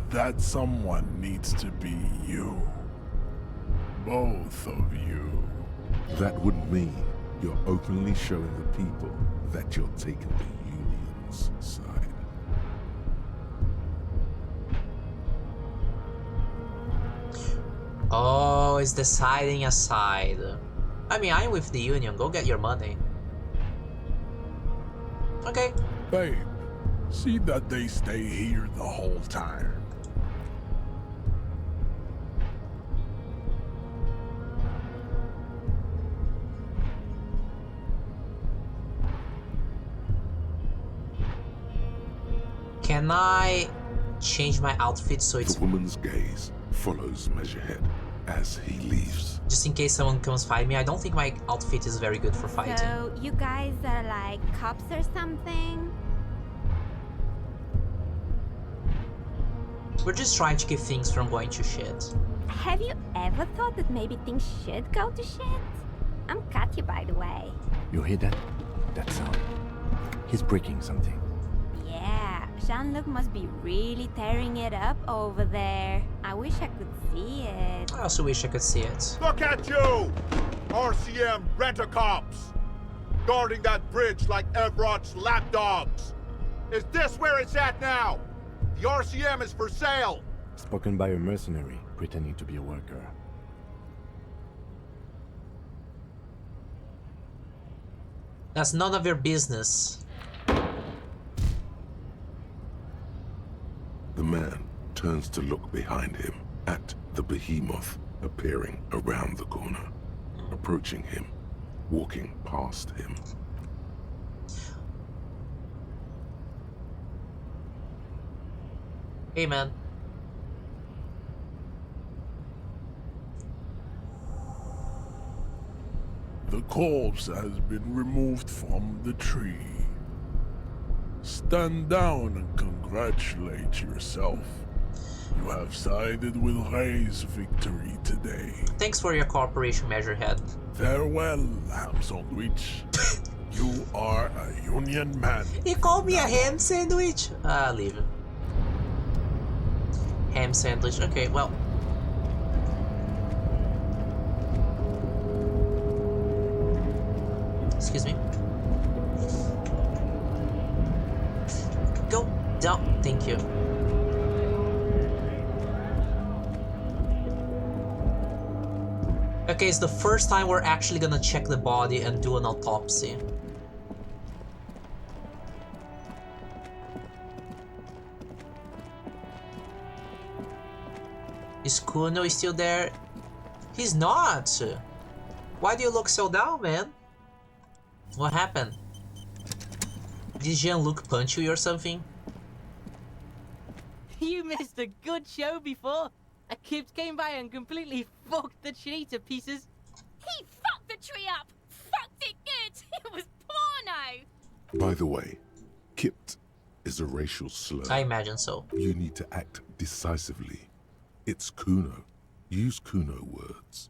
That someone needs to be you. Both of you. That would mean you're openly showing the people that you're taking the Union's side. Oh, it's deciding a side. I mean, I'm with the Union. Go get your money. Okay. Babe, see that they stay here the whole time. Can I change my outfit so it's... The woman's gaze follows Measurehead as he leaves. Just in case someone comes fight me, I don't think my outfit is very good for fighting. So, you guys are like cops or something? We're just trying to keep things from going to shit. Have you ever thought that maybe things should go to shit? I'm Katya, by the way. You hear that? That sound. He's breaking something. Yeah, Jean-Luc must be really tearing it up over there. I wish I could see it. I also wish I could see it. Look at you! RCM rent-a-cops! Guarding that bridge like Everott's lapdogs! Is this where it's at now? The RCM is for sale! Spoken by a mercenary pretending to be a worker. That's none of your business. The man turns to look behind him at the behemoth appearing around the corner, approaching him, walking past him. Hey, man. The corpse has been removed from the tree. Stand down and congratulate yourself. You have sided with Ray's victory today. Thanks for your cooperation, Measurehead. Farewell, ham sandwich. You are a Union man. He called me a ham sandwich? Leave him. Ham sandwich. Okay, well. Excuse me. Go down. Thank you. Okay, it's the first time we're actually gonna check the body and do an autopsy. Is Kuno still there? He's not! Why do you look so down, man? What happened? Did Jean-Luc punch you or something? You missed a good show before. A kid came by and completely fucked the tree to pieces. He fucked the tree up! Fucked it good! It was porno! By the way, Kipt is a racial slur. I imagine so. You need to act decisively. It's Kuno. Use Kuno words.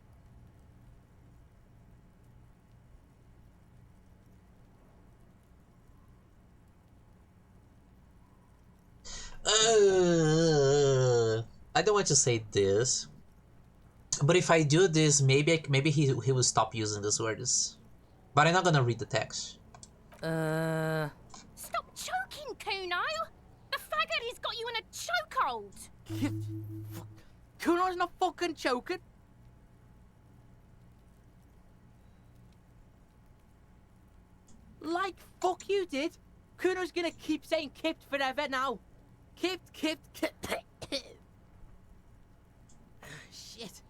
I don't want to say this, but if I do this, maybe he will stop using these words. But I'm not gonna read the text. Stop choking, Kuno! The faggot has got you in a chokehold! Kuno's not fucking choking. Like fuck you did. Kuno's gonna keep saying Kipt forever now. Kipt. Shit.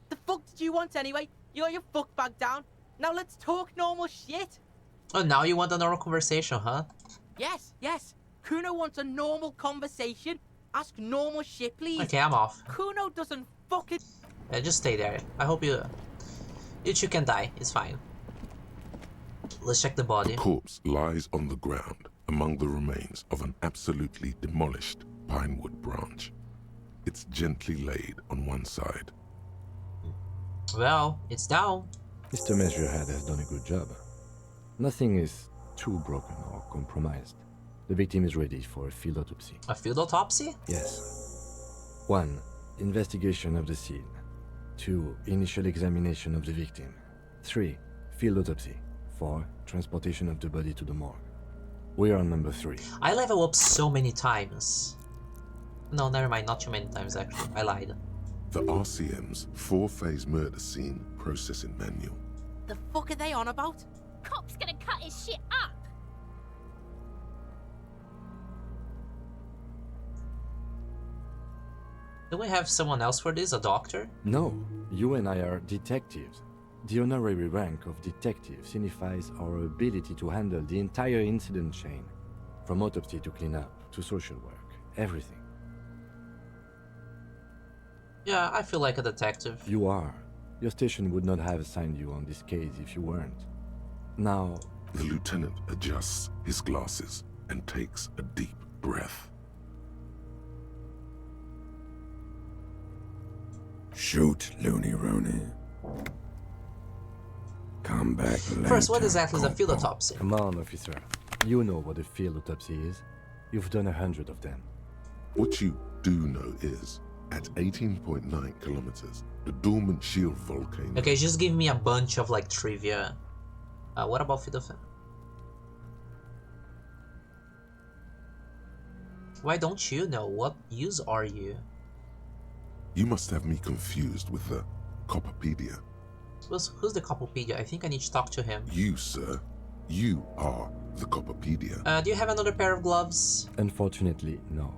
The fuck did you want anyway? You got your fuck bag down. Now let's talk normal shit. Oh, now you want a normal conversation, huh? Yes. Kuno wants a normal conversation. Ask normal shit, please. Okay, I'm off. Kuno doesn't fucking... Yeah, just stay there. I hope you two can die. It's fine. Let's check the body. The corpse lies on the ground among the remains of an absolutely demolished pinewood branch. It's gently laid on one side. Well, it's down. Mr. Measurehead has done a good job. Nothing is too broken or compromised. The victim is ready for a field autopsy. A field autopsy? Yes. 1. Investigation of the scene. 2. Initial examination of the victim. 3. Field autopsy. 4. Transportation of the body to the morgue. We are on number 3. I level up so many times. No, never mind. Not too many times, actually. I lied. The RCM's 4-phase murder scene processing manual. The fuck are they on about? Cop's gonna cut his shit up! Do we have someone else for this? A doctor? No, you and I are detectives. The honorary rank of detective signifies our ability to handle the entire incident chain, from autopsy to cleanup to social work, everything. Yeah, I feel like a detective. You are. Your station would not have assigned you on this case if you weren't. Now... The lieutenant adjusts his glasses and takes a deep breath. Shoot, Looney Rooney. Come back later. First, what exactly is a field autopsy? Come on, officer. You know what a field autopsy is. You've done 100 of them. What you do know is, at 18.9 kilometers, the dormant shield volcano... Okay, just give me a bunch of, like, trivia. What about field of... Why don't you know? What use are you? You must have me confused with the Copperpedia. Who's the Copperpedia? I think I need to talk to him. You, sir. You are the Copperpedia. Do you have another pair of gloves? Unfortunately, no.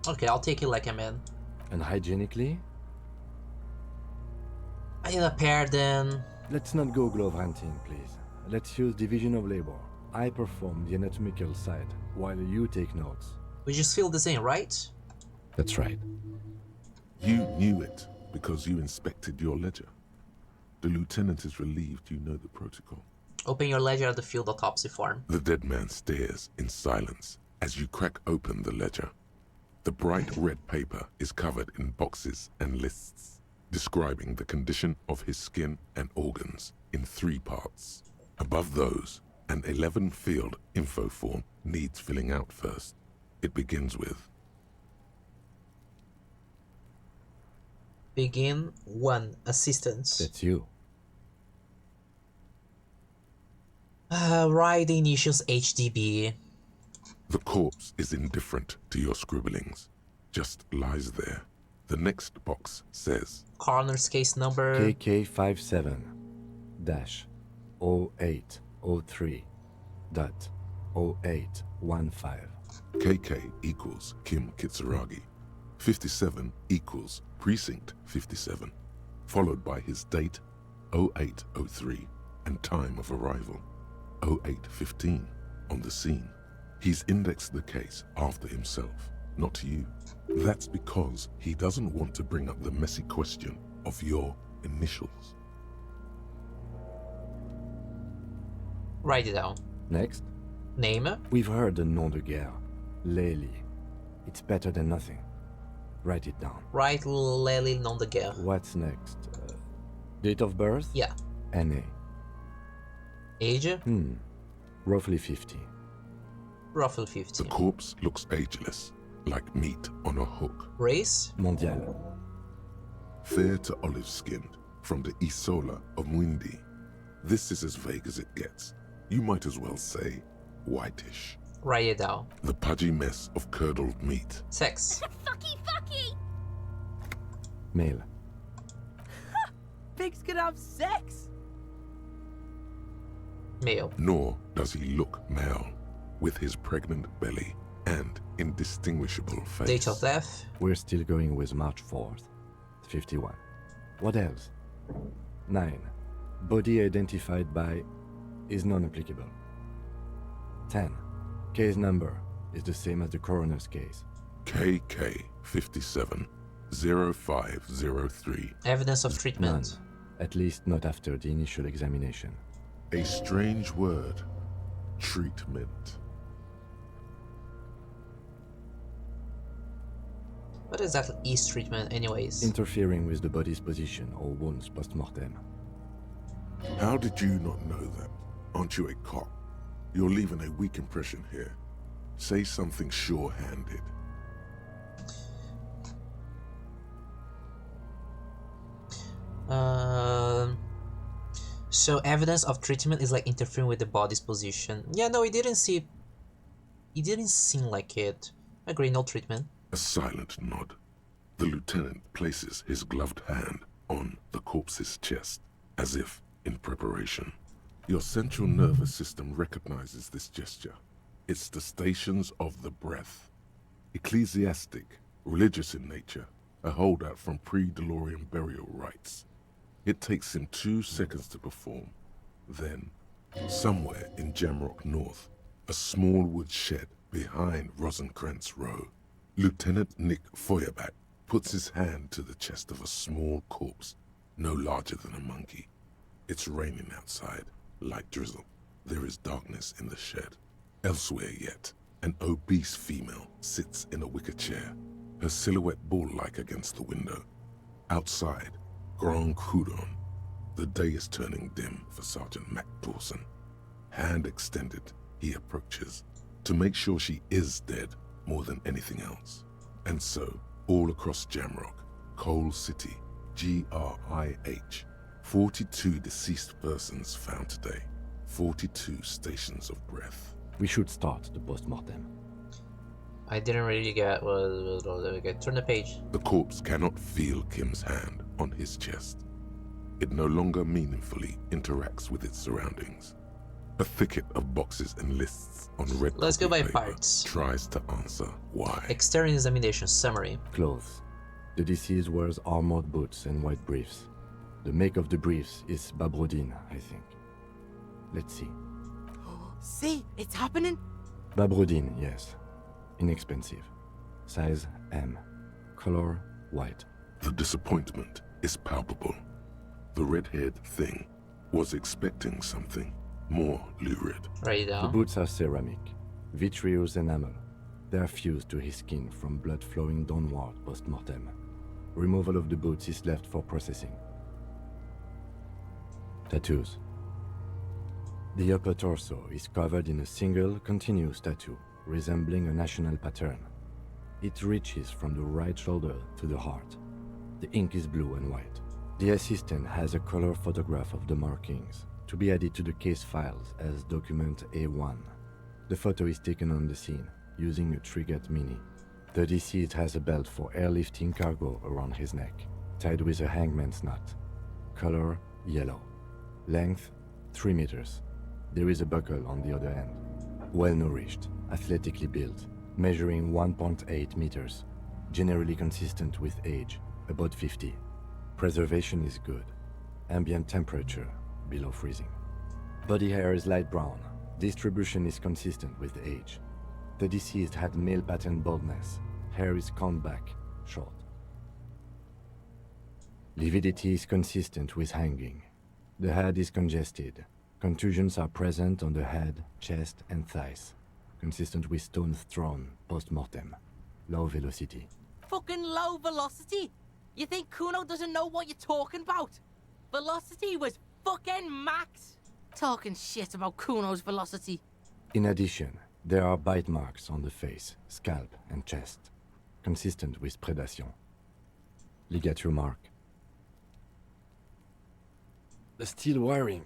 Okay, I'll take it like a man. And hygienically? I need a pair then. Let's not go glove hunting, please. Let's use division of labor. I perform the anatomical side, while you take notes. We just feel the same, right? That's right. You knew it because you inspected your ledger. The lieutenant is relieved you know the protocol. Open your ledger at the field autopsy form. The dead man stares in silence as you crack open the ledger. The bright red paper is covered in boxes and lists, describing the condition of his skin and organs in 3 parts. Above those, an 11-field info form needs filling out first. It begins with Begin 1. Assistance. That's you. Write the initials HDB. The corpse is indifferent to your scribblings, just lies there. The next box says Coroner's case number KK57-0803.0815. KK equals Kim Kitsuragi. 57 equals Precinct 57, followed by his date 0803 and time of arrival 0815 on the scene. He's indexed the case after himself, not you. That's because he doesn't want to bring up the messy question of your initials. Write it down. Next. Name. We've heard the nom de guerre. Lely. It's better than nothing. Write it down. Write Lely nom de guerre. What's next? Date of birth? Yeah. NA. Age? Roughly 50. Roughly 50. The corpse looks ageless, like meat on a hook. Race? Mondial. Fair to olive-skinned, from the Isola of Mwindi. This is as vague as it gets. You might as well say whitish. Write it down. The pudgy mess of curdled meat. Sex? Fucky, fucky! Male. Pigs can have sex! Male. Nor does he look male, with his pregnant belly and indistinguishable face. Date of death? We're still going with March 4th. 51. What else? 9. Body identified by is non-applicable. 10. Case number is the same as the coroner's case. KK 57 0503. Evidence of treatment? None. At least not after the initial examination. A strange word. Treatment. What exactly is treatment, anyways? Interfering with the body's position or wounds post-mortem. How did you not know that? Aren't you a cop? You're leaving a weak impression here. Say something sure-handed. So evidence of treatment is like interfering with the body's position. Yeah, no, it didn't seem like it. Agree, no treatment. A silent nod. The lieutenant places his gloved hand on the corpse's chest, as if in preparation. Your central nervous system recognizes this gesture. It's the stations of the breath. Ecclesiastic, religious in nature, a holdout from pre-DeLorean burial rites. It takes him 2 seconds to perform. Then, somewhere in Jamrock North, a small wood shed behind Rosencrantz Row, Lieutenant Nick Feuerbach puts his hand to the chest of a small corpse, no larger than a monkey. It's raining outside, light drizzle. There is darkness in the shed. Elsewhere yet, an obese female sits in a wicker chair, her silhouette bull-like against the window. Outside, Grand Coudon. The day is turning dim for Sergeant Mac Dawson. Hand extended, he approaches, to make sure she is dead more than anything else. And so, all across Jamrock, Coal City, GRIH, 42 deceased persons found today. 42 stations of breath. We should start the post-mortem. I didn't really get what. Turn the page. The corpse cannot feel Kim's hand on his chest. It no longer meaningfully interacts with its surroundings. A thicket of boxes and lists on red. Let's go by paper parts. Tries to answer why. External examination summary. Clothes. The deceased wears armored boots and white briefs. The make of the briefs is Babrodine, I think. Let's see. See, it's happening. Babrodine, yes. Inexpensive. Size M. Color white. The disappointment is palpable. The red-haired thing was expecting something more lurid. Right The down. boots are ceramic, vitreous enamel. They are fused to his skin from blood flowing downward post-mortem. Removal of the boots is left for processing. Tattoos. The upper torso is covered in a single, continuous tattoo, resembling a national pattern. It reaches from the right shoulder to the heart. The ink is blue and white. The assistant has a color photograph of the markings, to be added to the case files as document A1. The photo is taken on the scene, using a Trigat Mini. The deceased has a belt for airlifting cargo around his neck, tied with a hangman's knot. Color yellow. Length 3 meters. There is a buckle on the other end. Well-nourished, athletically built, measuring 1.8 meters. Generally consistent with age, about 50. Preservation is good. Ambient temperature, below freezing. Body hair is light brown. Distribution is consistent with age. The deceased had male pattern baldness. Hair is combed back, short. Lividity is consistent with hanging. The head is congested. Contusions are present on the head, chest, and thighs. Consistent with stones thrown post-mortem. Low velocity. Fucking low velocity? You think Kuno doesn't know what you're talking about? Velocity was fucking max. Talking shit about Kuno's velocity. In addition, there are bite marks on the face, scalp, and chest. Consistent with predation. Ligature mark. The steel wiring.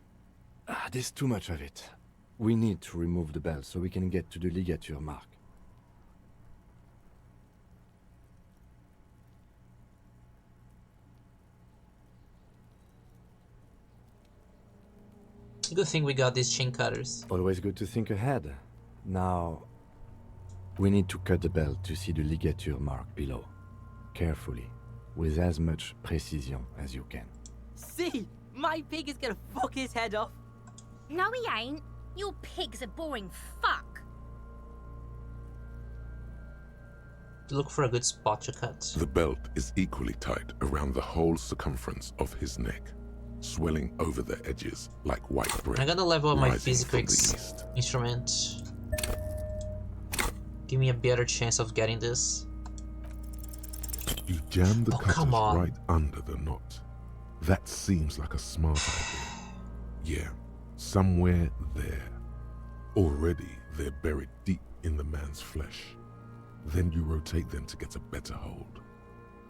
There's too much of it. We need to remove the belt so we can get to the ligature mark. Good thing we got these chain cutters. Always good to think ahead. Now, we need to cut the belt to see the ligature mark below. Carefully, with as much precision as you can. See? My pig is gonna fuck his head off. No, he ain't. Your pig's a boring fuck. Look for a good spot to cut. The belt is equally tight around the whole circumference of his neck, swelling over the edges like white bread. I'm gonna level up my rising physical from the east. instrument. Give me a better chance of getting this. You jam the Oh, come cutters on. right under the knot. That seems like a smart idea. Yeah, somewhere there. Already they're buried deep in the man's flesh. Then you rotate them to get a better hold.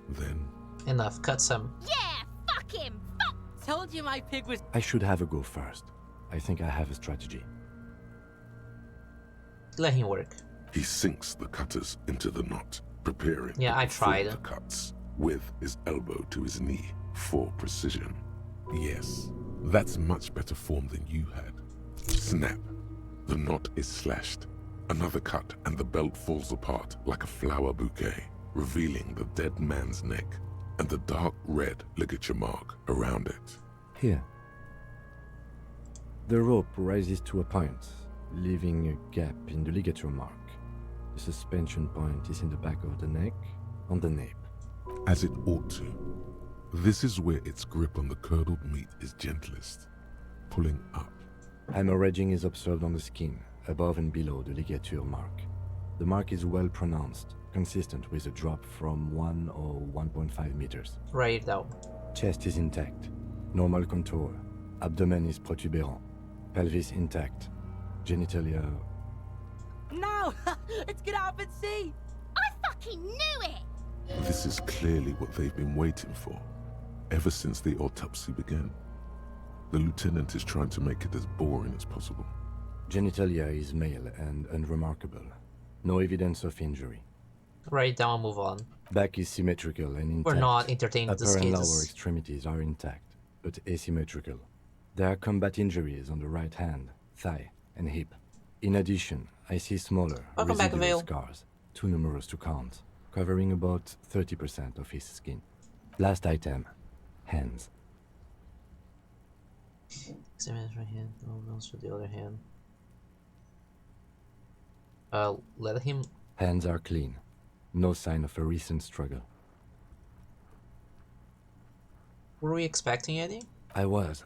Then... Enough, cut some. Yeah, fuck him. Fuck. Told you my pig was... I should have a go first. I think I have a strategy. Let him work. He sinks the cutters into the knot, preparing Yeah, to I perform tried. the cuts with his elbow to his knee for precision. Yes, that's much better form than you had. Snap. The knot is slashed. Another cut and the belt falls apart like a flower bouquet, revealing the dead man's neck and the dark red ligature mark around it. Here. The rope rises to a point, leaving a gap in the ligature mark. The suspension point is in the back of the neck, on the nape. As it ought to. This is where its grip on the curdled meat is gentlest, pulling up. Hemorrhaging is observed on the skin, above and below the ligature mark. The mark is well pronounced, consistent with a drop from 1 or 1.5 meters. Write it down. Chest is intact, normal contour. Abdomen is protuberant, pelvis intact, genitalia... No! Let's get out and see! I fucking knew it! This is clearly what they've been waiting for, ever since the autopsy began. The lieutenant is trying to make it as boring as possible. Genitalia is male and unremarkable. No evidence of injury. Write it down and move on. Back is symmetrical and intact. We're not entertaining Upper these and lower cases. extremities are intact, but asymmetrical. There are combat injuries on the right hand, thigh, and hip. In addition, I see smaller, Welcome back, residual Vale. scars, too numerous to count, covering about 30% of his skin. Last item, hands. Examine his right hand, no else with the other hand. Let him... Hands are clean. No sign of a recent struggle. Were we expecting any? I was.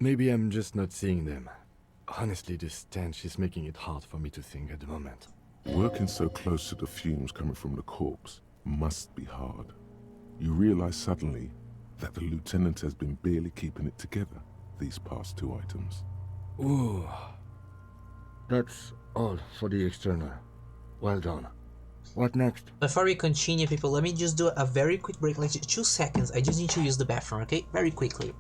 Maybe I'm just not seeing them. Honestly, this stench is making it hard for me to think at the moment. Working so close to the fumes coming from the corpse must be hard. You realize suddenly that the lieutenant has been barely keeping it together these past 2 items. Ooh. That's all for the external. Well done. What next? Before we continue, people, let me just do a very quick break, like 2 seconds. I just need to use the bathroom, okay? Very quickly.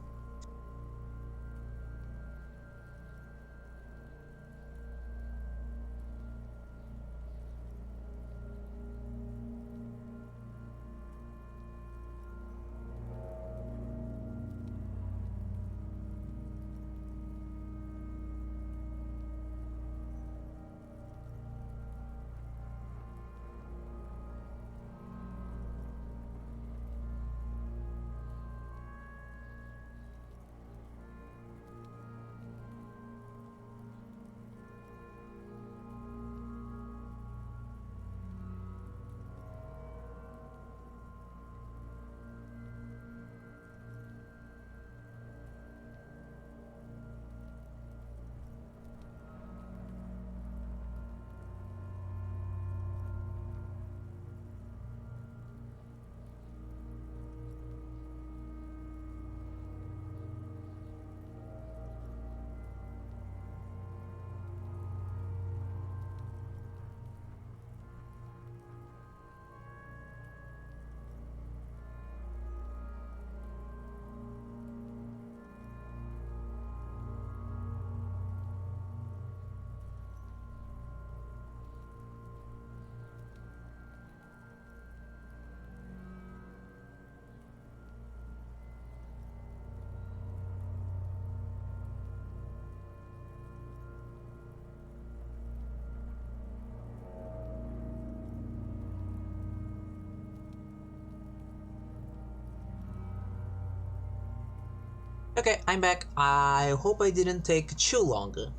Okay, I'm back. I hope I didn't take too long to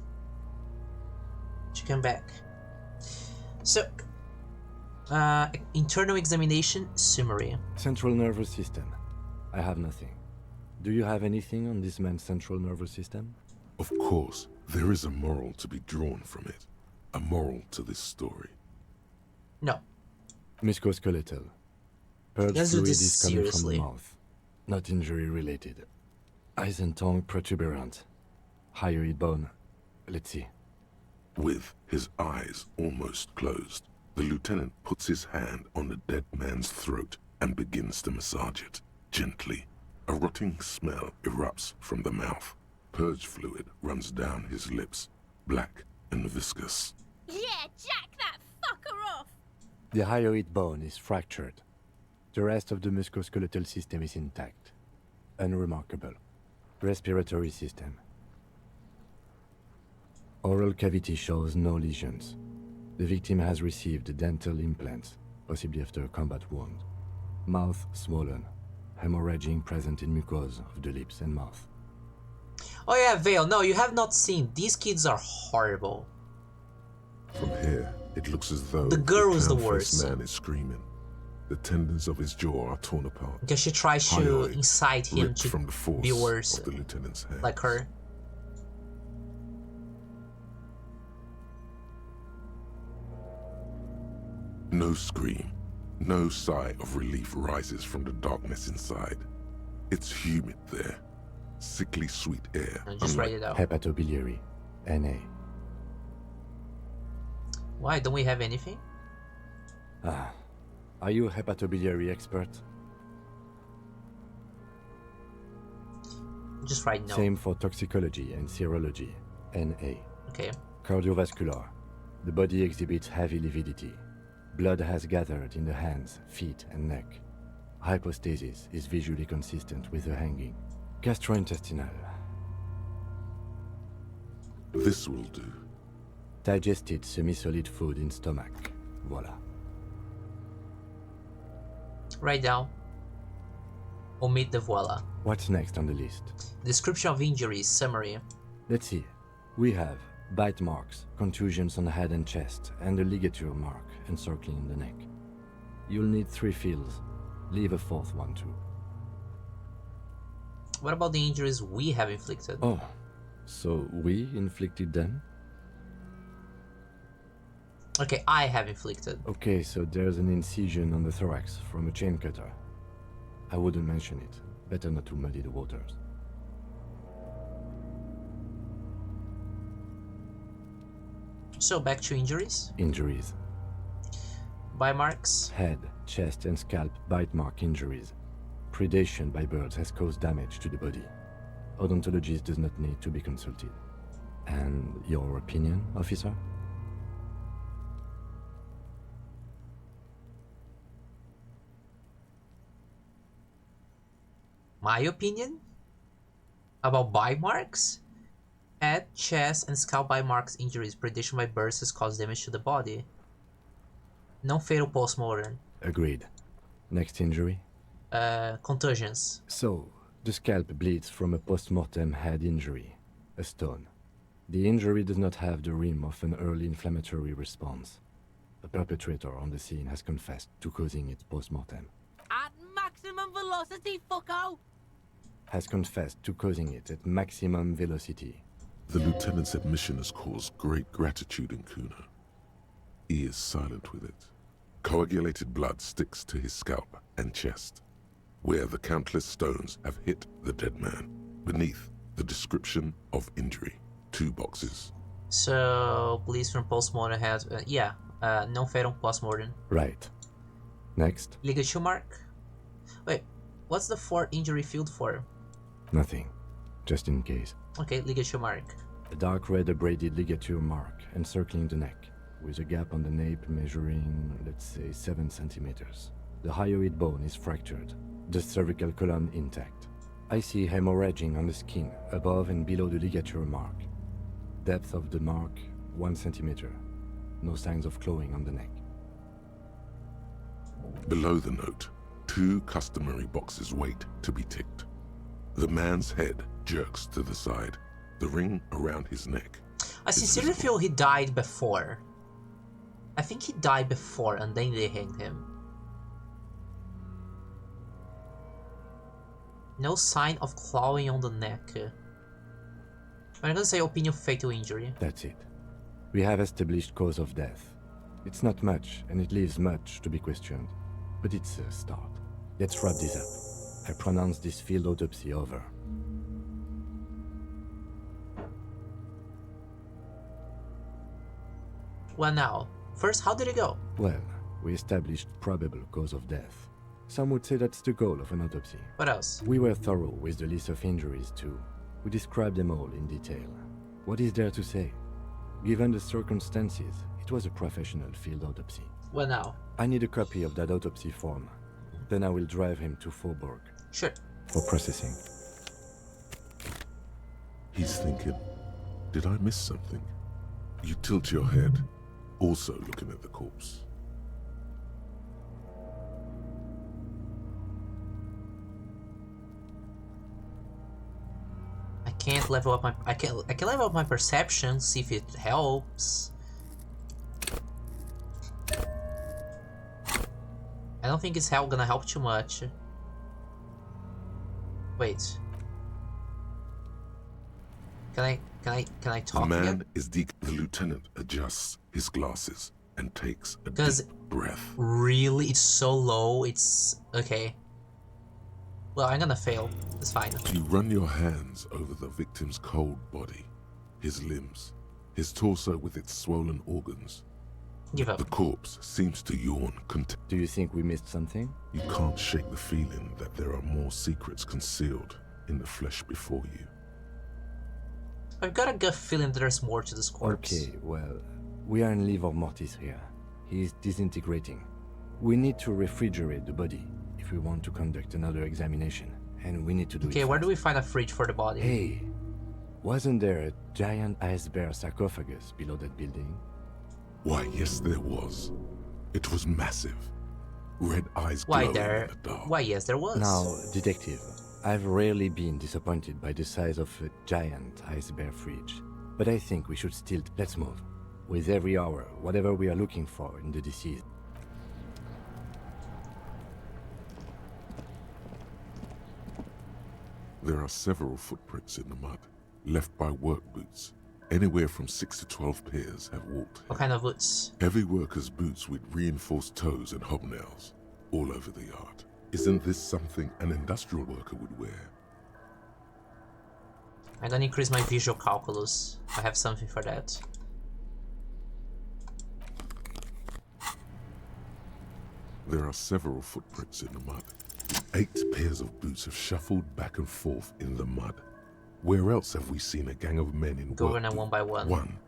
come back. So, internal examination summary. Central nervous system. I have nothing. Do you have anything on this man's central nervous system? Of course, there is a moral to be drawn from it. A moral to this story. No. Musculoskeletal. Purge Let's do fluid this is coming seriously. from the mouth. Not injury related. Eyes and tongue protuberant. Hyoid bone. Let's see. With his eyes almost closed, the lieutenant puts his hand on the dead man's throat and begins to massage it, gently. A rotting smell erupts from the mouth. Purge fluid runs down his lips, black and viscous. Yeah, jack that fucker off! The hyoid bone is fractured. The rest of the musculoskeletal system is intact. Unremarkable. Respiratory system. Oral cavity shows no lesions. The victim has received dental implants, possibly after a combat wound. Mouth swollen. Hemorrhaging present in mucosa of the lips and mouth. Oh yeah, Vale, no, you have not seen. These kids are horrible. From here, it looks as though The girl is the clown-faced worst. man is screaming. The tendons of his jaw are torn apart. Because she tries to Hyoid incite him ripped to from the force be worse, of the lieutenant's hand. like her. No scream, no sigh of relief rises from the darkness inside. It's humid there. Sickly sweet air. Just write it out. Hepatobiliary. NA. Why, don't we have anything? Ah. Are you a hepatobiliary expert? Just write no. Same for toxicology and serology. NA. Okay. Cardiovascular. The body exhibits heavy lividity. Blood has gathered in the hands, feet, and neck. Hypostasis is visually consistent with the hanging. Gastrointestinal. This will do. Digested semi-solid food in stomach. Voila. Write down. Omit the voila. What's next on the list? Description of injuries, summary. Let's see. We have bite marks, contusions on the head and chest, and a ligature mark encircling the neck. You'll need 3 fields. Leave a 4th one too. What about the injuries we have inflicted? Oh, so we inflicted them? Okay, I have inflicted. Okay, so there's an incision on the thorax from a chain cutter. I wouldn't mention it. Better not to muddy the waters. So back to injuries. Injuries. Bite marks. Head, chest and scalp bite mark injuries. Predation by birds has caused damage to the body. Odontologist does not need to be consulted. And your opinion, officer? My opinion? About bite marks? Head, chest, and scalp bite marks injuries. Predation by birds has caused damage to the body. No fatal postmortem. Agreed. Next injury? Contusions. So, the scalp bleeds from a post-mortem head injury, a stone. The injury does not have the rim of an early inflammatory response. The perpetrator on the scene has confessed to causing it post-mortem. At maximum velocity, fucko! Has confessed to causing it at maximum velocity. The lieutenant's admission has caused great gratitude in Kuno. He is silent with it. Coagulated blood sticks to his scalp and chest, where the countless stones have hit the dead man. Beneath, the description of injury. 2 boxes. So, police from postmortem has... no fatal postmortem. Right. Next. Ligature mark? Wait, what's the 4 injury field for? Nothing. Just in case. Okay, ligature mark. A dark red abraded ligature mark encircling the neck, with a gap on the nape measuring, let's say, 7 centimeters. The hyoid bone is fractured, the cervical column intact. I see hemorrhaging on the skin, above and below the ligature mark. Depth of the mark, 1 centimeter. No signs of clawing on the neck. Below the note, 2 customary boxes wait to be ticked. The man's head jerks to the side, the ring around his neck. I sincerely feel he died before. I think he died before and then they hanged him. No sign of clawing on the neck. I'm gonna say opinion fatal injury. That's it. We have established cause of death. It's not much, and it leaves much to be questioned. But it's a start. Let's wrap this up. I pronounce this field autopsy over. Well now, first, how did it go? Well, we established probable cause of death. Some would say that's the goal of an autopsy. What else? We were thorough with the list of injuries too. We described them all in detail. What is there to say? Given the circumstances, it was a professional field autopsy. Well now. I need a copy of that autopsy form. Then I will drive him to Faubourg. Sure. For processing. He's thinking, did I miss something? You tilt your head, also looking at the corpse. I can't level up my I can level up my perception, see if it helps. I don't think it's gonna help too much. Wait. Can I talk The man again? is the lieutenant adjusts his glasses and takes a Because deep breath. really, it's so low. It's okay. Well, I'm gonna fail. It's fine. You run your hands over the victim's cold body, his limbs, his torso with its swollen organs. Give up. The corpse seems to yawn. Do you think we missed something? You can't shake the feeling that there are more secrets concealed in the flesh before you. I've got a gut feeling that there's more to this corpse. Okay, well, we are in livor mortis here. He is disintegrating. We need to refrigerate the body if we want to conduct another examination, and we need to do it Okay, where fast. do we find a fridge for the body? Hey, Wasn't there a giant ice bear sarcophagus below that building? Why, yes, there was. It was massive. Red eyes glowing in the dark. Why, yes, there was. Now, detective, I've rarely been disappointed by the size of a giant ice bear fridge. But I think we should still... Let's move. With every hour, whatever we are looking for in the deceased. There are several footprints in the mud, left by work boots. Anywhere from 6 to 12 pairs have walked. What kind of boots? Heavy workers' boots with reinforced toes and hobnails, all over the yard. Isn't this something an industrial worker would wear? I'm gonna increase my visual calculus. I have something for that. There are several footprints in the mud. 8 pairs of boots have shuffled back and forth in the mud. Where else have we seen a gang of men in Go work in one by one. 1.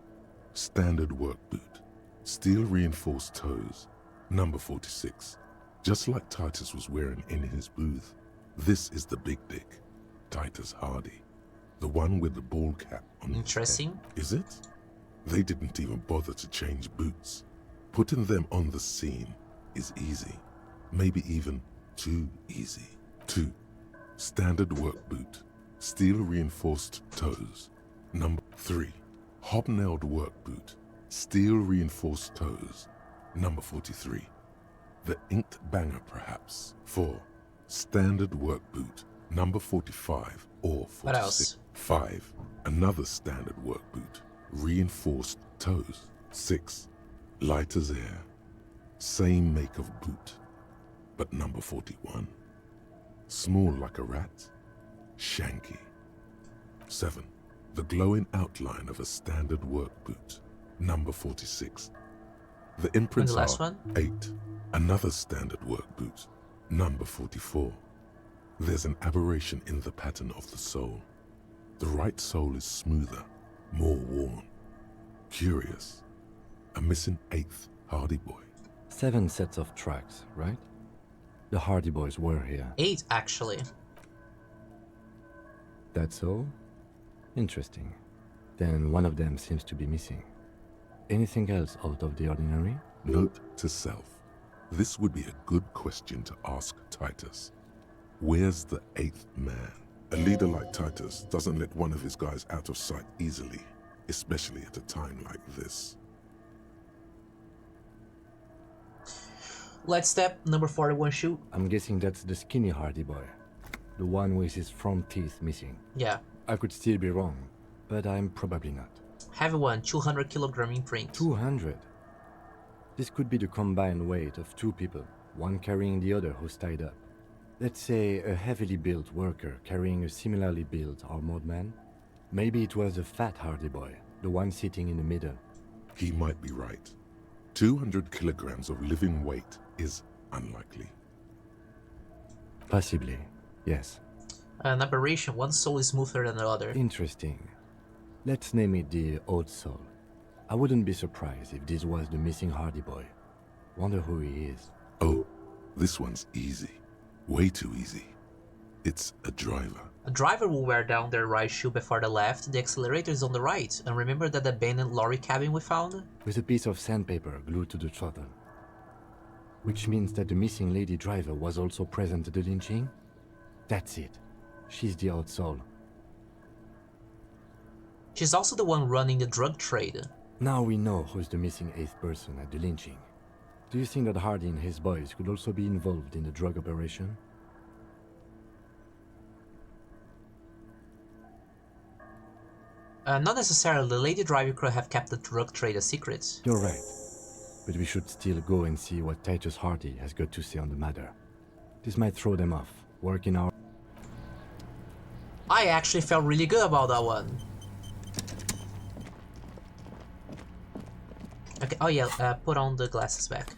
Standard work boot. Steel reinforced toes. Number 46. Just like Titus was wearing in his booth. This is the big dick. Titus Hardy. The one with the ball cap on Interesting. his head. Is it? They didn't even bother to change boots. Putting them on the scene is easy. Maybe even too easy. 2. Standard work boot. Steel reinforced toes. Number 3. Hobnailed work boot. Steel reinforced toes. Number 43. The inked banger perhaps. 4. Standard work boot. Number 45 or 46. What else? 5. Another standard work boot. Reinforced toes. 6. Light as air. Same make of boot. But number 41. Small like a rat. Shanky. 7. The glowing outline of a standard work boot. Number 46. The imprints And the last are one? 8. Another standard work boot. Number 44. There's an aberration in the pattern of the sole. The right sole is smoother, more worn. Curious. A missing 8th Hardy Boy. 7 sets of tracks, right? The Hardy Boys were here. 8, actually. That's all? Interesting. Then one of them seems to be missing. Anything else out of the ordinary? Note to self. This would be a good question to ask Titus. Where's the 8th man? A leader like Titus doesn't let one of his guys out of sight easily, especially at a time like this. Let's step number 41 shoot. I'm guessing that's the skinny Hardy Boy. The one with his front teeth missing. Yeah. I could still be wrong, but I'm probably not. Heavy one, 200 kilogram imprint. 200? This could be the combined weight of 2 people, one carrying the other who's tied up. Let's say a heavily built worker carrying a similarly built armored man. Maybe it was a fat Hardy Boy, the one sitting in the middle. He might be right. 200 kilograms of living weight is unlikely. Possibly, yes. An aberration, one soul is smoother than the other. Interesting. Let's name it the Old Soul. I wouldn't be surprised if this was the missing Hardy Boy. Wonder who he is. Oh, this one's easy. Way too easy. It's a driver. A driver will wear down their right shoe before the left, the accelerator is on the right, and remember that abandoned lorry cabin we found? With a piece of sandpaper glued to the throttle. Which means that the missing lady driver was also present at the lynching? That's it. She's the Old Soul. She's also the one running the drug trade. Now we know who's the missing 8th person at the lynching. Do you think that Hardy and his boys could also be involved in the drug operation? Not necessarily. The lady driver could have kept the drug trade a secret. You're right. But we should still go and see what Titus Hardy has got to say on the matter. This might throw them off. Work in our... I actually felt really good about that one. Okay, oh yeah, put on the glasses back.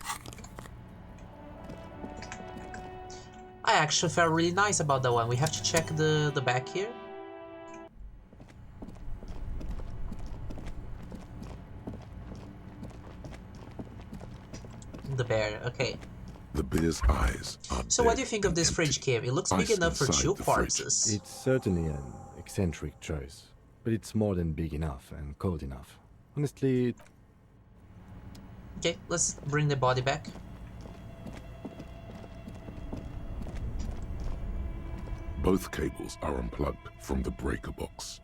I actually felt really nice about that one. We have to check the back here. The bear, okay. The bear's eyes are So what do you think of this fridge, Kim? It looks big enough for 2 corpses. It's certainly an eccentric choice. but it's more than big enough and cold enough. Honestly... Okay, let's bring the body back. Both cables are unplugged from the breaker box.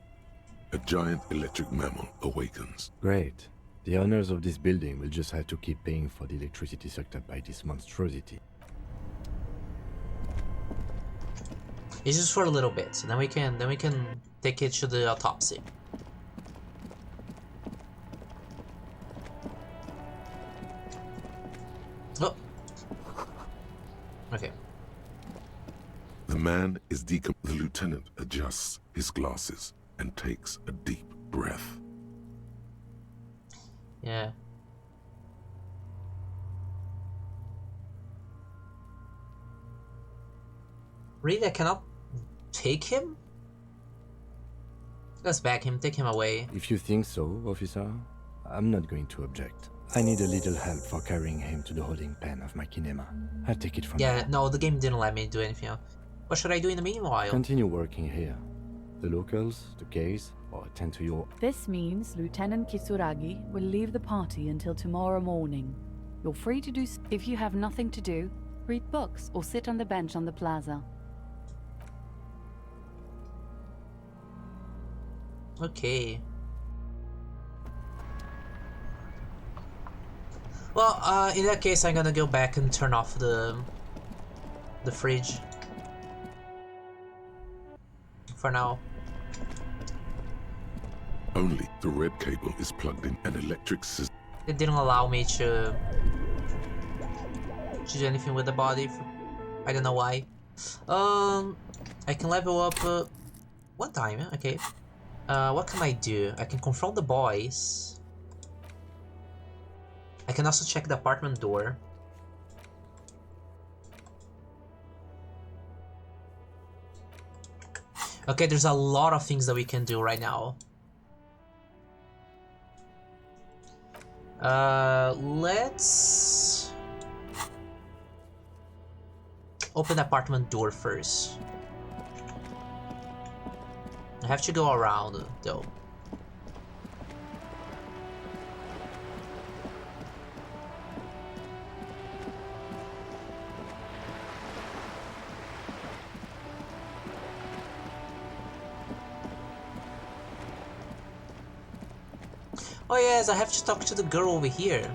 A giant electric mammal awakens. Great. The owners of this building will just have to keep paying for the electricity sucked up by this monstrosity. It's just for a little bit, then we can take it to the autopsy. Oh. Okay. The man is The lieutenant adjusts his glasses and takes a deep breath. Yeah. Really, I cannot take him? Let's back him, take him away. If you think so, officer, I'm not going to object. I need a little help for carrying him to the holding pen of my kinema. I'll take it from Yeah, there. no, the game didn't let me do anything else. What should I do in the meanwhile? Continue working here. The locals, the case, or attend to your... This means Lieutenant Kitsuragi will leave the party until tomorrow morning. You're free to do if you have nothing to do, read books or sit on the bench on the plaza. Okay. Well, in that case, I'm gonna go back and turn off the fridge. For now. Only the red cable is plugged in an electric system. It didn't allow me to do anything with the body. I don't know why. I can level up one time. Okay. What can I do? I can confront the boys. I can also check the apartment door. Okay, there's a lot of things that we can do right now. Let's open the apartment door first. I have to go around though. Oh yes, I have to talk to the girl over here.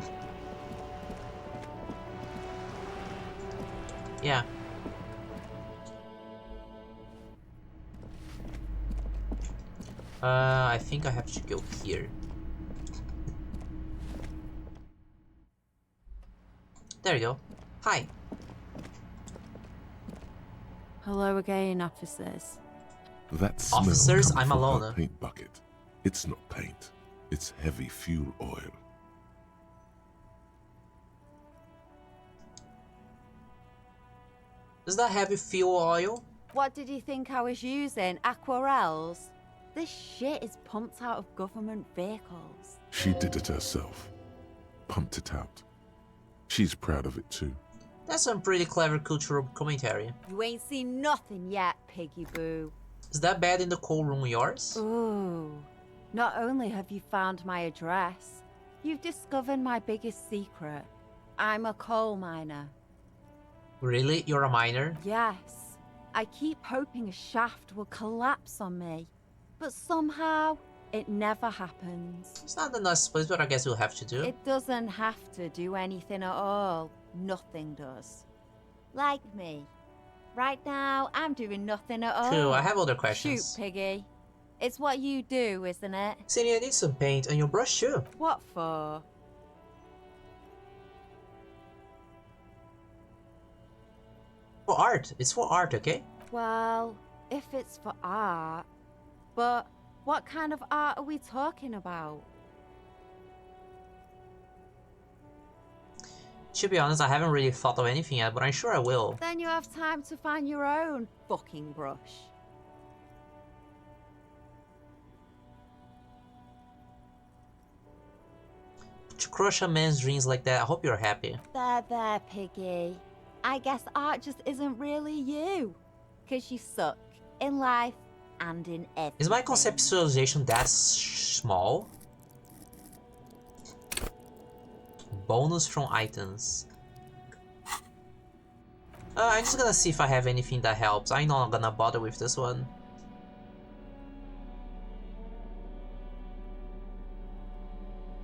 Yeah. I think I have to go here. There you go. Hi. Hello again, officers. That smell Officers, comes I'm from alone. our paint bucket. It's not paint. It's heavy fuel oil. Does that heavy fuel oil? What did you think I was using? Aquarels? This shit is pumped out of government vehicles. She did it herself. Pumped it out. She's proud of it too. That's some pretty clever cultural commentary. You ain't seen nothing yet, piggy boo. Is that bed in the coal room yours? Ooh. Not only have you found my address, you've discovered my biggest secret. I'm a coal miner. Really? You're a miner? Yes. I keep hoping a shaft will collapse on me, but somehow it never happens. It's not the nice place, but I guess we'll have to do. It doesn't have to do anything at all. Nothing does. Like me. Right now, I'm doing nothing at all. Cool, I have other questions. Shoot, piggy. It's what you do, isn't it? Cindy, I need some paint and your brush too. What for? For art. It's for art, okay? Well, if it's for art. But what kind of art are we talking about? To be honest, I haven't really thought of anything yet, but I'm sure I will. Then you have time to find your own fucking brush. To crush a man's dreams like that, I hope you're happy. There, piggy. I guess art just isn't really you. 'Cause you suck in life and in everything. Is my conceptualization that small? Bonus from items. I'm just gonna see if I have anything that helps. I'm not gonna bother with this one.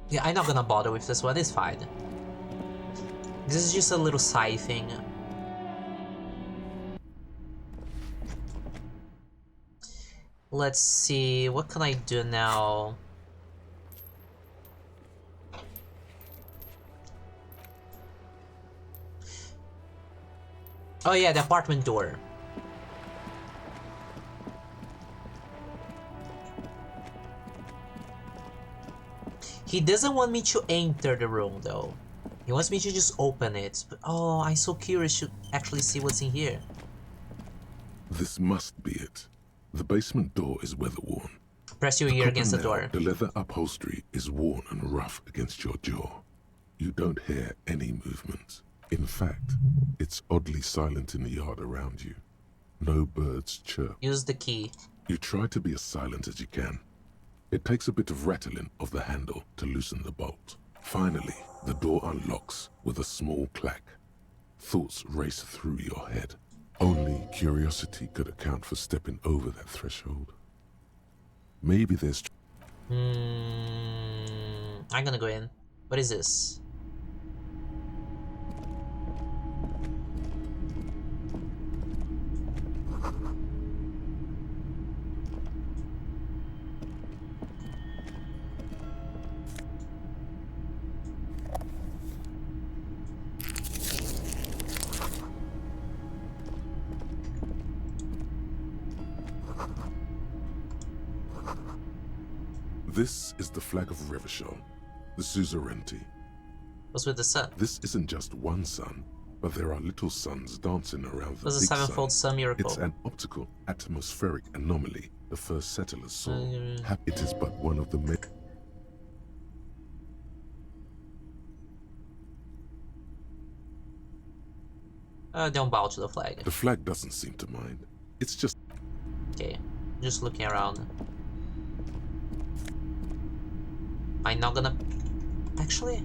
Yeah, I'm not gonna bother with this one, it's fine. This is just a little side thing. Let's see, what can I do now? Oh yeah, the apartment door. He doesn't want me to enter the room though. He wants me to just open it. But oh, I'm so curious to actually see what's in here. This must be it. The basement door is weather-worn. Press your ear against the door. The leather upholstery is worn and rough against your jaw. You don't hear any movement. In fact, it's oddly silent in the yard around you. No birds chirp. Use the key. You try to be as silent as you can. It takes a bit of rattling of the handle to loosen the bolt. Finally, the door unlocks with a small clack. Thoughts race through your head. Only curiosity could account for stepping over that threshold. Maybe there's... I'm gonna go in. What is this? This is the flag of Revachol, the suzerainty. What's with the sun? This isn't just one sun, but there are little suns dancing around the What's big the sevenfold sun miracle? It's an optical atmospheric anomaly the first settlers saw. It is but one of the many. Don't bow to the flag. The flag doesn't seem to mind. It's just... Okay, just looking around. I'm not gonna... Actually...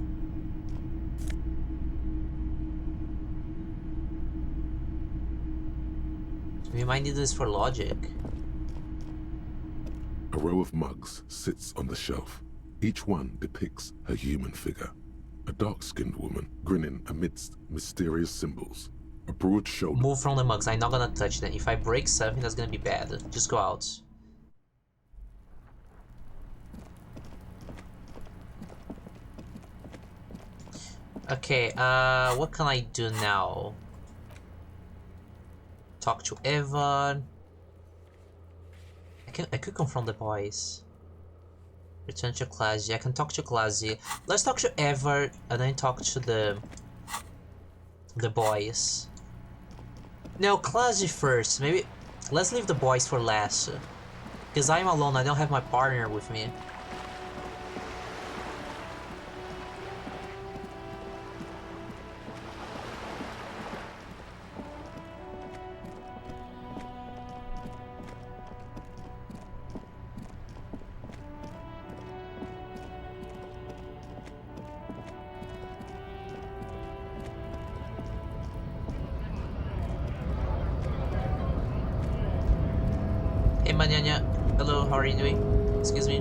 We might need this for logic. A row of mugs sits on the shelf. Each one depicts a human figure. A dark-skinned woman grinning amidst mysterious symbols. A broad shoulder... Move from the mugs, I'm not gonna touch them. If I break something, that's gonna be bad. Just go out. Okay, what can I do now? Talk to Evan. I could confront the boys. Return to Classy. I can talk to Classy. Let's talk to Evan and then talk to the boys. No, Classy first. Maybe let's leave the boys for last. Because I'm alone, I don't have my partner with me. Hey Manyanya, hello, how are you doing? Excuse me.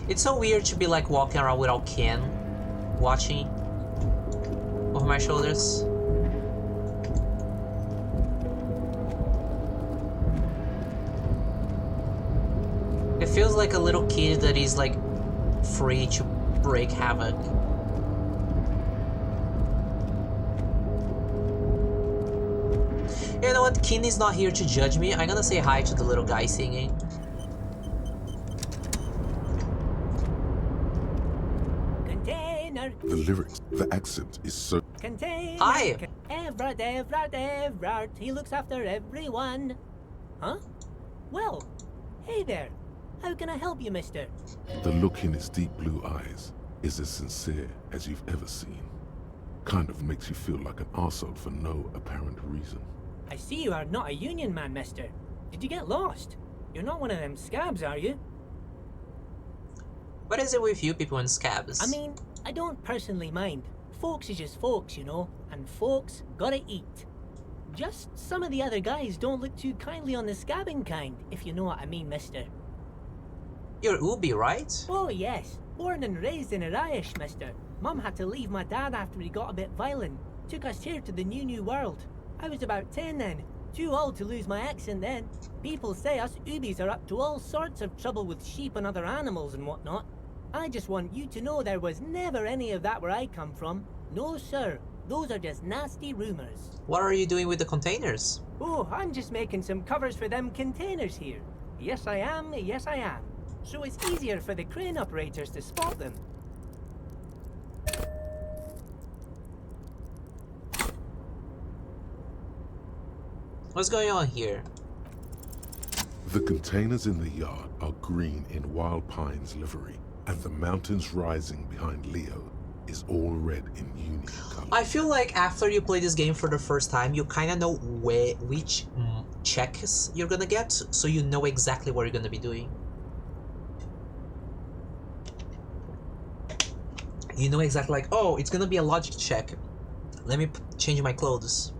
It's so weird to be like walking around without Ken watching over my shoulders. It feels like a little kid that is like free to break havoc. You know what? Kin is not here to judge me. I'm gonna say hi to the little guy singing. Container. The lyrics, the accent is so... Container. Hi. Everard. He looks after everyone. Huh? Well, hey there. How can I help you, mister? The look in his deep blue eyes is as sincere as you've ever seen. Kind of makes you feel like an arsehole for no apparent reason. I see you are not a union man, mister. Did you get lost? You're not one of them scabs, are you? What is it with you people and scabs? I mean, I don't personally mind. Folks is just folks, you know, and folks gotta eat. Just some of the other guys don't look too kindly on the scabbing kind, if you know what I mean, mister. You're Ubi, right? Oh, yes. Born and raised in Irish, mister. Mum had to leave my dad after he got a bit violent. Took us here to the new world. I was about 10 then. Too old to lose my accent then. People say us Ubis are up to all sorts of trouble with sheep and other animals and whatnot. I just want you to know there was never any of that where I come from. No, sir. Those are just nasty rumors. What are you doing with the containers? Oh, I'm just making some covers for them containers here. Yes, I am. Yes, I am. So it's easier for the crane operators to spot them. What's going on here? The containers in the yard are green in Wild Pine's livery, and the mountains rising behind Leo is all red in Union color. I feel like after you play this game for the first time, you kind of know which checks you're gonna get, so you know exactly what you're gonna be doing. You know exactly like, oh, it's gonna be a logic check. Let me change my clothes.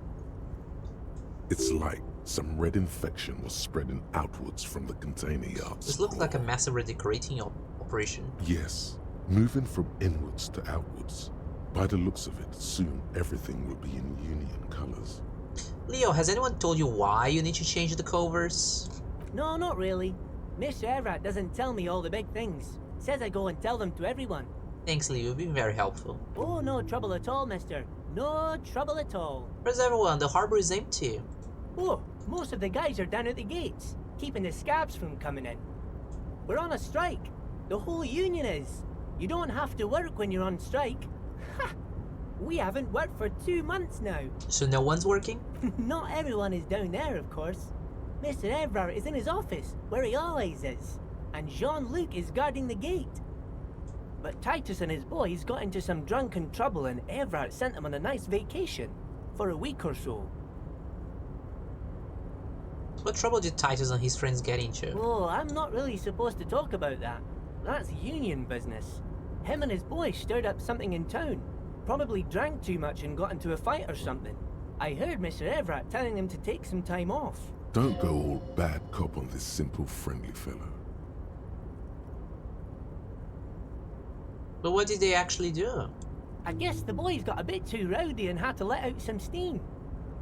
It's like some red infection was spreading outwards from the container yards. This looks like a massive redecorating operation. Yes, moving from inwards to outwards. By the looks of it, soon everything will be in Union colors. Leo, has anyone told you why you need to change the covers? No, not really. Mr. Everett doesn't tell me all the big things. Says I go and tell them to everyone. Thanks, Leo. You've been very helpful. Oh, no trouble at all, mister. No trouble at all. Where's everyone? The harbor is empty. Oh, most of the guys are down at the gates, keeping the scabs from coming in. We're on a strike. The whole union is. You don't have to work when you're on strike. Ha! We haven't worked for 2 months now. So no one's working? Not everyone is down there, of course. Mr. Everard is in his office, where he always is. And Jean-Luc is guarding the gate. But Titus and his boys got into some drunken trouble and Everard sent them on a nice vacation. For a week or so. What trouble did Titus and his friends get into? Oh, I'm not really supposed to talk about that. That's union business. Him and his boys stirred up something in town. Probably drank too much and got into a fight or something. I heard Mr. Everett telling them to take some time off. Don't go all bad cop on this simple, friendly fellow. But what did they actually do? I guess the boys got a bit too rowdy and had to let out some steam.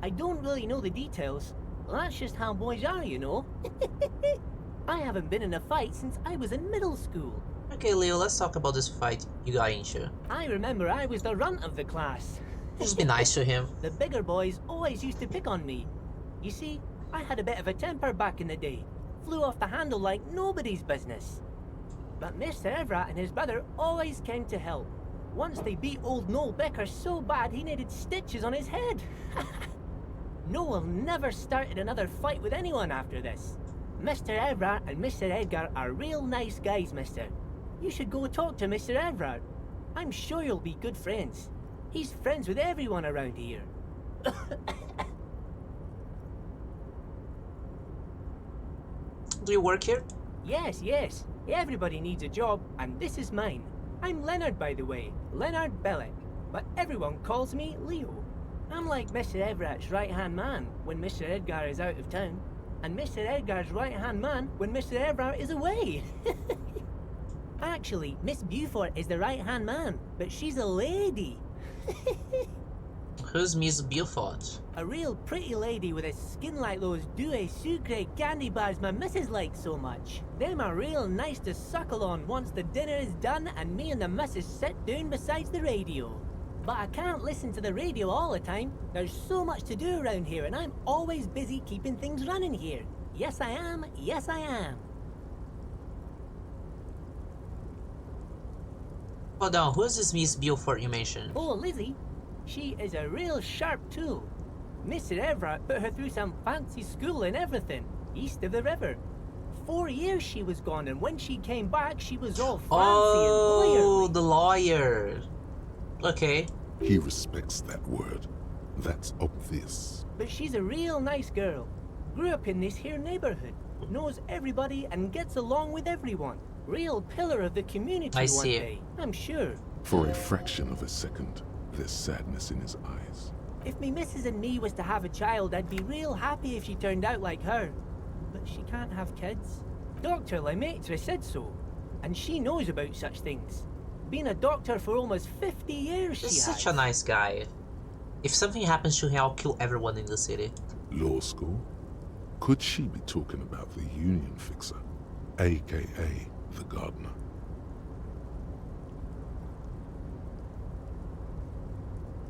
I don't really know the details. That's just how boys are, you know. I haven't been in a fight since I was in middle school. Okay, Leo, let's talk about this fight you got into. I remember I was the runt of the class. Just be nice to him. The bigger boys always used to pick on me. You see, I had a bit of a temper back in the day. Flew off the handle like nobody's business. But Mr. Everett and his brother always came to help. Once they beat old Noel Becker so bad he needed stitches on his head. Noel never started another fight with anyone after this. Mr. Everett and Mr. Edgar are real nice guys, mister. You should go talk to Mr. Everett. I'm sure you'll be good friends. He's friends with everyone around here. Do you work here? Yes, yes. Everybody needs a job, and this is mine. I'm Leonard, by the way. Leonard Bellick. But everyone calls me Leo. I'm like Mr. Everett's right-hand man when Mr. Edgar is out of town. And Mr. Edgar's right-hand man when Mr. Everett is away. Actually, Miss Beaufort is the right-hand man, but she's a lady. Who's Miss Beaufort? A real pretty lady with a skin like those Douai Sucre candy bars my missus likes so much. Them are real nice to suckle on once the dinner is done and me and the missus sit down beside the radio. But I can't listen to the radio all the time. There's so much to do around here and I'm always busy keeping things running here. Yes I am, yes I am. Hold on, who's this Miss Beaufort you mentioned? Oh, Lizzie. She is a real sharp tool. Mr. Everett put her through some fancy school and everything, east of the river. 4 years she was gone, and when she came back, she was all fancy Oh, and the lawyer. Okay. He respects that word. That's obvious. but she's a real nice girl. Grew up in this here neighborhood, knows everybody and gets along with everyone. Real pillar of the community I one see. day, I'm sure. For a fraction of a second, there's sadness in his eyes. If me missus and me was to have a child, I'd be real happy if she turned out like her. But she can't have kids. Dr. Lemaitre said so, and she knows about such things. Been a doctor for almost 50 years, she He's has. such a nice guy. If something happens to him, I'll kill everyone in the city. Law school? Could she be talking about the union fixer, aka the gardener?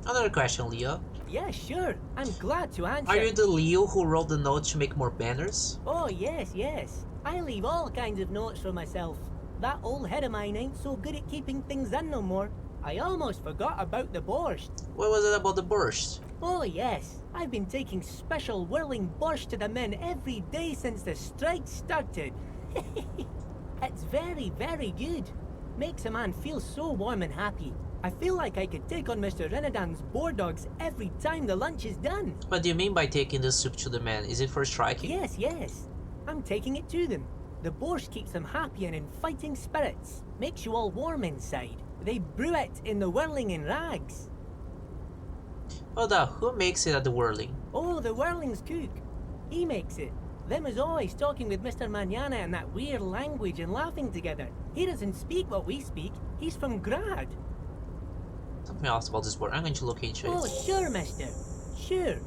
Another question, Leo. Yeah, sure. I'm glad to answer. Are you the Leo who wrote the note to make more banners? Oh, yes, yes. I leave all kinds of notes for myself. That old head of mine ain't so good at keeping things in no more. I almost forgot about the borscht. What was it about the borscht? Oh, yes. I've been taking special whirling borscht to the men every day since the strike started. It's very, very good. Makes a man feel so warm and happy. I feel like I could take on Mr. Renadan's boar dogs every time the lunch is done. What do you mean by taking the soup to the men? Is it for striking? Yes, yes. I'm taking it to them. The borscht keeps them happy and in fighting spirits. Makes you all warm inside. They brew it in the whirling in rags. Hold up, who makes it at the whirling? Oh, the whirling's cook. He makes it. Them is always talking with Mr. Manana in that weird language and laughing together. He doesn't speak what we speak. He's from Grad. Something else about this board. I'm going to look into it. Oh, sure, mister. Sure.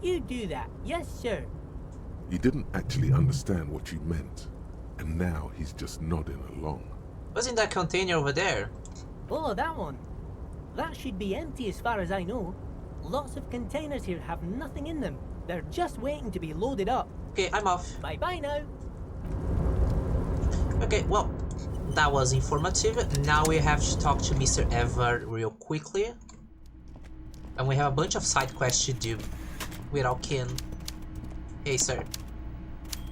You do that. Yes, sir. He didn't actually understand what you meant, and now he's just nodding along. What's in that container over there? Oh, that one. That should be empty as far as I know. Lots of containers here have nothing in them. They're just waiting to be loaded up. Okay, I'm off. Bye-bye now. Okay, well, that was informative. Now we have to talk to Mr. Everard real quickly. And we have a bunch of side quests to do with our kin. Hey, sir.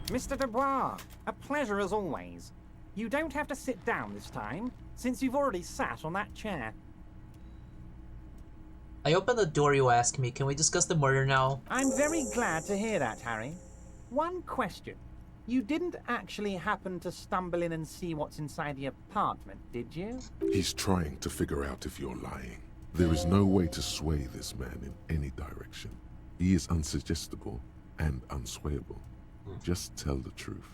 Mr. Dubois, a pleasure as always. You don't have to sit down this time, since you've already sat on that chair. I opened the door you asked me. Can we discuss the murder now? I'm very glad to hear that, Harry. One question. You didn't actually happen to stumble in and see what's inside the apartment, did you? He's trying to figure out if you're lying. There is no way to sway this man in any direction. He is unsuggestible and unswayable. Just tell the truth.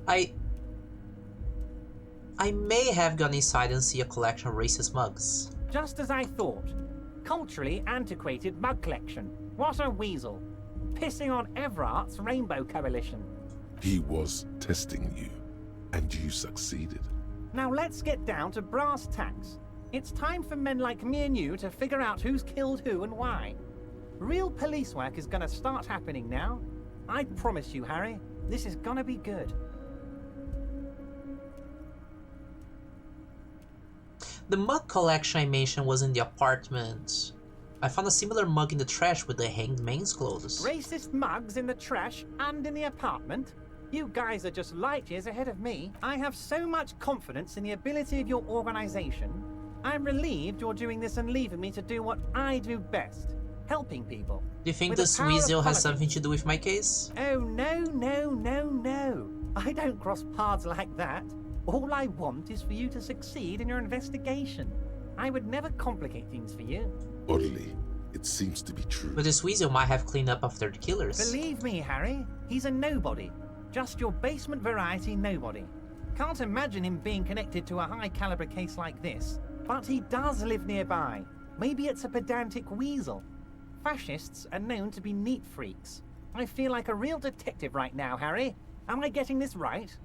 I may have gone inside and see a collection of racist mugs. Just as I thought. Culturally antiquated mug collection. What a weasel. Pissing on Everart's Rainbow Coalition. He was testing you, and you succeeded. Now let's get down to brass tacks. It's time for men like me and you to figure out who's killed who and why. Real police work is gonna start happening now. I promise you, Harry, this is gonna be good. The mug collection I mentioned was in the apartment. I found a similar mug in the trash with the hanged man's clothes. Racist mugs in the trash and in the apartment? You guys are just light years ahead of me. I have so much confidence in the ability of your organization. I'm relieved you're doing this and leaving me to do what I do best. Helping people. Do you think With the this power of weasel has politics. something to do with my case? Oh, no, no, no, no. I don't cross paths like that. All I want is for you to succeed in your investigation. I would never complicate things for you. Oddly, it seems to be true. But this weasel might have cleaned up after the killers. Believe me, Harry, he's a nobody. Just your basement variety nobody. Can't imagine him being connected to a high-caliber case like this. But he does live nearby. Maybe it's a pedantic weasel. Fascists are known to be neat freaks. I feel like a real detective right now, Harry. Am I getting this right?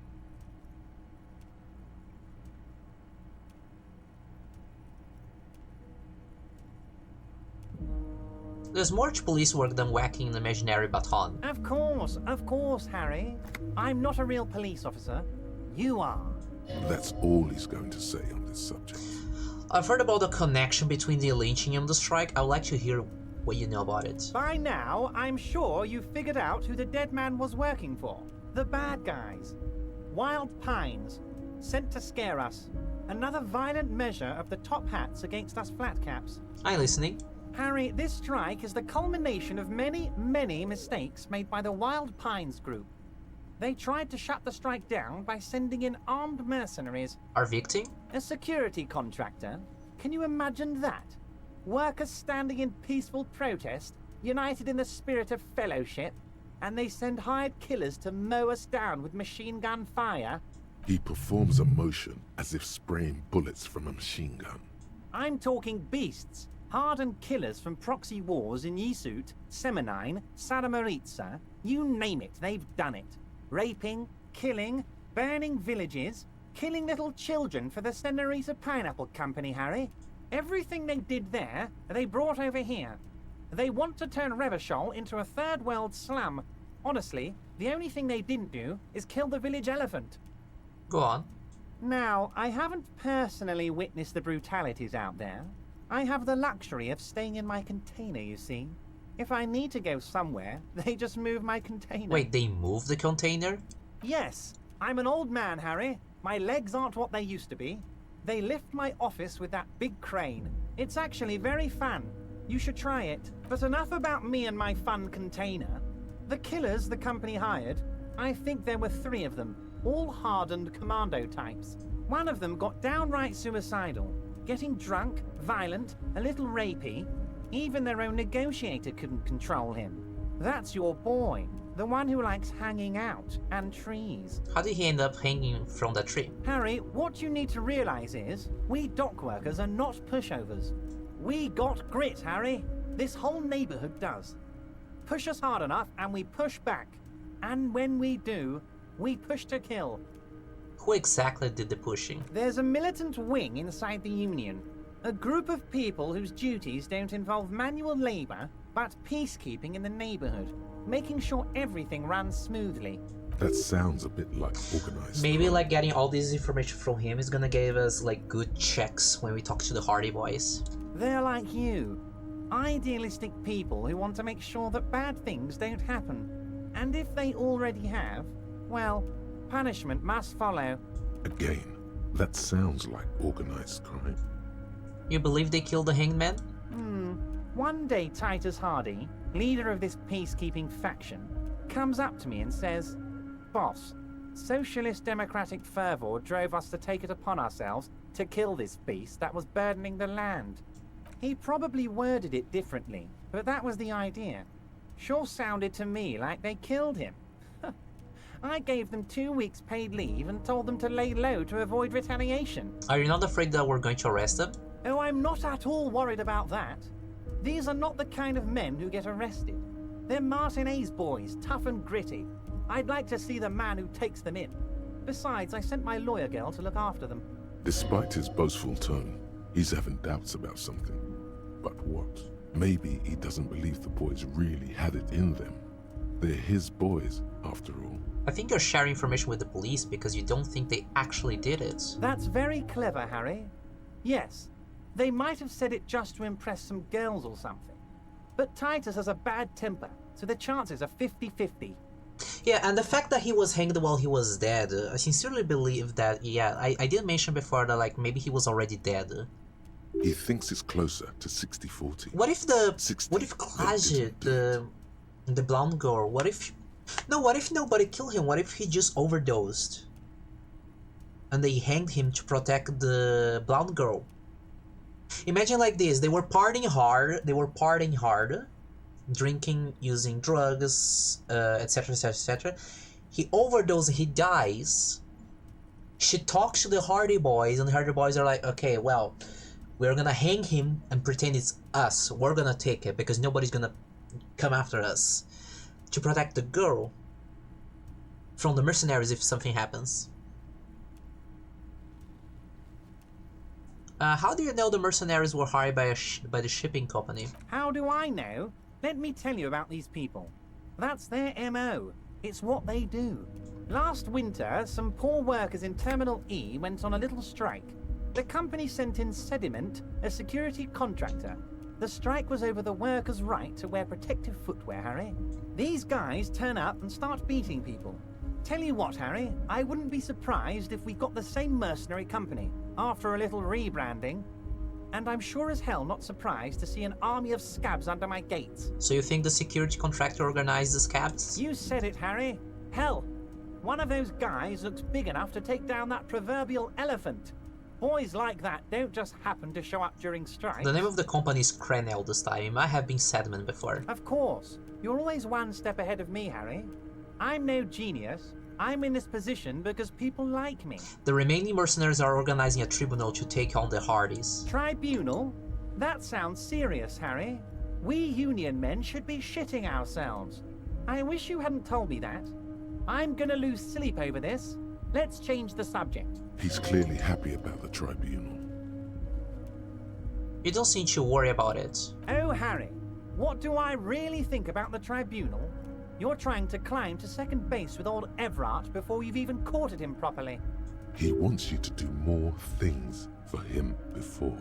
There's more to police work than whacking an imaginary baton. Of course, Harry. I'm not a real police officer. You are. That's all he's going to say on this subject. I've heard about the connection between the lynching and the strike. I would like to hear what you know about it. By now, I'm sure you've figured out who the dead man was working for. The bad guys. Wild Pines. Sent to scare us. Another violent measure of the top hats against us flatcaps. I'm listening. Harry, this strike is the culmination of many, many mistakes made by the Wild Pines group. They tried to shut the strike down by sending in armed mercenaries. Our victim? A security contractor. Can you imagine that? Workers standing in peaceful protest, united in the spirit of fellowship, and they send hired killers to mow us down with machine gun fire? He performs a motion as if spraying bullets from a machine gun. I'm talking beasts. Hardened killers from proxy wars in Yisut, Semenine, Saramoritsa, you name it, they've done it. Raping, killing, burning villages, killing little children for the Senorita Pineapple Company, Harry. Everything they did there, they brought over here. They want to turn Revachol into a third world slum. Honestly, the only thing they didn't do is kill the village elephant. Go on. Now, I haven't personally witnessed the brutalities out there. I have the luxury of staying in my container, you see. If I need to go somewhere, they just move my container. Wait, they move the container? Yes. I'm an old man, Harry. My legs aren't what they used to be. They lift my office with that big crane. It's actually very fun. You should try it. But enough about me and my fun container. The killers the company hired, I think there were 3 of them, all hardened commando types. One of them got downright suicidal, getting drunk, violent, a little rapey. Even their own negotiator couldn't control him. That's your boy, the one who likes hanging out and trees. How did he end up hanging from the tree? Harry, what you need to realize is, we dock workers are not pushovers. We got grit, Harry. This whole neighborhood does. Push us hard enough and we push back. And when we do, we push to kill. Who exactly did the pushing? There's a militant wing inside the Union. A group of people whose duties don't involve manual labor, but peacekeeping in the neighborhood, making sure everything runs smoothly. That sounds a bit like organized. Maybe like getting all this information from him is gonna give us like good checks when we talk to the Hardy Boys. They're like you. Idealistic people who want to make sure that bad things don't happen. And if they already have, well, punishment must follow. Again, that sounds like organized crime. You believe they killed the hanged man? One day Titus Hardy, leader of this peacekeeping faction, comes up to me and says, "Boss, socialist democratic fervor drove us to take it upon ourselves to kill this beast that was burdening the land." He probably worded it differently, but that was the idea. Sure sounded to me like they killed him. I gave them 2 weeks paid leave and told them to lay low to avoid retaliation. Are you not afraid that we're going to arrest them? Oh, I'm not at all worried about that. These are not the kind of men who get arrested. They're Martinez boys, tough and gritty. I'd like to see the man who takes them in. Besides, I sent my lawyer girl to look after them. Despite his boastful tone, he's having doubts about something. But what? Maybe he doesn't believe the boys really had it in them. They're his boys, after all. I think you're sharing information with the police because you don't think they actually did it. That's very clever, Harry. Yes, they might have said it just to impress some girls or something. But Titus has a bad temper, so the chances are 50-50. Yeah, and the fact that he was hanged while he was dead, I sincerely believe that, yeah, I did mention before that, like, maybe he was already dead. He thinks it's closer to 60-40. What if Klaje, the blonde girl, what if nobody killed him? What if he just overdosed? And they hanged him to protect the blonde girl? Imagine like this, they were partying hard, drinking, using drugs, etc, etc, etc. He overdoses, he dies. She talks to the Hardy Boys, and the Hardy Boys are like, okay, well, we're gonna hang him and pretend it's us. We're gonna take it because nobody's gonna come after us. To protect the girl from the mercenaries if something happens. How do you know the mercenaries were hired by the shipping company? How do I know? Let me tell you about these people. That's their MO. It's what they do. Last winter, some poor workers in Terminal E went on a little strike. The company sent in Sediment, a security contractor. The strike was over the workers' right to wear protective footwear, Harry. These guys turn up and start beating people. Tell you what, Harry, I wouldn't be surprised if we got the same mercenary company after a little rebranding. And I'm sure as hell not surprised to see an army of scabs under my gates. So you think the security contractor organized the scabs? You said it, Harry. Hell, one of those guys looks big enough to take down that proverbial elephant. Boys like that don't just happen to show up during strikes. The name of the company is Crenel this time. It might have been Sedman before. Of course. You're always one step ahead of me, Harry. I'm no genius. I'm in this position because people like me. The remaining mercenaries are organizing a tribunal to take on the Hardys. Tribunal? That sounds serious, Harry. We Union men should be shitting ourselves. I wish you hadn't told me that. I'm gonna lose sleep over this. Let's change the subject. He's clearly happy about the tribunal. You don't seem to worry about it. Oh, Harry, what do I really think about the tribunal? You're trying to climb to second base with old Everard before you've even courted him properly. He wants you to do more things for him before.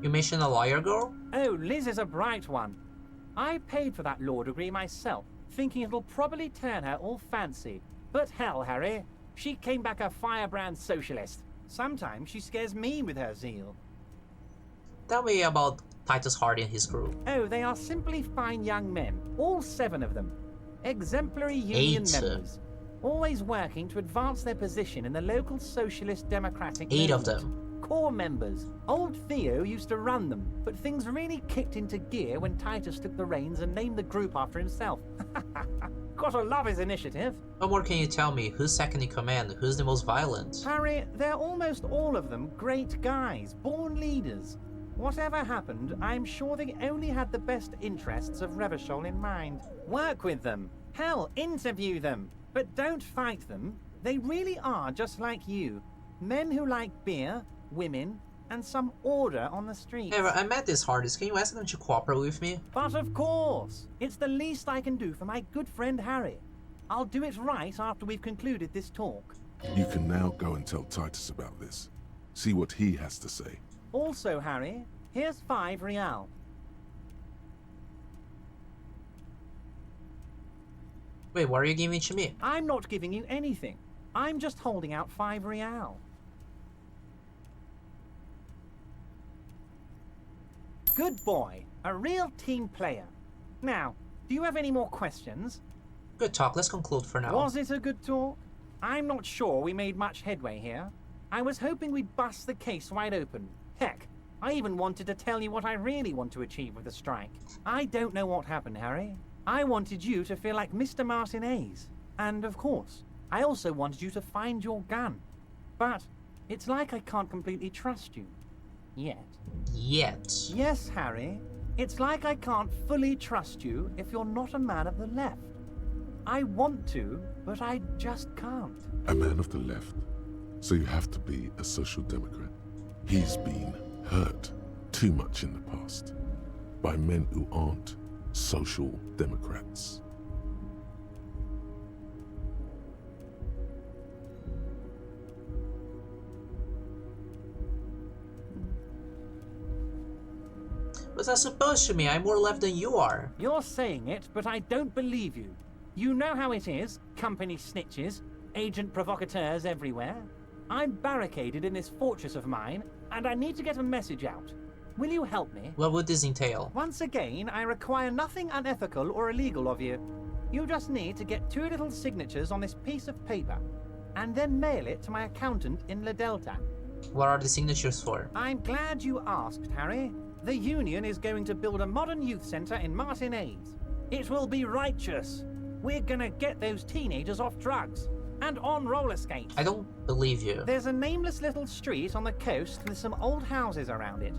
You mentioned a lawyer girl? Oh, Liz is a bright one. I paid for that law degree myself, thinking it'll probably turn her all fancy. But hell, Harry, she came back a firebrand socialist. Sometimes she scares me with her zeal. Tell me about Titus Hardy and his crew. Oh, they are simply fine young men, all 7 of them. Exemplary union 8. members, always working to advance their position in the local socialist democratic 8 movement. of them. Core members. Old Theo used to run them, but things really kicked into gear when Titus took the reins and named the group after himself. Gotta love his initiative. What more can you tell me? Who's second in command? Who's the most violent? Harry, they're almost all of them great guys, born leaders. Whatever happened, I'm sure they only had the best interests of Revachol in mind. Work with them. Hell, interview them. But don't fight them. They really are just like you. Men who like beer, women, and some order on the streets. Hey, I met these Hardys. Can you ask them to cooperate with me? But of course! It's the least I can do for my good friend Harry. I'll do it right after we've concluded this talk. You can now go and tell Titus about this. See what he has to say. Also, Harry, here's 5 real. Wait, what are you giving to me? I'm not giving you anything. I'm just holding out 5 real. Good boy. A real team player. Now, do you have any more questions? Good talk. Let's conclude for now. Was it a good talk? I'm not sure we made much headway here. I was hoping we'd bust the case wide open. Heck, I even wanted to tell you what I really want to achieve with the strike. I don't know what happened, Harry. I wanted you to feel like Mr. Martinez. And of course, I also wanted you to find your gun. But it's like I can't completely trust you. Yet. Yes, Harry. It's like I can't fully trust you if you're not a man of the left. I want to, but I just can't. A man of the left. So you have to be a social democrat. He's been hurt too much in the past by men who aren't social democrats. What's that supposed to mean? I'm more left than you are. You're saying it, but I don't believe you. You know how it is, company snitches, agent provocateurs everywhere. I'm barricaded in this fortress of mine, and I need to get a message out. Will you help me? What would this entail? Once again, I require nothing unethical or illegal of you. You just need to get 2 little signatures on this piece of paper, and then mail it to my accountant in La Delta. What are the signatures for? I'm glad you asked, Harry. The Union is going to build a modern youth center in Martinez. It will be righteous. We're gonna get those teenagers off drugs and on roller skates. I don't believe you. There's a nameless little street on the coast with some old houses around it.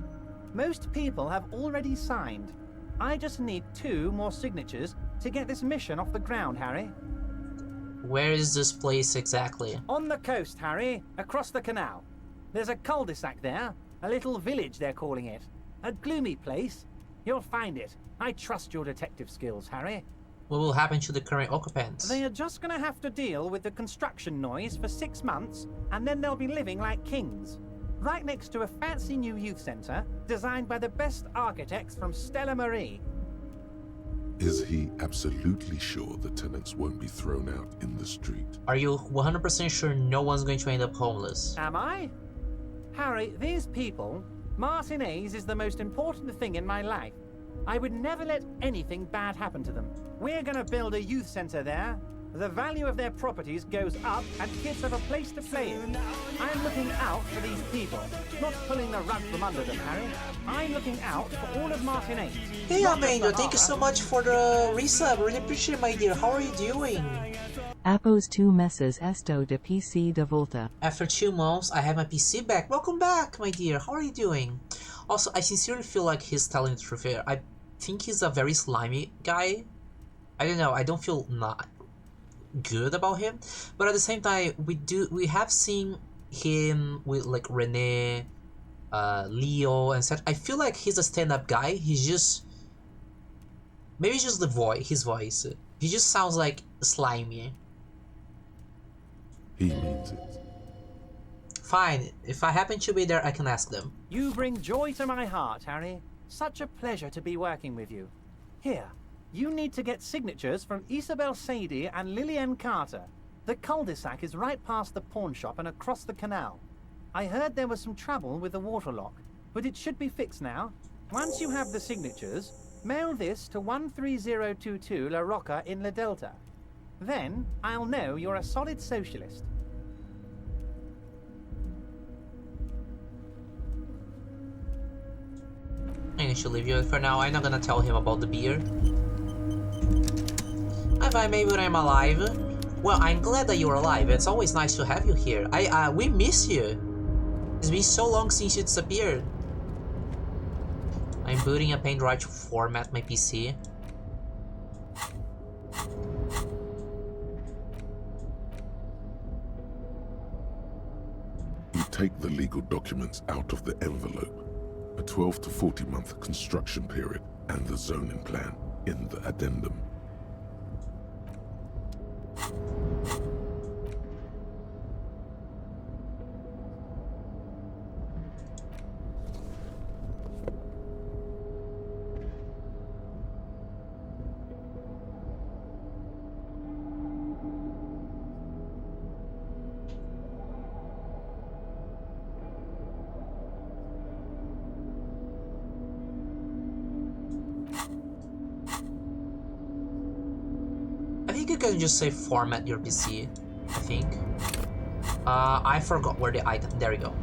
Most people have already signed. I just need 2 more signatures to get this mission off the ground, Harry. Where is this place exactly? On the coast, Harry, across the canal. There's a cul-de-sac there, a little village they're calling it. A gloomy place. You'll find it. I trust your detective skills, Harry. What will happen to the current occupants? They are just gonna have to deal with the construction noise for 6 months, and then they'll be living like kings. right next to a fancy new youth centre designed by the best architects from Stella Marie. Is he absolutely sure the tenants won't be thrown out in the street? Are you 100% sure no one's going to end up homeless? Am I? Harry, these people, Martinez is the most important thing in my life. I would never let anything bad happen to them. We're gonna build a youth centre there. The value of their properties goes up and kids have a place to play in. I'm looking out for these people, not pulling the rug from under them, Harry. I'm looking out for all of Martinez. Hey Amanda, thank you so much for the resub. Really appreciate it, my dear. How are you doing? Apos 2 meses esto de PC de volta. After 2 months, I have my PC back. Welcome back, my dear. How are you doing? Also, I sincerely feel like he's telling the truth here. I think he's a very slimy guy. I don't know. I don't feel not good about him, but at the same time, we have seen him with like Renee, Leo, and such. I feel like he's a stand-up guy. He's just maybe it's just the voice, his voice. He just sounds like slimy. He means it. Fine. If I happen to be there, I can ask them. You bring joy to my heart, Harry. Such a pleasure to be working with you. Here, you need to get signatures from Isabel Sadie and Lillian Carter. The cul-de-sac is right past the pawn shop and across the canal. I heard there was some trouble with the water lock, but it should be fixed now. Once you have the signatures, mail this to 13022 La Rocca in La Delta. Then I'll know you're a solid socialist. I need to leave you for now. I'm not gonna tell him about the beer. Hi, bye, maybe when I'm alive. Well, I'm glad that you're alive. It's always nice to have you here. We miss you. It's been so long since you disappeared. I'm booting a pen drive to format my PC. You take the legal documents out of the envelope. A 12 to 40 month construction period and the zoning plan in the addendum. You can just say format your PC, I think. I forgot where the item, there you go.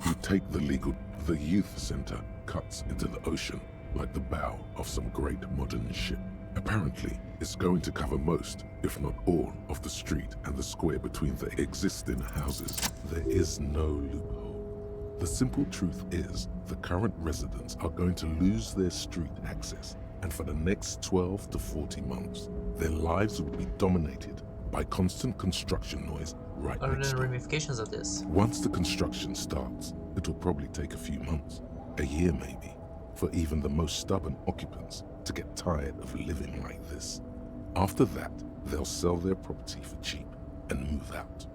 You take the youth center cuts into the ocean like the bow of some great modern ship. Apparently, it's going to cover most, if not all, of the street and the square between the existing houses. There is no loophole. The simple truth is, the current residents are going to lose their street access, and for the next 12 to 40 months, their lives will be dominated by constant construction noise right What are next the door. ramifications of this? Once the construction starts, it will probably take a few months, a year maybe, for even the most stubborn occupants to get tired of living like this. After that, they'll sell their property for cheap and move out.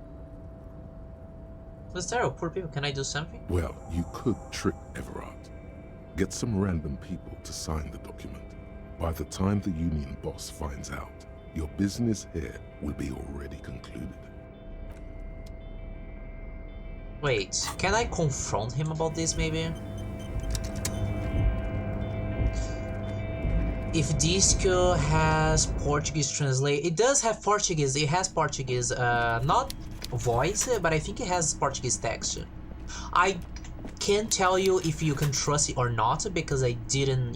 That's terrible, poor people. Can I do something? Well, you could trick Everard. Get some random people to sign the document. By the time the union boss finds out, your business here will be already concluded. Wait, can I confront him about this maybe? If Disco has Portuguese translate, it does have Portuguese, it has Portuguese, not voice, but I think it has Portuguese text. I can't tell you if you can trust it or not because I didn't,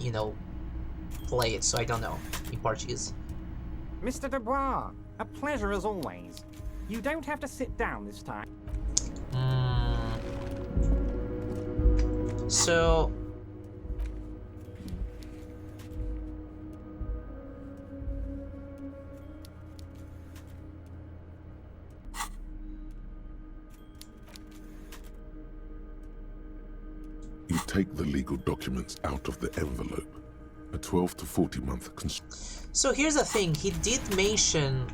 play it, so I don't know in Portuguese. Mr. Dubois, a pleasure as always. You don't have to sit down this time. So... You take the legal documents out of the envelope. A 12 to 40 month So here's the thing, he did mention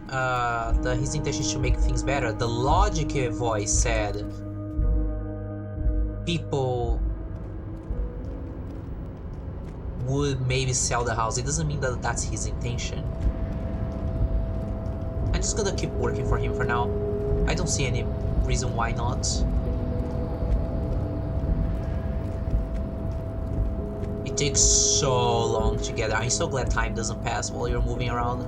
his intention to make things better. The logic voice said people would maybe sell the house, it doesn't mean that that's his intention. I'm just gonna keep working for him for now. I don't see any reason why not. It takes so long to get there. I'm so glad time doesn't pass while you're moving around.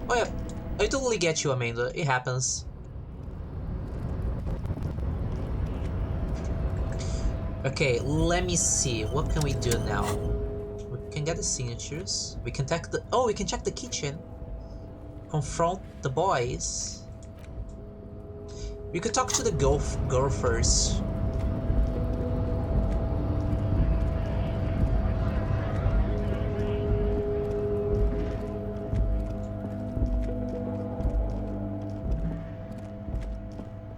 Oh yeah, I totally get you, Amanda. It happens. Okay, let me see. What can we do now? We can get the signatures. We can check the... Oh, we can check the kitchen. Confront the boys. We could talk to the girl first.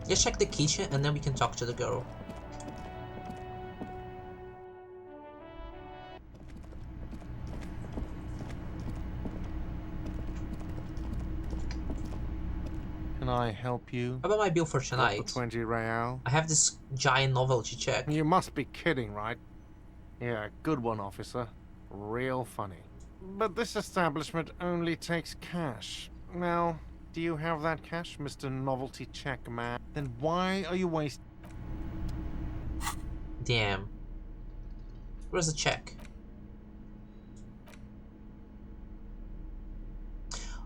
Just check the kitchen and then we can talk to the girl. Can I help you? How about my bill for Got tonight? the 20 real. I have this giant novelty check. You must be kidding, right? Yeah, good one, officer. Real funny. But this establishment only takes cash. Now, do you have that cash, Mr. Novelty Check Man? Then why are you wasting... Damn. Where's the check?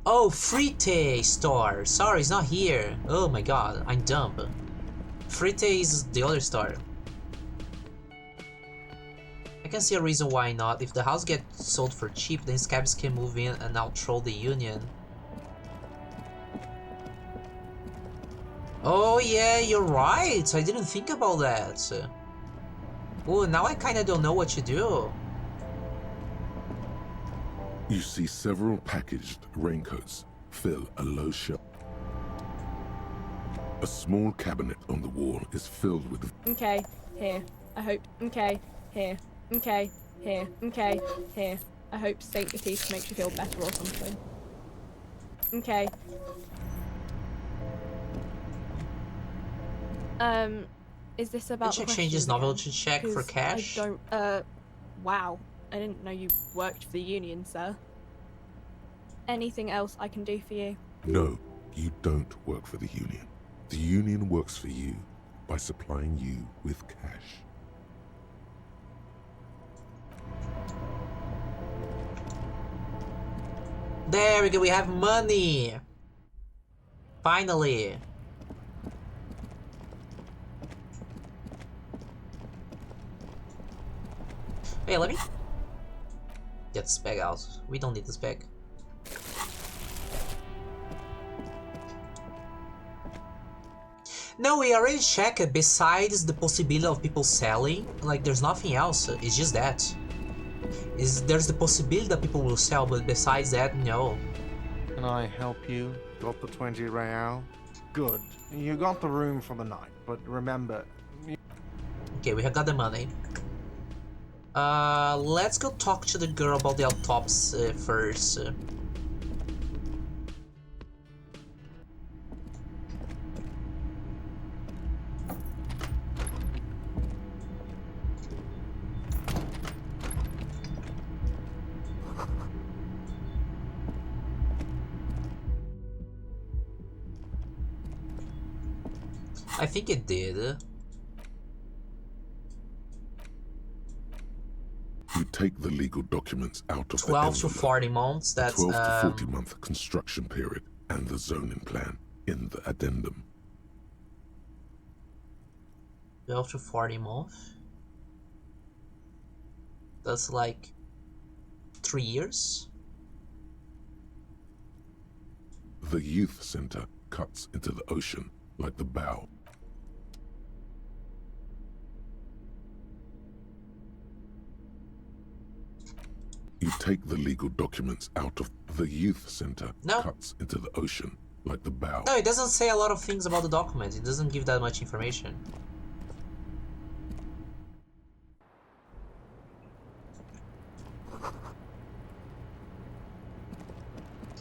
Oh, Frite store. Sorry, it's not here. Oh my god, I'm dumb. Frite is the other store. I can see a reason why not. If the house gets sold for cheap, then scabs can move in and outtroll the Union. Oh yeah, you're right. I didn't think about that. Oh, now I kinda don't know what to do. You see several packaged raincoats fill a low shelf. A small cabinet on the wall is filled with... Okay, here. I hope. Okay, here. Okay, here. Okay, here. I hope St. Batiste makes you feel better or something. Okay. Is this about Check the changes questions novelty again? check for 'Cause cash? I don't, wow. I didn't know you worked for the Union, sir. Anything else I can do for you? No, you don't work for the Union. The Union works for you by supplying you with cash. There we go, we have money! Finally! Hey, let me get this bag out. We don't need this bag. No, we already checked. Besides the possibility of people selling, like there's nothing else. It's just that. There's the possibility that people will sell, but besides that, no. Can I help you? Got the 20 real? Good. You got the room for the night, but remember... Okay, we have got the money. Let's go talk to the girl about the autopsy first. I think it did. You take the legal documents out of 12 to 40 months, that's 12 to 40 month construction period and the zoning plan in the addendum. 12 to 40 months? That's like 3 years? The youth center cuts into the ocean like the bow. You take the legal documents out of the youth center cuts into the ocean like the bow. No, it doesn't say a lot of things about the document. It doesn't give that much information.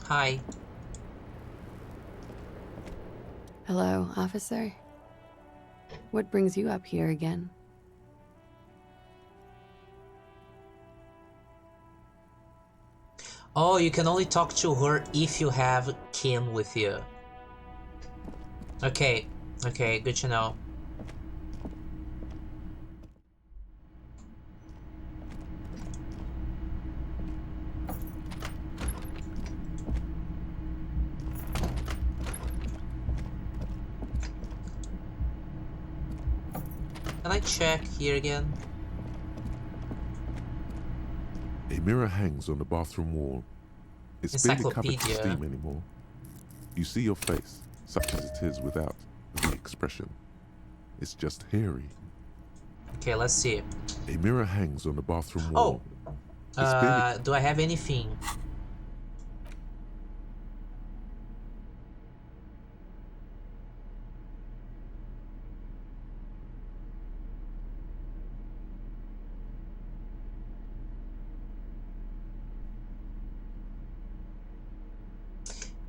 Hi. Hello, officer. What brings you up here again? Oh, you can only talk to her if you have Kim with you. Okay, okay, good to know. Can I check here again? A mirror hangs on the bathroom wall. It's barely covered with Encyclopedia. steam anymore. You see your face, such as it is without the expression. It's just hairy. Okay, let's see. A mirror hangs on the bathroom Oh, wall. It's barely... do I have anything?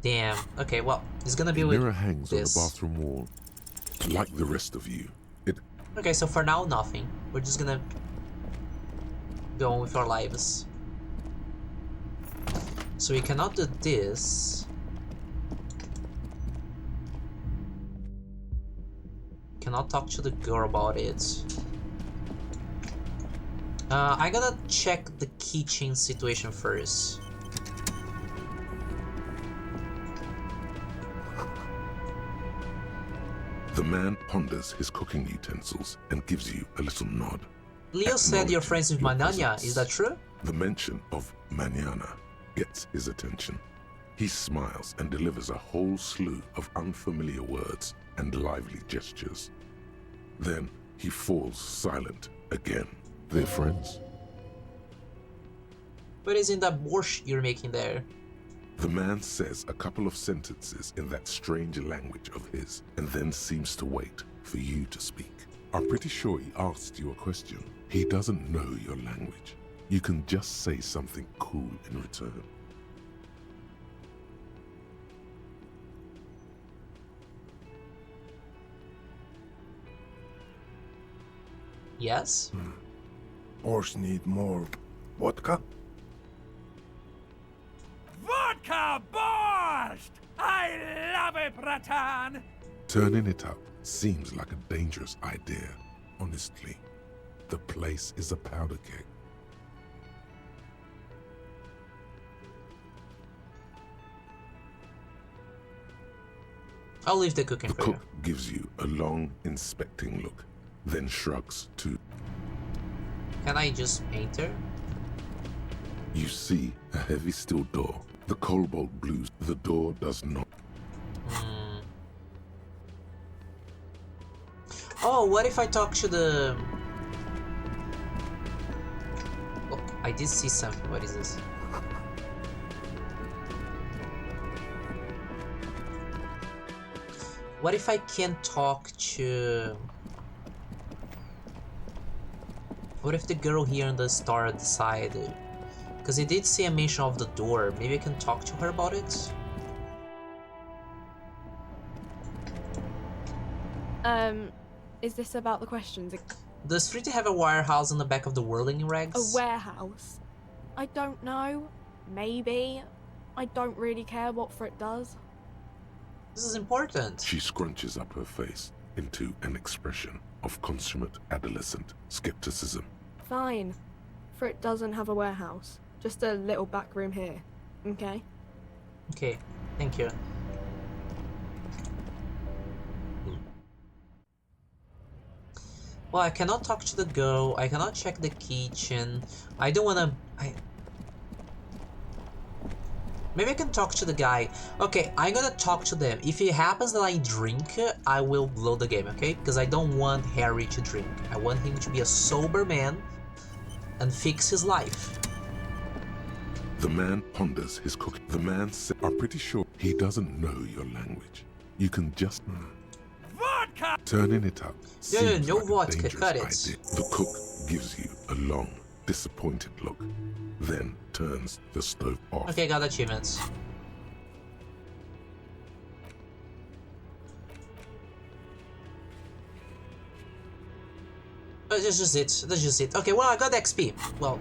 Damn. Okay, well, it's gonna be with mirror hangs this. on the bathroom wall. Like the rest of you, it... Okay, so for now, nothing. We're just gonna go on with our lives. So we cannot do this. Cannot talk to the girl about it. I gotta check the kitchen situation first. The man ponders his cooking utensils and gives you a little nod. Leo said you're friends with Manana, is that true? The mention of Manana gets his attention. He smiles and delivers a whole slew of unfamiliar words and lively gestures. Then he falls silent again. They're friends? What is in that borscht you're making there? The man says a couple of sentences in that strange language of his, and then seems to wait for you to speak. I'm pretty sure he asked you a question. He doesn't know your language. You can just say something cool in return. Yes? Horse need more vodka? Vodka borscht! I love it, Bratan! Turning it up seems like a dangerous idea, honestly. The place is a powder keg. I'll leave the cooking The for you. cook gives you a long, inspecting look, then shrugs to... Can I just enter? You see a heavy steel door. The cobalt blues. The door does not... Oh, what if I talk to the... Oh, I did see something. What is this? What if I can talk to... What if the girl here on the star at the side... Because it did say a mention of the door. Maybe I can talk to her about it? Is this about the questions? Does Fruity have a warehouse on the back of the whirling rags? A warehouse? I don't know. Maybe. I don't really care what Frit does. This is important. She scrunches up her face into an expression of consummate adolescent skepticism. Fine. Frit doesn't have a warehouse. Just a little back room here. Okay? Okay, thank you. Well, I cannot talk to the girl. I cannot check the kitchen. I don't wanna... Maybe I can talk to the guy. Okay, I'm gonna talk to them. If it happens that I drink, I will blow the game, okay? Because I don't want Harry to drink. I want him to be a sober man and fix his life. The man ponders his cooking. The man says, I'm pretty sure he doesn't know your language. You can just... Vodka! Turning it up seems no like vodka, a cut it. dangerous idea. The cook gives you a long, disappointed look, then turns the stove off. Okay, got achievements. That's just it. That's just it. Okay, well, I got XP. Well,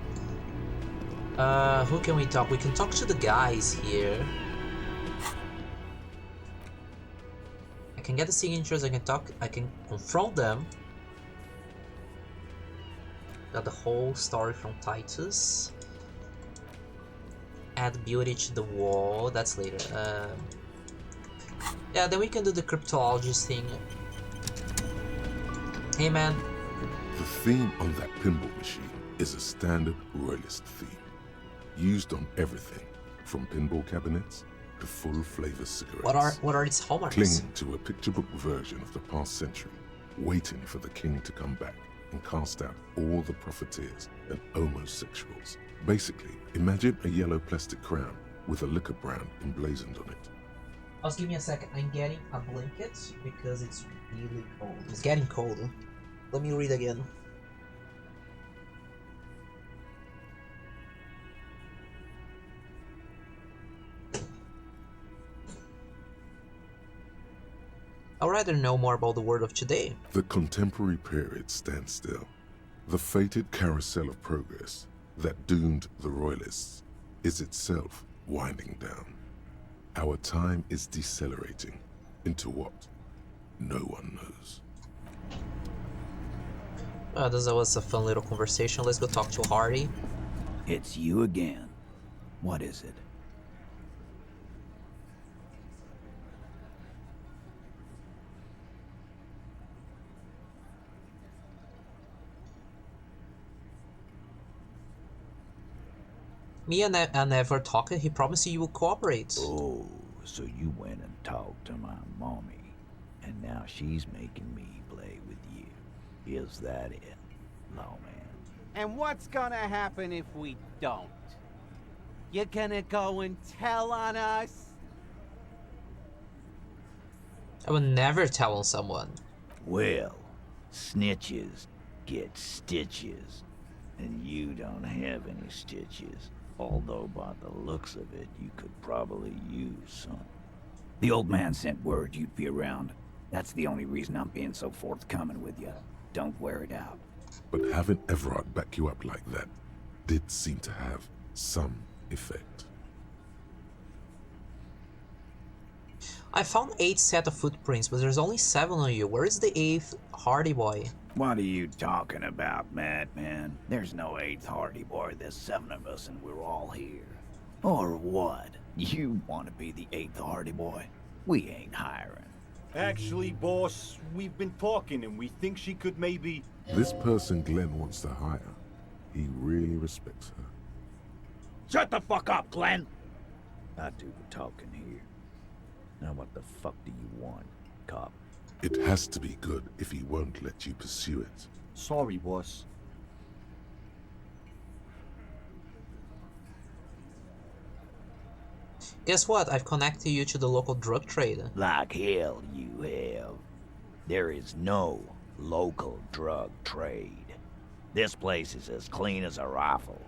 who can we talk? We can talk to the guys here. I can get the signatures. I can talk. I can confront them. Got the whole story from Titus. Add beauty to the wall. That's later. Yeah, then we can do the cryptologist thing. Hey, man. The theme on that pinball machine is a standard royalist theme, used on everything from pinball cabinets to full-flavor cigarettes. What are its hallmarks? Clinging to a picture book version of the past century, waiting for the king to come back and cast out all the profiteers and homosexuals. Basically, imagine a yellow plastic crown with a liquor brand emblazoned on it. Just give me a second. I'm getting a blanket because it's really cold. It's getting cold. Let me read again. I'd rather know more about the world of today. The contemporary period stands still. The fated carousel of progress that doomed the royalists is itself winding down. Our time is decelerating into what no one knows. That was a fun little conversation. Let's go talk to Hardy. It's you again. What is it? Me and Ever talked. He promised you would cooperate. Oh, so you went and talked to my mommy, and now she's making me play with you. Is that it, lawman? And what's gonna happen if we don't? You gonna go and tell on us? I would never tell on someone. Well, snitches get stitches, and you don't have any stitches. Although by the looks of it, you could probably use some. The old man sent word you'd be around. That's the only reason I'm being so forthcoming with you. Don't wear it out. But having Everard back you up like that did seem to have some effect. I found 8 set of footprints, but there's only 7 on you. Where is the 8th Hardy boy? What are you talking about, madman? There's no 8th Hardy boy. There's 7 of us and we're all here. Or what? You want to be the 8th Hardy boy? We ain't hiring. Actually, boss, we've been talking and we think she could maybe... This person Glenn wants to hire, he really respects her. Shut the fuck up, Glenn! I do the talking here. Now what the fuck do you want, cop? It has to be good if he won't let you pursue it. Sorry, boss. Guess what? I've connected you to the local drug trade. Like hell you have. There is no local drug trade. This place is as clean as a rifle.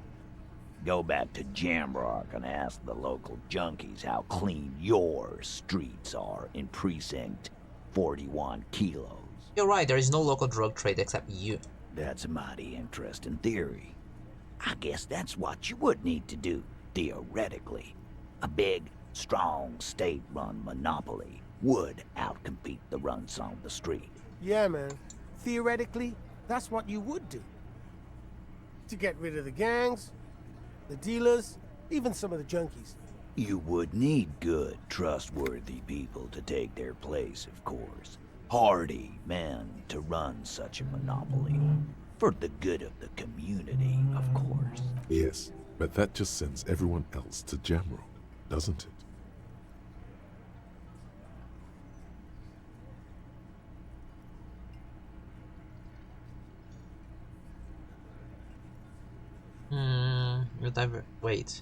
Go back to Jamrock and ask the local junkies how clean your streets are in Precinct 41 kilos. You're right, there is no local drug trade except you. That's a mighty interesting theory. I guess that's what you would need to do, theoretically. A big, strong, state-run monopoly would outcompete the runts on the street. Yeah, man. Theoretically, that's what you would do. To get rid of the gangs, the dealers, even some of the junkies. You would need good, trustworthy people to take their place, of course. Hardy men to run such a monopoly. For the good of the community, of course. Yes, but that just sends everyone else to Jamrock, doesn't it? Wait.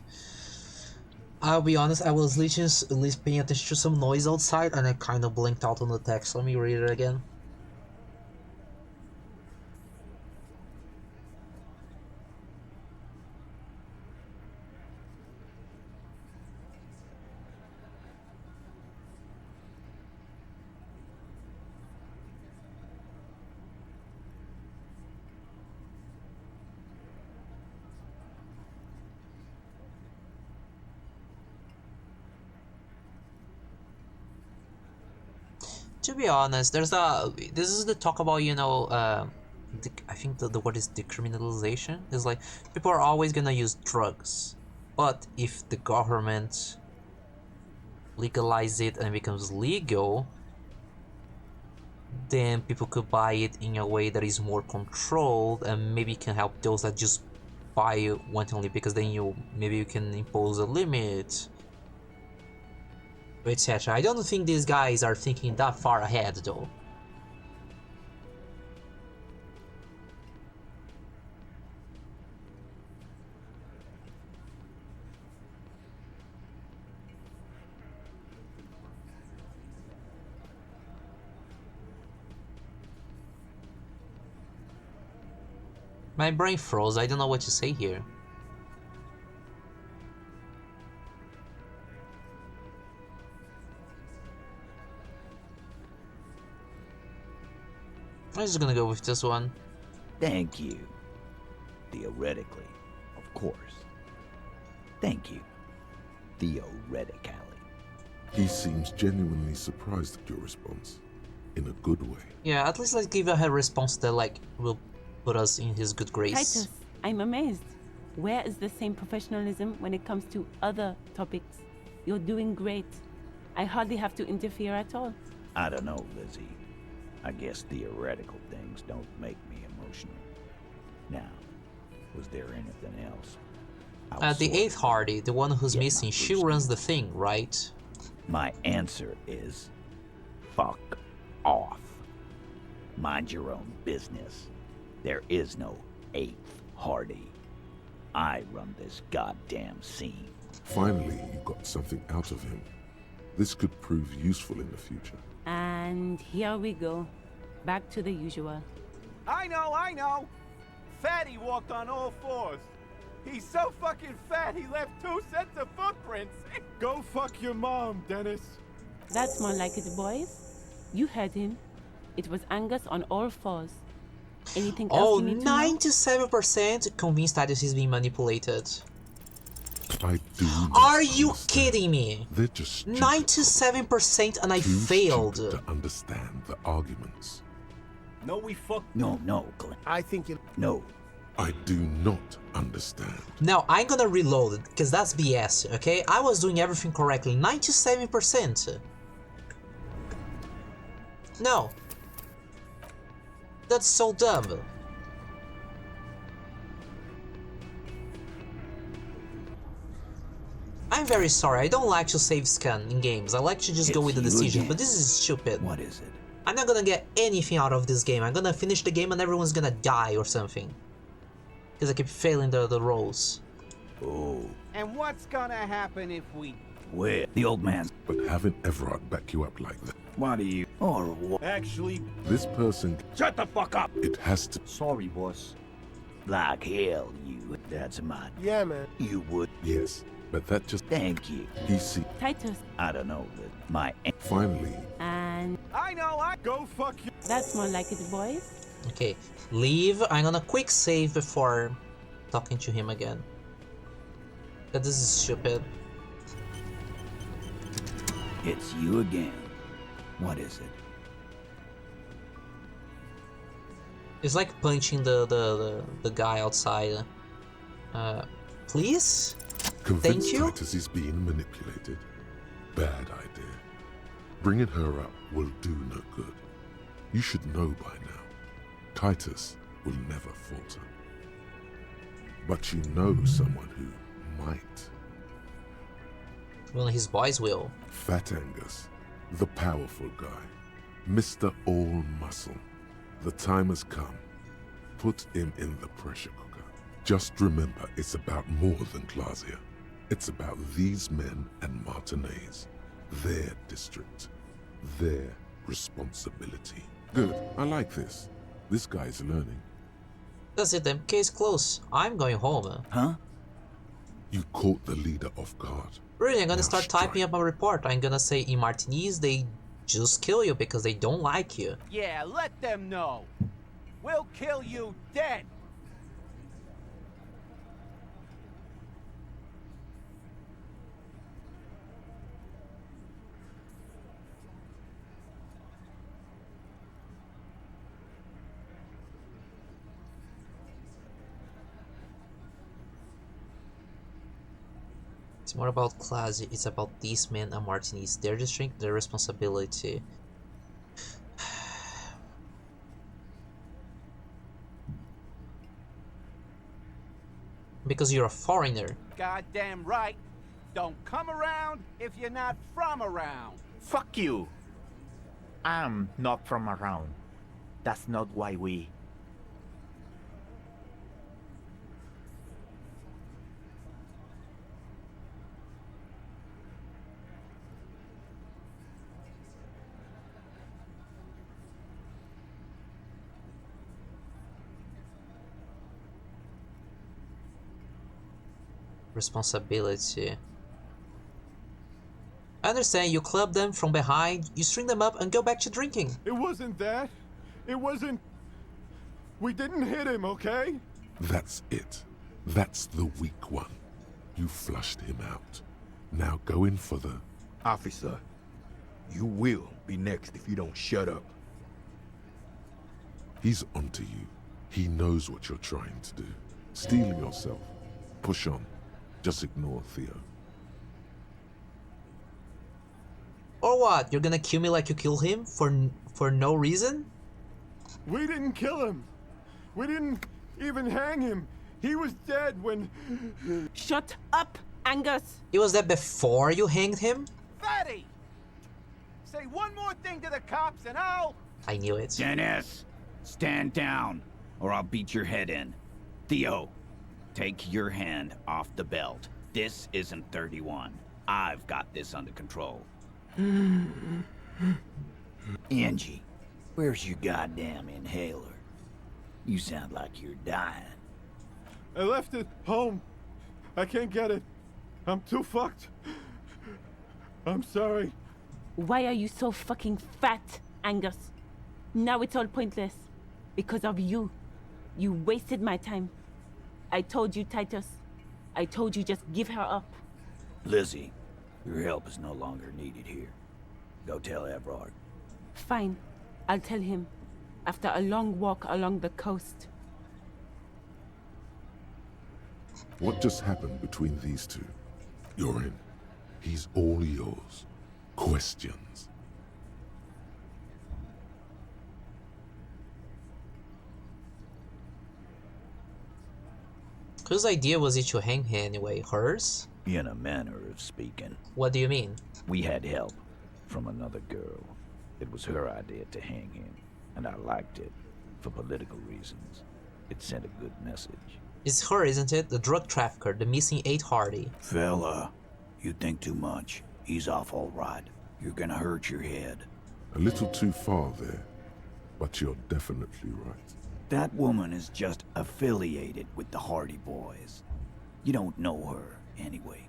I'll be honest, I was at least paying attention to some noise outside and I kind of blinked out on the text. Let me read it again. To be honest, there's a. This is the talk about, you know, I think the word is decriminalization. It's like people are always gonna use drugs, but if the government legalize it and it becomes legal, then people could buy it in a way that is more controlled and maybe can help those that just buy it wantonly, because then maybe you can impose a limit, etc. I don't think these guys are thinking that far ahead though. My brain froze, I don't know what to say here. I'm just gonna go with this one. Thank you. Theoretically, of course. Thank you. Theoretically. He seems genuinely surprised at your response, in a good way. Yeah, at least let's give her a response that like will put us in his good grace. Titus, I'm amazed. Where is the same professionalism when it comes to other topics? You're doing great. I hardly have to interfere at all. I don't know, Lizzie. I guess theoretical things don't make me emotional. Now, was there anything else? The 8th Hardy, the one who's missing, she runs the thing, right? My answer is fuck off. Mind your own business. There is no 8th Hardy. I run this goddamn scene. Finally, you got something out of him. This could prove useful in the future. And here we go. Back to the usual. I know! Fatty walked on all fours. He's so fucking fat he left 2 sets of footprints. Go fuck your mom, Dennis. That's more like it, boys. You heard him. It was Angus on all fours. Anything else you need to know? 97% convinced Titus is being manipulated. I do. Are you kidding me? They're just 97% and I failed. To understand the arguments. No, we fuck. No, Glenn. I think you. No. I do not understand. Now I'm gonna reload it because that's BS, okay? I was doing everything correctly. 97%. No. That's so dumb. I'm very sorry, I don't like to save scan in games. I like to just go with the decision, but this is stupid. What is it? I'm not gonna get anything out of this game. I'm gonna finish the game and everyone's gonna die or something. Because I keep failing the rolls. Oh. And what's gonna happen if we... Where? The old man. But having Everard back you up like that. Why do you... Or what? Actually... This person... Shut the fuck up! It has to... Sorry, boss. Like hell, you. That's my... Yeah, man. You would... Yes, but that just... Thank you. He see... Titus. I don't know, but my... Finally... And... I know, Go fuck you! That's more like it, boys. Okay, leave. I'm gonna quick save before talking to him again. That this is stupid. It's you again. What is it? It's like punching the guy outside. Please? Convince Thank you? Titus is being manipulated. Bad idea. Bringing her up will do no good. You should know by now. Titus will never falter. But you know someone who might. Well, his boys will. Fat Angus, the powerful guy, Mr. All Muscle. The time has come. Put him in the pressure cooker. Just remember, it's about more than Glazia. It's about these men and Martinez, their district, their responsibility. Good, I like this. This guy's learning. That's it then, case closed. I'm going home. Huh? You caught the leader off guard. Really, I'm gonna start typing up a report. I'm gonna say in Martinez they just kill you because they don't like you. Yeah, let them know. We'll kill you dead. It's more about class, it's about these men and martinis. They're just shrinking their responsibility. Because you're a foreigner. Goddamn right. Don't come around if you're not from around. Fuck you! I'm not from around. That's not why we... Responsibility. I understand, you club them from behind, you string them up and go back to drinking. It wasn't that. It wasn't... We didn't hit him, okay? That's it. That's the weak one. You flushed him out. Now go in for the... Officer, you will be next if you don't shut up. He's onto you. He knows what you're trying to do. Steel yourself. Push on. Just ignore Theo. Or what? You're gonna kill me like you kill him for no reason? We didn't kill him. We didn't even hang him. He was dead when... Shut up, Angus! It was that before you hanged him? Fatty! Say one more thing to the cops and I'll... I knew it. Dennis, stand down, or I'll beat your head in. Theo, take your hand off the belt. This isn't 31. I've got this under control. Angie, where's your goddamn inhaler? You sound like you're dying. I left it home. I can't get it. I'm too fucked. I'm sorry. Why are you so fucking fat, Angus? Now it's all pointless. Because of you. You wasted my time. I told you, Titus. I told you just give her up. Lizzie, your help is no longer needed here. Go tell Everard. Fine. I'll tell him. After a long walk along the coast. What just happened between these two? You're in. He's all yours. Questions. Whose idea was it to hang him anyway? Hers? In a manner of speaking. What do you mean? We had help from another girl. It was her idea to hang him, and I liked it for political reasons. It sent a good message. It's her, isn't it? The drug trafficker, the missing 8 Hardy. Fella, you think too much. He's off all right. You're gonna hurt your head. A little too far there, but you're definitely right. That woman is just affiliated with the Hardy Boys. You don't know her, anyway.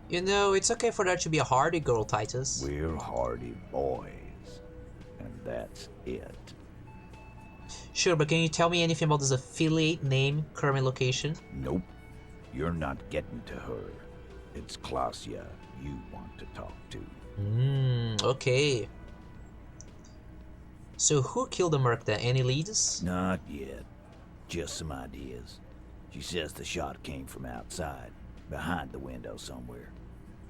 You know, it's okay for there to be a Hardy girl, Titus. We're Hardy Boys. And that's it. Sure, but can you tell me anything about this affiliate name, current location? Nope. You're not getting to her. It's Klasia you want to talk to. Okay. So who killed the merc then? Any leads? Not yet. Just some ideas. She says the shot came from outside, behind the window somewhere.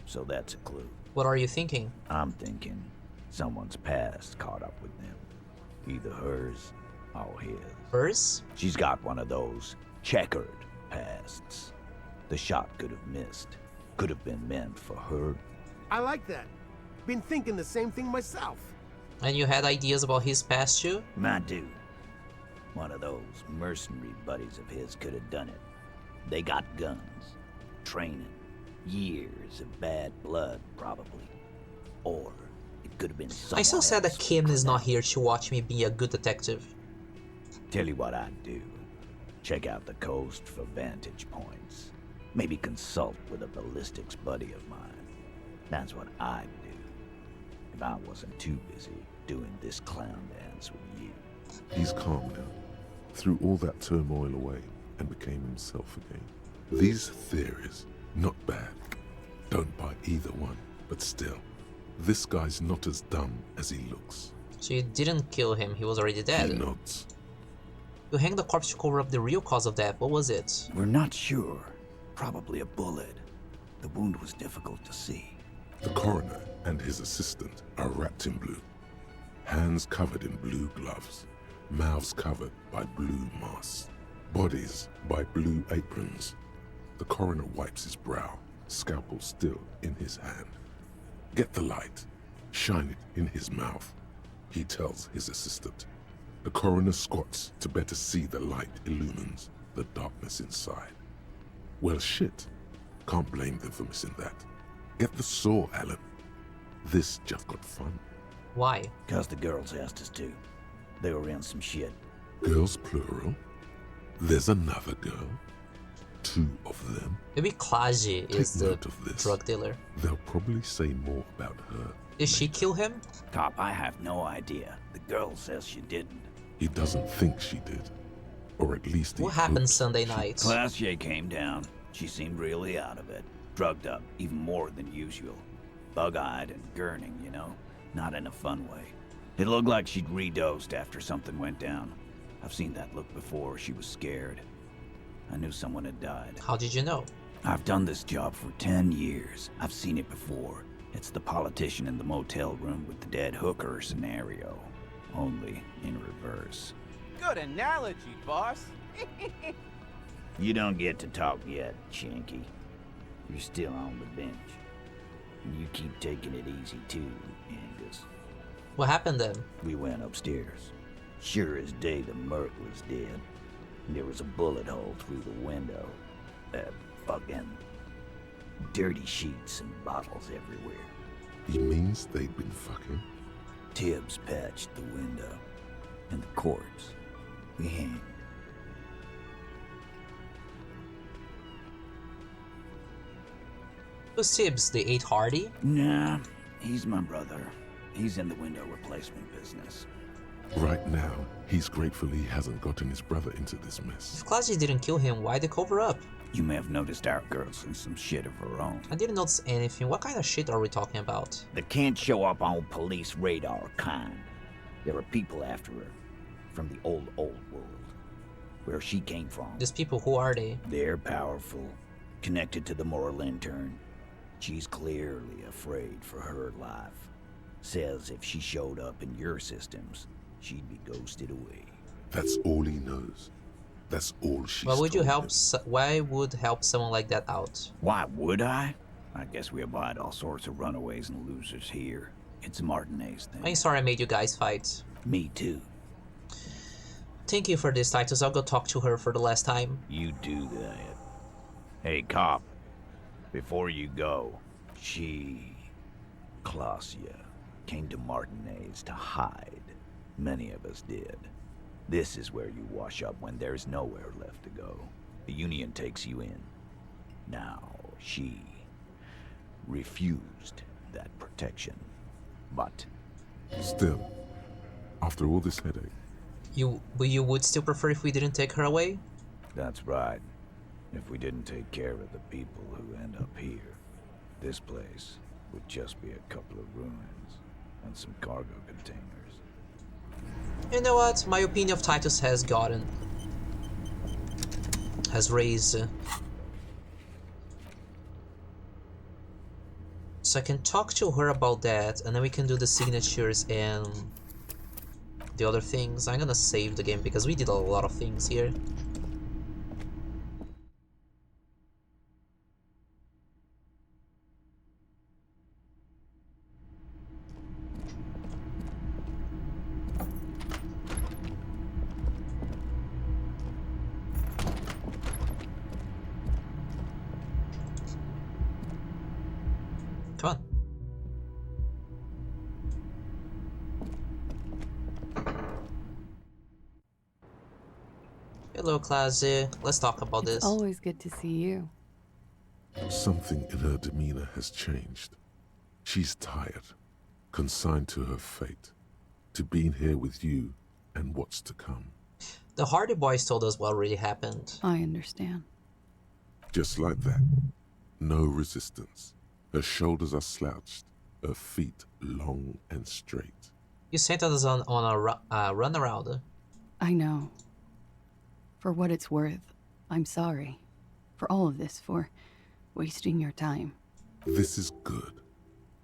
So that's a clue. What are you thinking? I'm thinking someone's past caught up with them. Either hers or his. Hers? She's got one of those checkered pasts. The shot could have missed. Could have been meant for her. I like that. Been thinking the same thing myself. And you had ideas about his past too? My dude. One of those mercenary buddies of his could have done it. They got guns, training, years of bad blood, probably. Or it could have been someone I'm so sad that else. Kim is not here to watch me be a good detective. Tell you what I'd do. Check out the coast for vantage points. Maybe consult with a ballistics buddy of mine. That's what I'd do. If I wasn't too busy doing this clown dance with you. He's calm now. Threw all that turmoil away. and became himself again. These theories, not bad. Don't buy either one, but still, this guy's not as dumb as he looks. So you didn't kill him, he was already dead. He nods. You hanged the corpse to cover up the real cause of death. What was it? We're not sure. Probably a bullet. The wound was difficult to see. The coroner and his assistant are wrapped in blue. Hands covered in blue gloves. Mouths covered by blue masks. Bodies by blue aprons. The coroner wipes his brow, scalpel still in his hand. Get the light. Shine it in his mouth, he tells his assistant. The coroner squats to better see the light illumines the darkness inside. Well, shit. Can't blame them for missing that. Get the saw, Alan. This just got fun. Why? Because the girls asked us to. They were in some shit. Girls plural? There's another girl? 2 of them? Maybe Klaji is the drug dealer. They'll probably say more about her. Did she kill him? Cop, I have no idea. The girl says she didn't. He doesn't think she did. Or at least he What happened hopes Sunday night? Class J came down. She seemed really out of it. Drugged up, even more than usual. Bug-eyed and gurning, you know? Not in a fun way. It looked like she'd redosed after something went down. I've seen that look before. She was scared. I knew someone had died. How did you know? I've done this job for 10 years. I've seen it before. It's the politician in the motel room with the dead hooker scenario. Only in reverse. Good analogy, boss. You don't get to talk yet, Shanky. You're still on the bench. And you keep taking it easy too, Angus. What happened then? We went upstairs. Sure as day the Merc was dead. There was a bullet hole through the window. Fucking dirty sheets and bottles everywhere. He means they'd been fucking? Tibbs patched the window. And the corpse. We hanged. Who's Tibbs, the 8 Hardy? Nah, he's my brother. He's in the window replacement business. Right now, he's grateful he hasn't gotten his brother into this mess. If Klaji didn't kill him, why the cover up? You may have noticed our girl's in some shit of her own. I didn't notice anything. What kind of shit are we talking about? The can't show up on police radar kind. There are people after her. From the old world. Where she came from. These people, who are they? They're powerful. Connected to the moral intern. She's clearly afraid for her life. Says if she showed up in your systems, she'd be ghosted away. That's all he knows. That's all she's Why would you told help? him. Why would help someone like that out? Why would I? I guess we abide all sorts of runaways and losers here. It's a Martinez thing. I'm sorry I made you guys fight. Me too. Thank you for this, Titus. I'll go talk to her for the last time. You do that. Hey, cop. Before you go, Klasia, came to Martinez to hide. Many of us did. This is where you wash up when there's nowhere left to go. The Union takes you in. Now, she refused that protection. But still, after all this headache, you would still prefer if we didn't take her away? That's right. If we didn't take care of the people who end up here, this place would just be a couple of ruins and some cargo containers. You know what? My opinion of Titus has raised. So I can talk to her about that, and then we can do the signatures and the other things. I'm gonna save the game because we did a lot of things here. Come on. Hello, Klasie. Let's talk about this. Always good to see you. something in her demeanor has changed. She's tired, consigned to her fate, to being here with you and what's to come. The Hardy Boys told us what really happened. I understand. Just like that. No resistance. Her shoulders are slouched, her feet long and straight. You sent us on a runaround. I know. For what it's worth, I'm sorry. For all of this, for wasting your time. This is good.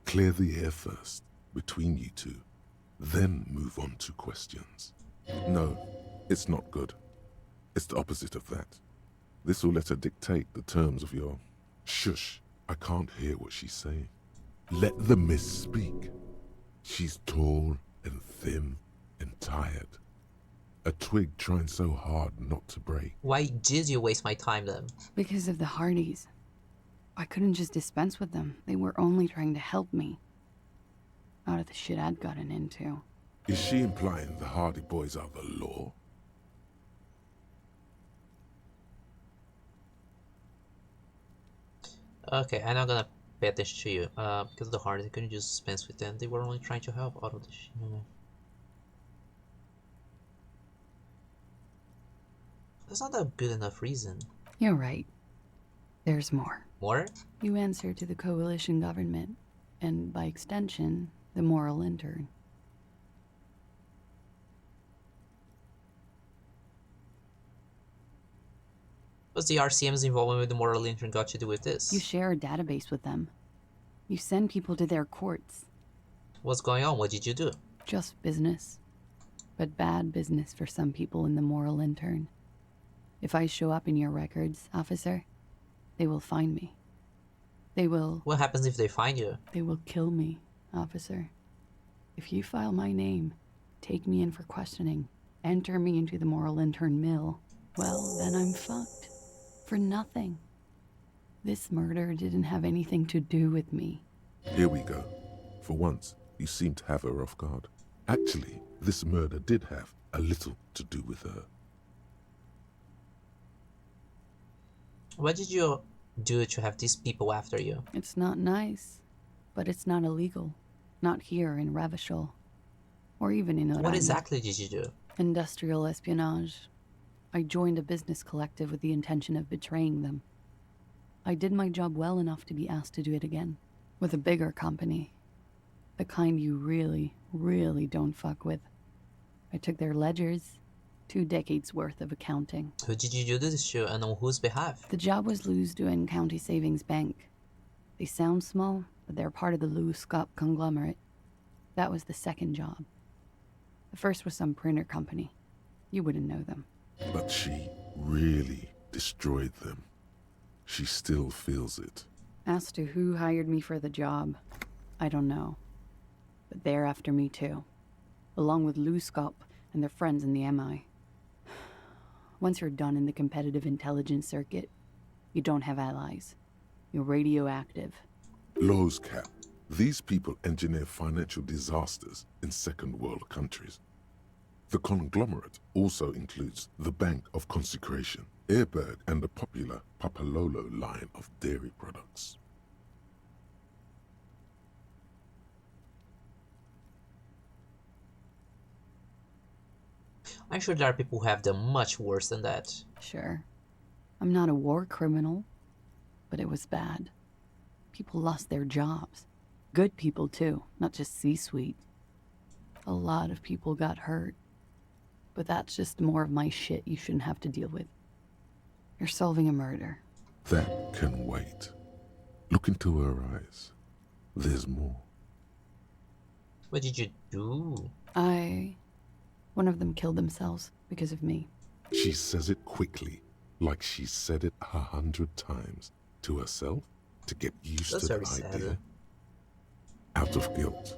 Clear the air first, between you two. Then move on to questions. No, it's not good. It's the opposite of that. This will let her dictate the terms of your... Shush, I can't hear what she's saying. Let the miss speak. She's tall and thin and tired. A twig trying so hard not to break. Why did you waste my time then? Because of the Hardys. I couldn't just dispense with them. They were only trying to help me. Out of the shit I'd gotten into. Is she implying the Hardy Boys are the law? Okay, I'm not gonna pay attention to you. Because of the Hardys, I couldn't just dispense with them. They were only trying to help out of the shit. That's not a good enough reason. You're right. There's more. More? You answer to the coalition government, and by extension, the moral intern. What's the RCM's involvement with the moral intern got to do with this? You share a database with them. You send people to their courts. What's going on? What did you do? Just business. But bad business for some people in the moral intern. If I show up in your records, officer, they will find me. They will... What happens if they find you? They will kill me, officer. If you file my name, take me in for questioning, enter me into the moral intern mill, well, then I'm fucked. For nothing. This murder didn't have anything to do with me. Here we go. For once, you seem to have her off guard. Actually, this murder did have a little to do with her. What did you do to have these people after you? It's not nice, but it's not illegal. Not here in Ravishol. Or even in Orania. What exactly did you do? Industrial espionage. I joined a business collective with the intention of betraying them. I did my job well enough to be asked to do it again. With a bigger company. The kind you really, really don't fuck with. I took their ledgers. 2 decades worth of accounting. Who did you do this to and on whose behalf? The job was Lou's-Duin County Savings Bank. They sound small, but they're part of the Lou-Scott conglomerate. That was the second job. The first was some printer company. You wouldn't know them. But she really destroyed them. She still feels it. As to who hired me for the job, I don't know. But they're after me too. Along with Lou-Scott and their friends in the MI. Once you're done in the competitive intelligence circuit, you don't have allies. You're radioactive. Lowe's cap. These people engineer financial disasters in second world countries. The conglomerate also includes the Bank of Consecration, Airberg, and the popular Papalolo line of dairy products. I'm sure there are people who have done much worse than that. Sure. I'm not a war criminal, but it was bad. People lost their jobs. Good people, too, not just C-suite. A lot of people got hurt. But that's just more of my shit you shouldn't have to deal with. You're solving a murder. That can wait. Look into her eyes. There's more. What did you do? One of them killed themselves because of me. She says it quickly, like she's said it 100 times. To herself, to get used That's to the very idea. sad. Out of guilt.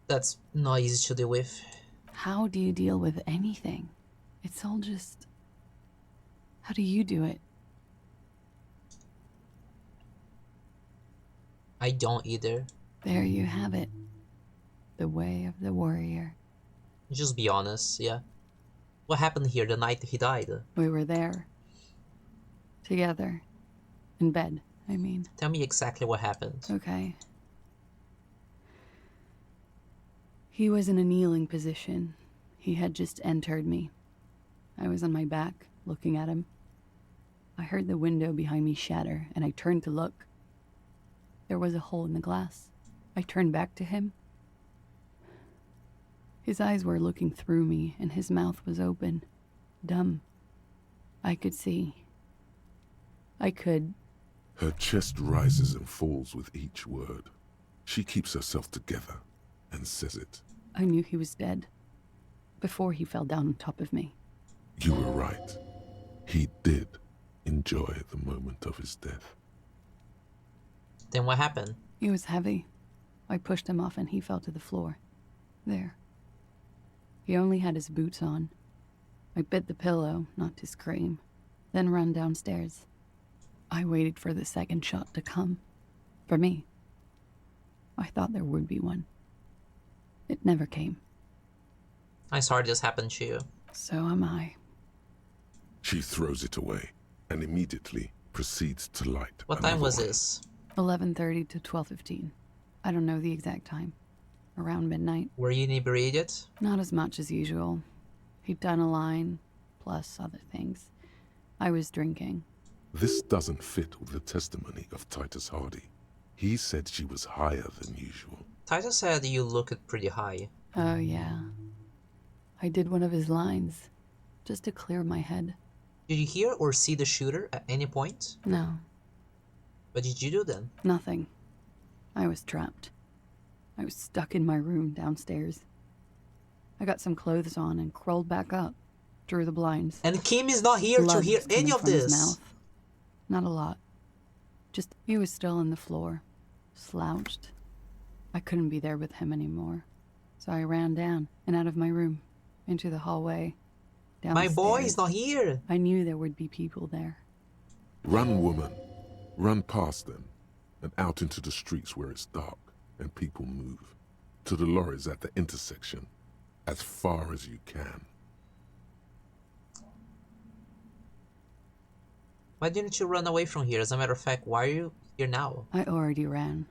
That's not easy to deal with. How do you deal with anything? It's all just... How do you do it? I don't either. There you have it. The way of the warrior. Just be honest, yeah. What happened here the night he died? We were there. Together. In bed, I mean. Tell me exactly what happened. Okay. He was in a kneeling position. He had just entered me. I was on my back, looking at him. I heard the window behind me shatter, and I turned to look. There was a hole in the glass. I turned back to him. His eyes were looking through me, and his mouth was open, dumb. I could see. I could. Her chest rises and falls with each word. She keeps herself together and says it. I knew he was dead before he fell down on top of me. You were right. He did enjoy the moment of his death. Then what happened? He was heavy. I pushed him off and he fell to the floor. There. He only had his boots on. I bit the pillow, not to scream, then ran downstairs. I waited for the second shot to come. For me. I thought there would be one. It never came. I'm sorry this happened to you. So am I. She throws it away and immediately proceeds to light. What time was this? 11:30 to 12:15. I don't know the exact time. Around midnight. Were you inebriated? Not as much as usual. He'd done a line, plus other things. I was drinking. This doesn't fit with the testimony of Titus Hardy. He said she was higher than usual. Titus said you looked pretty high. Oh, yeah. I did one of his lines, just to clear my head. Did you hear or see the shooter at any point? No. What did you do then? Nothing. I was trapped. I was stuck in my room downstairs. I got some clothes on and crawled back up, drew the blinds. And Kim is not here Blood to hear was coming any of from his this. mouth. Not a lot. Just, he was still on the floor, slouched. I couldn't be there with him anymore. So I ran down and out of my room, into the hallway, downstairs. My boy is not here. I knew there would be people there. Run, woman. Run past them and out into the streets where it's dark and people move. To the lorries at the intersection, as far as you can. Why didn't you run away from here? As a matter of fact, why are you here now? I already ran.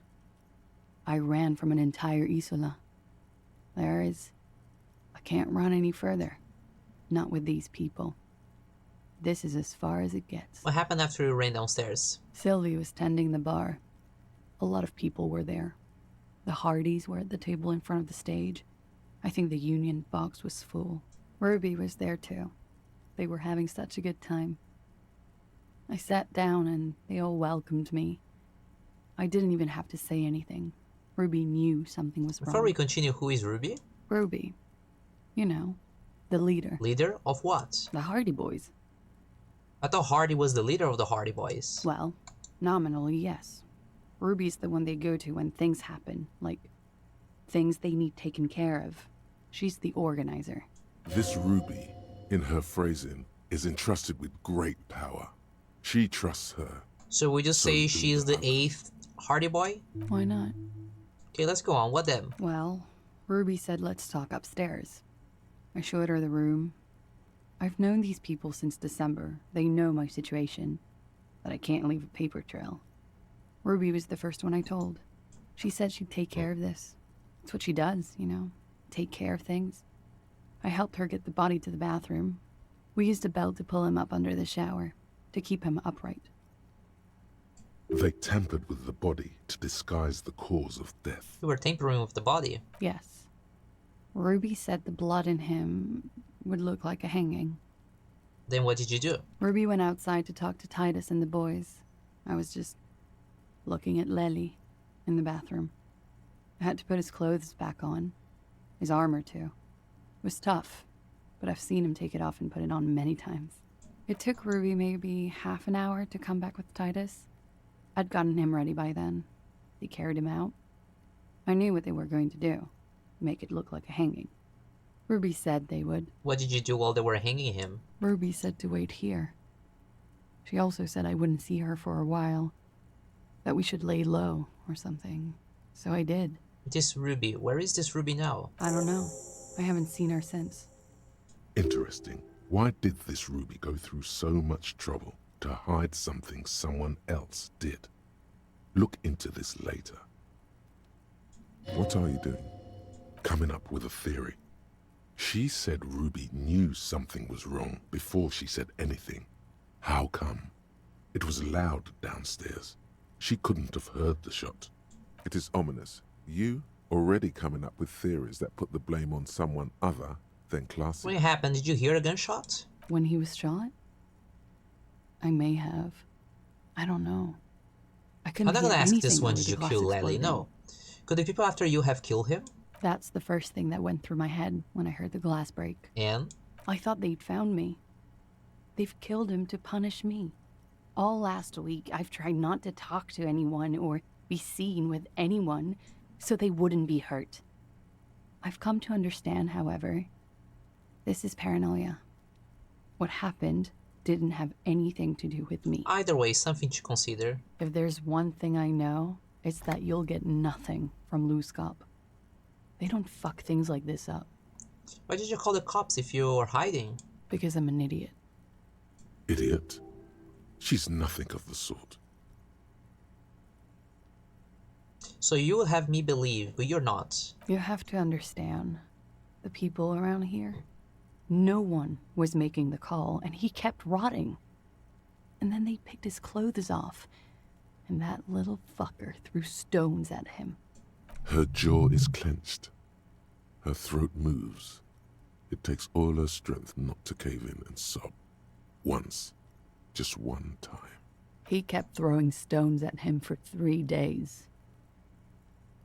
I ran from an entire Isola. I can't run any further. Not with these people. This is as far as it gets. What happened after you ran downstairs? Sylvie was tending the bar. A lot of people were there. The Hardys were at the table in front of the stage. I think the Union box was full. Ruby was there too. They were having such a good time. I sat down and they all welcomed me. I didn't even have to say anything. Ruby knew something was wrong. Before we continue, who is Ruby? Ruby. You know, the leader. Leader of what? The Hardy Boys. I thought Hardy was the leader of the Hardy Boys. Well, nominally, yes. Ruby's the one they go to when things happen, like things they need taken care of. She's the organizer. This Ruby, in her phrasing, is entrusted with great power. She trusts her. So we just say she's the 8th Hardy Boy? Why not? Okay, let's go on. What then? Well, Ruby said let's talk upstairs. I showed her the room. I've known these people since December. They know my situation, that I can't leave a paper trail. Ruby was the first one I told. She said she'd take care of this. It's what she does, you know, take care of things. I helped her get the body to the bathroom. We used a belt to pull him up under the shower, to keep him upright. They tampered with the body to disguise the cause of death. You were tampering with the body? Yes. Ruby said the blood in him would look like a hanging. Then what did you do? Ruby went outside to talk to Titus and the boys. I was just looking at Lely in the bathroom. I had to put his clothes back on. His armor, too. It was tough, but I've seen him take it off and put it on many times. It took Ruby maybe half an hour to come back with Titus. I'd gotten him ready by then. They carried him out. I knew what they were going to do. Make it look like a hanging. Ruby said they would. What did you do while they were hanging him? Ruby said to wait here. She also said I wouldn't see her for a while. That we should lay low or something. So I did. This Ruby, where is this Ruby now? I don't know. I haven't seen her since. Interesting. Why did this Ruby go through so much trouble to hide something someone else did? Look into this later. What are you doing? coming up with a theory. She said Ruby knew something was wrong before she said anything. How come? It was loud downstairs. She couldn't have heard the shot. It is ominous. You already coming up with theories that put the blame on someone other than Classy. What happened? Did you hear a gunshot? When he was shot? I may have. I don't know. I couldn't I'm not gonna hear ask this anything one, over did the you glass kill Ellie? exploding. No. Could the people after you have killed him? That's the first thing that went through my head when I heard the glass break. And? I thought they'd found me. They've killed him to punish me. All last week, I've tried not to talk to anyone or be seen with anyone so they wouldn't be hurt. I've come to understand, however, this is paranoia. What happened didn't have anything to do with me. Either way, something to consider. If there's one thing I know, it's that you'll get nothing from Looskop. They don't fuck things like this up. Why did you call the cops if you were hiding? Because I'm an idiot. Idiot? She's nothing of the sort. So you will have me believe, but you're not. You have to understand, the people around here, no one was making the call, and he kept rotting. And then they picked his clothes off, and that little fucker threw stones at him. Her jaw is clenched. Her throat moves. It takes all her strength not to cave in and sob. Once. Just one time. He kept throwing stones at him for 3 days.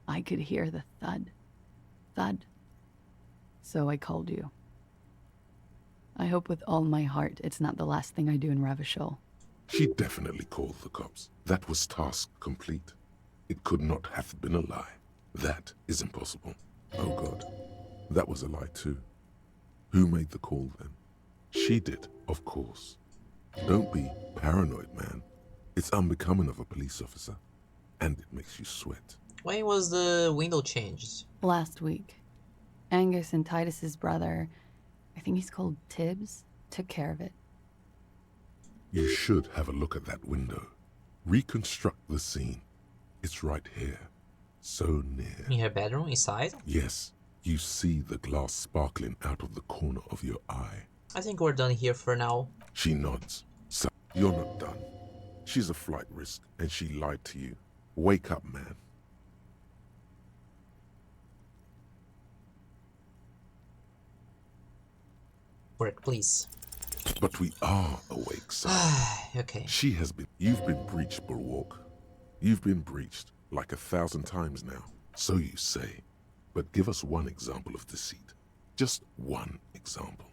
I could hear the thud. Thud. So I called you. I hope with all my heart it's not the last thing I do in Ravishol. She definitely called the cops. That was task complete. It could not have been a lie. That is impossible. Oh God. That was a lie too. Who made the call then? She did, of course. Don't be paranoid, man. It's unbecoming of a police officer. And it makes you sweat. When was the window changed? Last week. Angus and Titus's brother, I think he's called Tibbs, took care of it. You should have a look at that window. Reconstruct the scene. It's right here. So near. In her bedroom, inside? Yes. You see the glass sparkling out of the corner of your eye. I think we're done here for now. She nods. So, you're not done. She's a flight risk, and she lied to you. Wake up, man. Work, please. But we are awake, son. Okay. You've been breached, Bulwark. You've been breached like 1,000 times now. So you say. But give us one example of deceit. Just one example.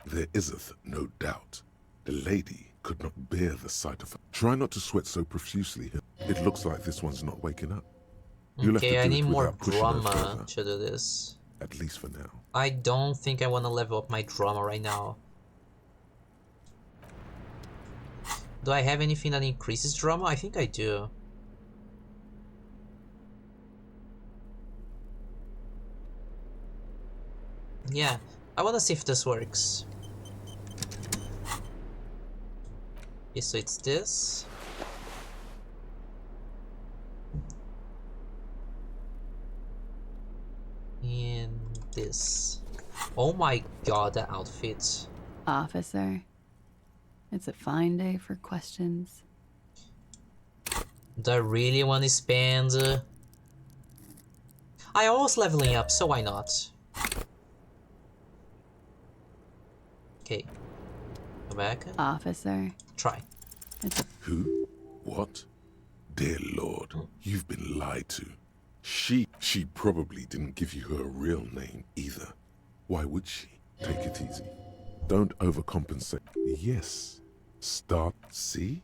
There iseth no doubt. The lady could not bear the sight of her. Try not to sweat so profusely. It looks like this one's not waking up. You'll Okay, have to I do need it more without pushing her drama further. to do this. At least for now. I don't think I want to level up my drama right now. Do I have anything that increases drama? I think I do. Yeah, I want to see if this works. Okay, so it's this. And this. Oh my god, that outfit. Officer, it's a fine day for questions. Do I really want to spend... I almost leveling up, so why not? Okay. Go back. Officer. Try. Who? What? Dear Lord, you've been lied to. She probably didn't give you her real name either. Why would she? Take it easy. Don't overcompensate. Yes. Start, see?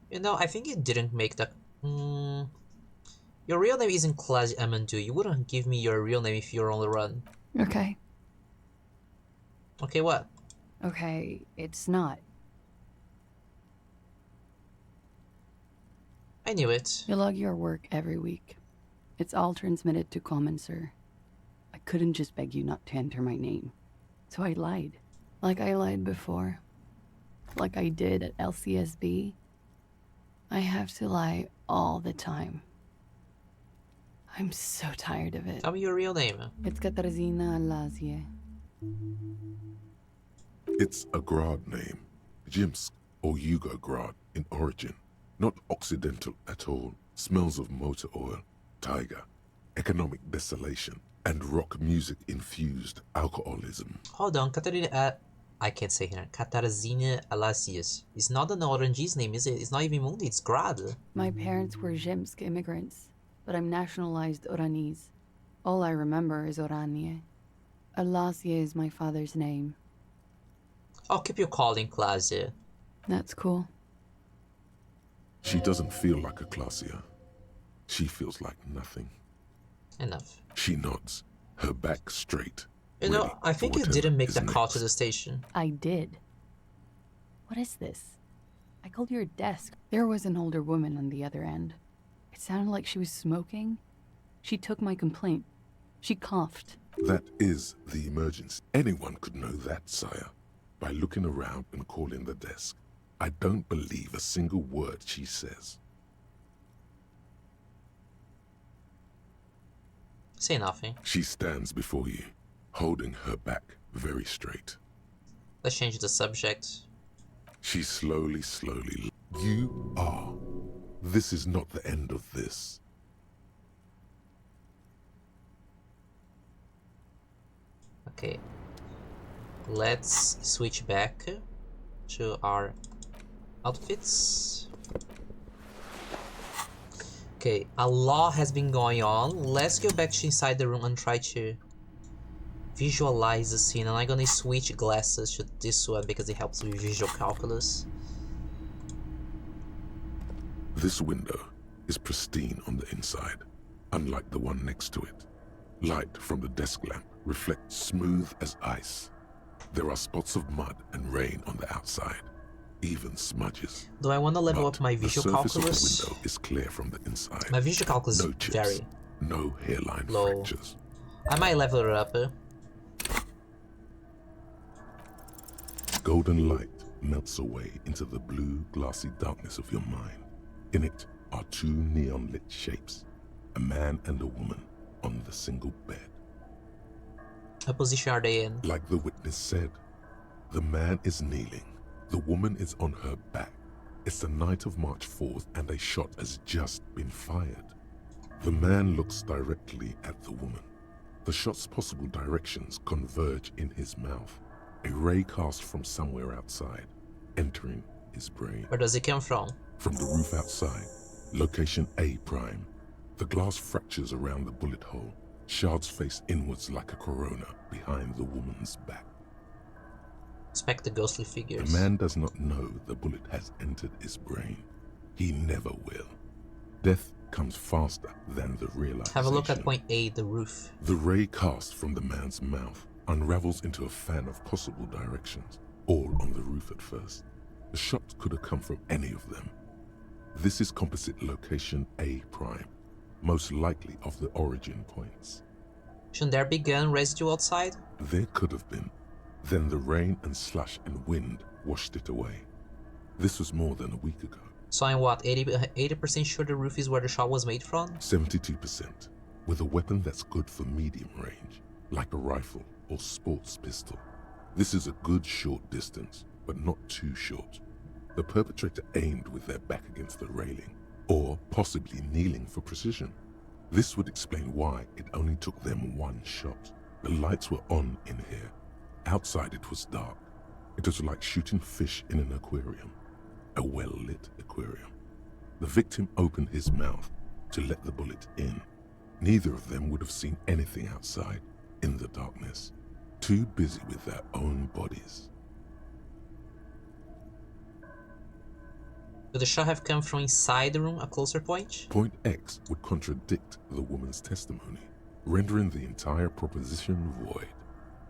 You know, I think it didn't make that... Your real name isn't Clash Amandu. You wouldn't give me your real name if you're on the run. Okay. Okay, what? Okay, it's not. I knew it. You log your work every week. It's all transmitted to Common, sir. I couldn't just beg you not to enter my name. So I lied. Like I lied before. Like I did at LCSB. I have to lie all the time. I'm so tired of it. Tell me your real name. It's Katarzyna Lazie. It's a Grad name, Jimsk or Yugograd in origin. Not Occidental at all. Smells of motor oil, tiger, economic desolation, and rock music-infused alcoholism. Hold on, Katarzyna... I can't say her. Katarzyna Alasius. It's not an Orangese name, is it? It's not even Mundi, it's Grad. My parents were Zhimsk immigrants, but I'm nationalized Oranese. All I remember is Oranje. Alasie is my father's name. I'll keep you calling Klasia. That's cool. She doesn't feel like a Klasia. She feels like nothing. Enough. She nods, her back straight. You know, I think you didn't make the call to the station. I did. What is this? I called your desk. There was an older woman on the other end. It sounded like she was smoking. She took my complaint. She coughed. That is the emergency. Anyone could know that, sire, by looking around and calling the desk. I don't believe a single word she says. Say nothing. She stands before you, holding her back very straight. Let's change the subject. She slowly... You are. This is not the end of this. Okay. Let's switch back to our outfits. Okay, a lot has been going on. Let's go back to inside the room and try to visualize the scene. And I'm gonna switch glasses to this one because it helps with visual calculus. This window is pristine on the inside, unlike the one next to it. Light from the desk lamp reflects smooth as ice. There are spots of mud and rain on the outside, even smudges. Do I want to level up my visual calculus? The surface of the window is clear from the inside. My visual calculus is no chips, very no hairline low. fractures. I might level it up. Golden light melts away into the blue, glassy darkness of your mind. In it are two neon-lit shapes, a man and a woman on the single bed. What position are they in? Like the witness said, the man is kneeling, the woman is on her back. It's the night of March 4th and a shot has just been fired. The man looks directly at the woman. The shot's possible directions converge in his mouth, a ray cast from somewhere outside, entering his brain. Where does it come from? From the roof outside, location A prime. The glass fractures around the bullet hole. Shards face inwards like a corona behind the woman's back. Inspect the ghostly figures. The man does not know the bullet has entered his brain. He never will. Death comes faster than the realization. Have a look at point A, the roof. The ray cast from the man's mouth unravels into a fan of possible directions, all on the roof at first. The shot could have come from any of them. This is composite location A prime, most likely of the origin points. Shouldn't there be gun residue outside? There could have been. Then the rain and slush and wind washed it away. This was more than a week ago. So I'm what, 80% sure the roof is where the shot was made from? 72%, with a weapon that's good for medium range, like a rifle or sports pistol. This is a good short distance, but not too short. The perpetrator aimed with their back against the railing, or possibly kneeling for precision. This would explain why it only took them one shot. The lights were on in here. Outside it was dark. It was like shooting fish in an aquarium, a well-lit aquarium. The victim opened his mouth to let the bullet in. Neither of them would have seen anything outside in the darkness, too busy with their own bodies. Would the shot have come from inside the room, a closer point? Point X would contradict the woman's testimony, rendering the entire proposition void.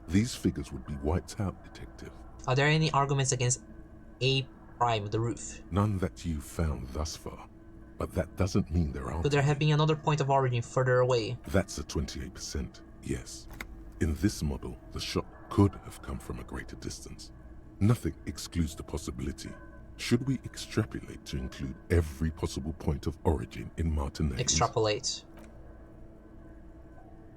These figures would be wiped out, Detective. Are there any arguments against A prime, the roof? None that you've found thus far, but that doesn't mean there aren't. Could there have been another point of origin further away? That's a 28%, yes. In this model, the shot could have come from a greater distance. Nothing excludes the possibility. Should we extrapolate to include every possible point of origin in Martinez? Extrapolate.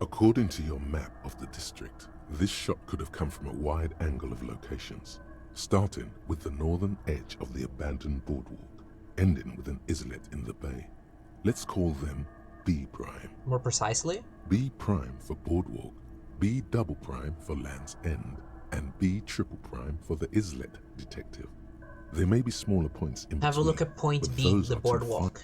According to your map of the district, this shot could have come from a wide angle of locations, starting with the northern edge of the abandoned boardwalk, ending with an islet in the bay. Let's call them B prime. More precisely? B prime for boardwalk, B double prime for Land's End, and B triple prime for the islet, Detective. There may be smaller points in between. Have a look at point B, the boardwalk.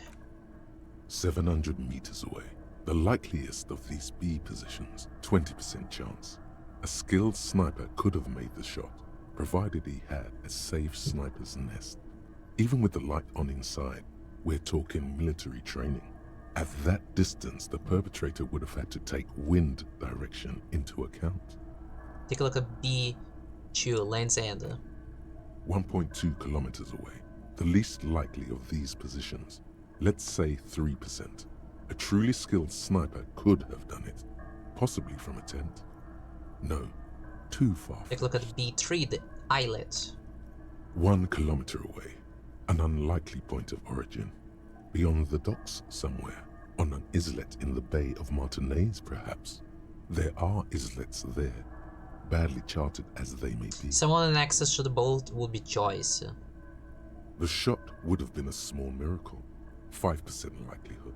700 meters away. The likeliest of these B positions, 20% chance. A skilled sniper could have made the shot, provided he had a safe sniper's nest. Even with the light on inside, we're talking military training. At that distance, the perpetrator would have had to take wind direction into account. Take a look at B2, Land's End. 1.2 kilometers away, the least likely of these positions. Let's say 3%. A truly skilled sniper could have done it, possibly from a tent. No, too far. Take a look at B3, the islet. 1 kilometer away, an unlikely point of origin. Beyond the docks somewhere, on an islet in the Bay of Martinez perhaps. There are islets there, badly charted as they may be. Someone in access to the boat would be Joyce. The shot would have been a small miracle, 5% likelihood.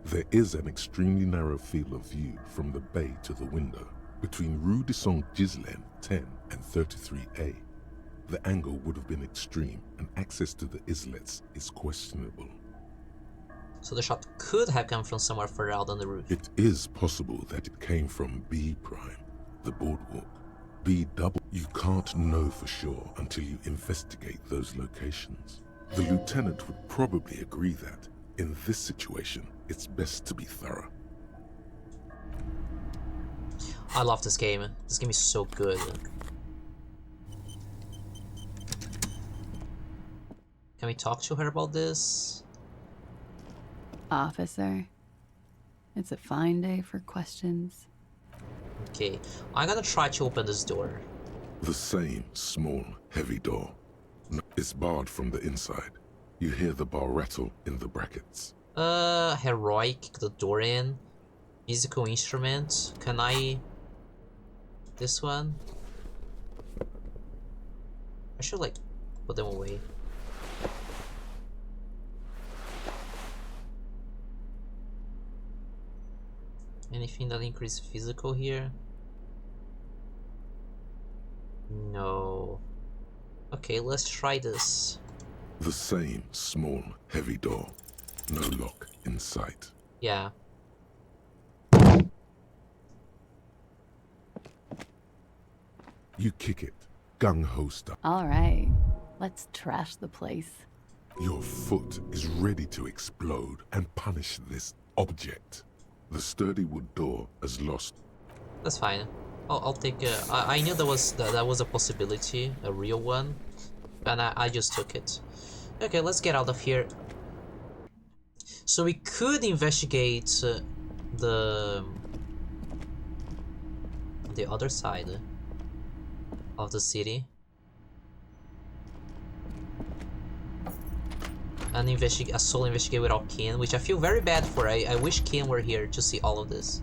There is an extremely narrow field of view from the bay to the window, between Rue de Saint-Ghislain 10 and 33A. The angle would have been extreme, and access to the islets is questionable. So the shot could have come from somewhere further out on the roof. It is possible that it came from B prime, the boardwalk. B double, you can't know for sure until you investigate those locations. The lieutenant would probably agree that, in this situation, it's best to be thorough. I love this game. This game is so good. Can we talk to her about this? Officer, it's a fine day for questions. Okay, I'm gonna try to open this door. The same small, heavy door. It's barred from the inside. You hear the bar rattle in the brackets. Heroic, kick the door in. Musical instrument. Can I... This one? I should, like, put them away. Anything that increases physical here? No. Okay, let's try this. The same small, heavy door. No lock in sight. Yeah. You kick it, gung-ho style. Alright, let's trash the place. Your foot is ready to explode and punish this object. The sturdy wood door is lost. That's fine. I'll take. I knew that was a possibility, a real one, and I just took it. Okay, let's get out of here. So we could investigate the other side of the city and a solo investigate without Ken, which I feel very bad for. I wish Ken were here to see all of this.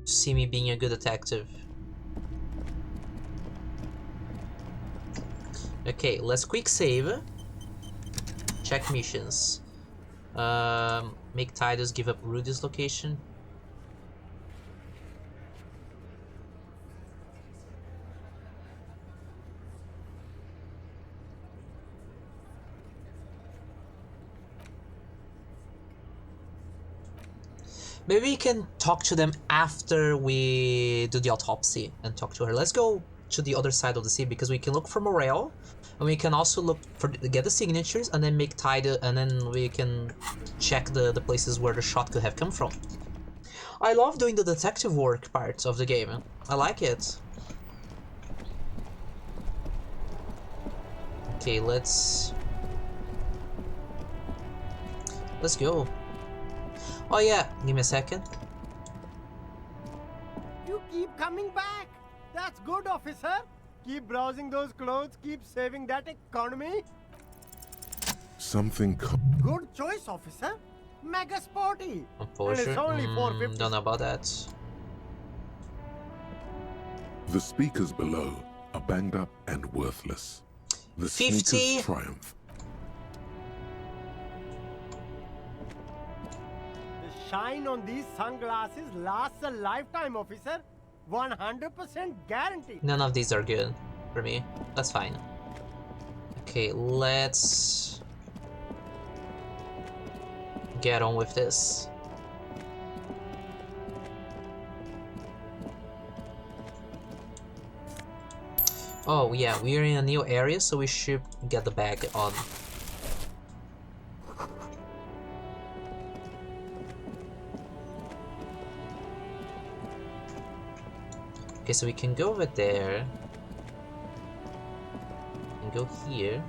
See me being a good detective. Okay, let's quick save. Check missions. Make Tidus give up Rudy's location. Maybe we can talk to them after we do the autopsy and talk to her. Let's go to the other side of the city because we can look for morale, and we can also look for get the signatures and then make Tidus, and then we can check the places where the shot could have come from. I love doing the detective work part of the game. I like it. Okay, let's go. Oh yeah, give me a second. You keep coming back. That's good, officer. Keep browsing those clothes. Keep saving that economy. Something. Good choice, officer. Mega sporty. And it's Porsche? only 450. Don't know about that. The speakers below are banged up and worthless. The 50. sneakers triumph. The shine on these sunglasses lasts a lifetime, officer. 100% guarantee. None of these are good for me. That's fine. Okay, let's get on with this. Oh yeah, we're in a new area, so we should get the bag on. Okay, so we can go over there and go here.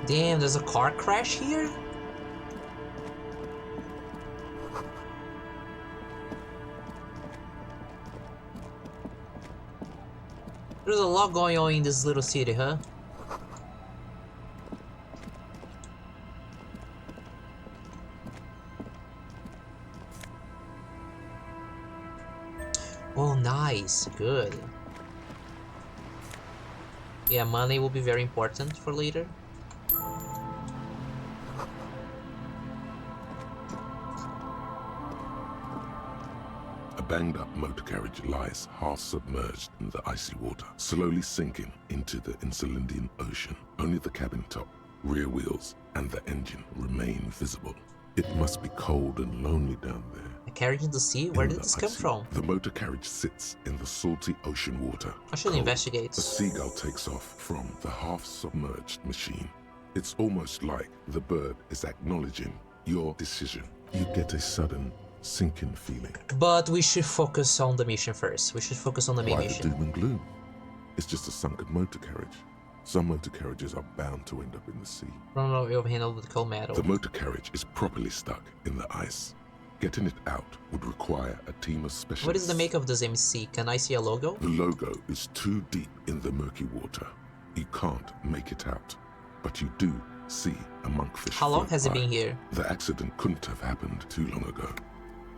Damn, there's a car crash here? There's a lot going on in this little city, huh? Oh, nice. Good. Yeah, money will be very important for later. A banged-up motor carriage lies half submerged in the icy water, slowly sinking into the Insulindian Ocean. Only the cabin top, rear wheels, and the engine remain visible. It must be cold and lonely down there. A carriage in the sea? Where did this come from? The motor carriage sits in the salty ocean water. I should investigate. A seagull takes off from the half-submerged machine. It's almost like the bird is acknowledging your decision. You get a sudden sinking feeling. But we should focus on the mission first. We should focus on the main Why mission. the doom and gloom? It's just a sunken motor carriage. Some motor carriages are bound to end up in the sea. Run away of handle with cold metal. The motor carriage is properly stuck in the ice. Getting it out would require a team of specialists. What is the make of this MC? Can I see a logo? The logo is too deep in the murky water. You can't make it out. But you do see a monkfish. How long float has it by. been here? The accident couldn't have happened too long ago.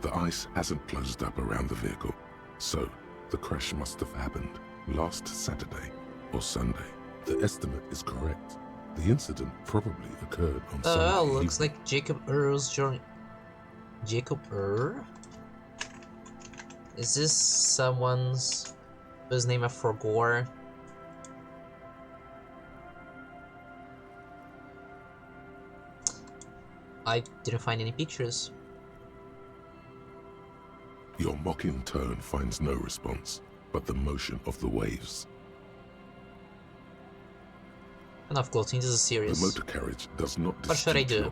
The ice hasn't closed up around the vehicle, so the crash must have happened last Saturday or Sunday. The estimate is correct. The incident probably occurred on Sunday. Oh, looks like Jacob Earl's journey. Jacob Earl? Is this someone's whose name I forgot? I didn't find any pictures. Your mocking tone finds no response, but the motion of the waves. Enough clothing, this is serious. The motor carriage does not What should I do?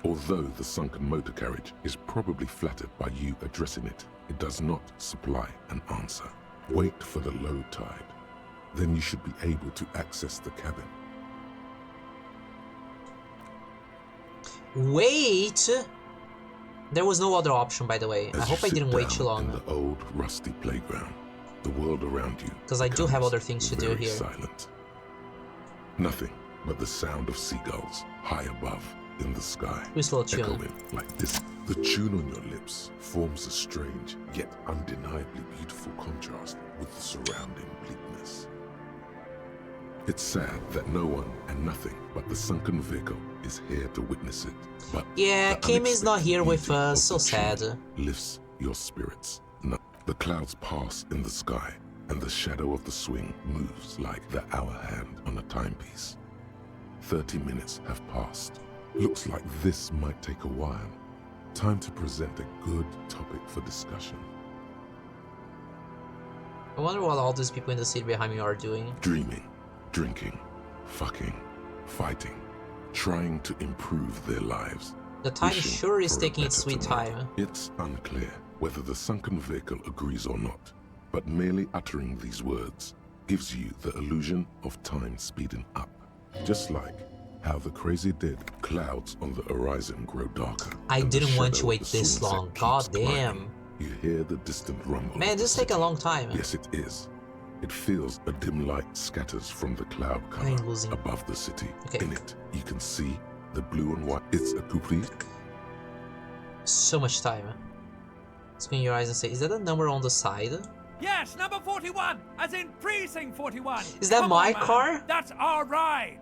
Although the sunken motor carriage is probably flattered by you addressing it, it does not supply an answer. Wait for the low tide. Then you should be able to access the cabin. Wait! There was no other option, by the way. I hope I didn't wait too long. In the old, rusty playground, the world around you. Because I do have other things to do here. Silent. Nothing but the sound of seagulls high above in the sky. Whistle tune. Echoing like this. The tune on your lips forms a strange yet undeniably beautiful contrast with the surrounding bleakness. It's sad that no one and nothing but the sunken vehicle is here to witness it. But yeah, Kim is not here with us, so sad. Lifts your spirits. No, the clouds pass in the sky, and the shadow of the swing moves like the hour hand on a timepiece. 30 minutes have passed. Looks like this might take a while. Time to present a good topic for discussion. I wonder what all these people in the city behind me are doing. Dreaming, drinking, fucking, fighting, trying to improve their lives. The time wishing sure is for a taking its better sweet tomorrow. time. It's unclear whether the sunken vehicle agrees or not, but merely uttering these words gives you the illusion of time speeding up. Just like how the crazy dead clouds on the horizon grow darker. I and the didn't want to shadow wait of the this sunset long. keeps God damn. climbing. You hear the distant rumble. Man, of the this take a city. long time. Yes, it is. It feels a dim light scatters from the cloud cover above the city. Okay. In it, you can see the blue and white. It's a coupe. So much time. Squint your eyes and say, is that a number on the side? Yes, number 41, as in precinct 41. Is that Come my on, man. car? That's our ride.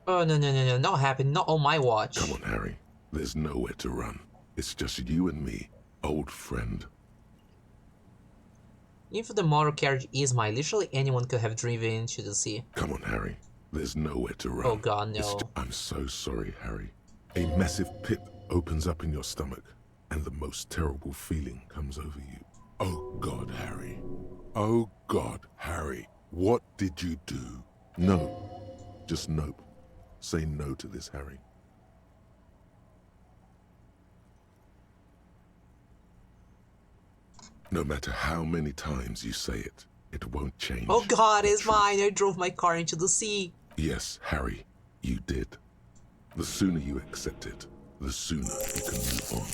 Oh, no, not happen, not on my watch. Come on, Harry. There's nowhere to run. It's just you and me, old friend. If the motor carriage is mine, literally anyone could have driven into the sea. Come on, Harry. There's nowhere to run. Oh god, no. I'm so sorry, Harry. A massive pit opens up in your stomach, and the most terrible feeling comes over you. Oh God, Harry. Oh God, Harry. What did you do? No. Just nope. Say no to this, Harry. No matter how many times you say it, it won't change. Oh god, it's mine. I drove my car into the sea. Yes, Harry, you did. The sooner you accept it, the sooner you can move on.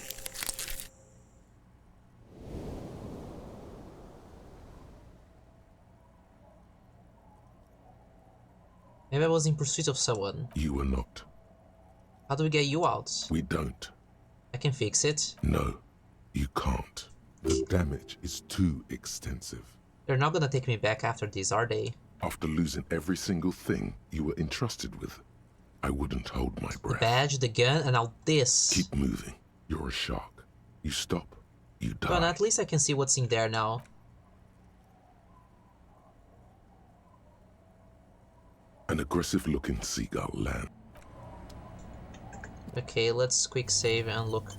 Maybe I was in pursuit of someone. You were not. How do we get you out? We don't. I can fix it. No, you can't. The damage is too extensive. They're not gonna take me back after this, are they? After losing every single thing you were entrusted with, I wouldn't hold my breath. The badge, the gun, and now this. Keep moving. You're a shark. You stop, you die. Well, at least I can see what's in there now. An aggressive-looking seagull land. Okay, let's quick save and look.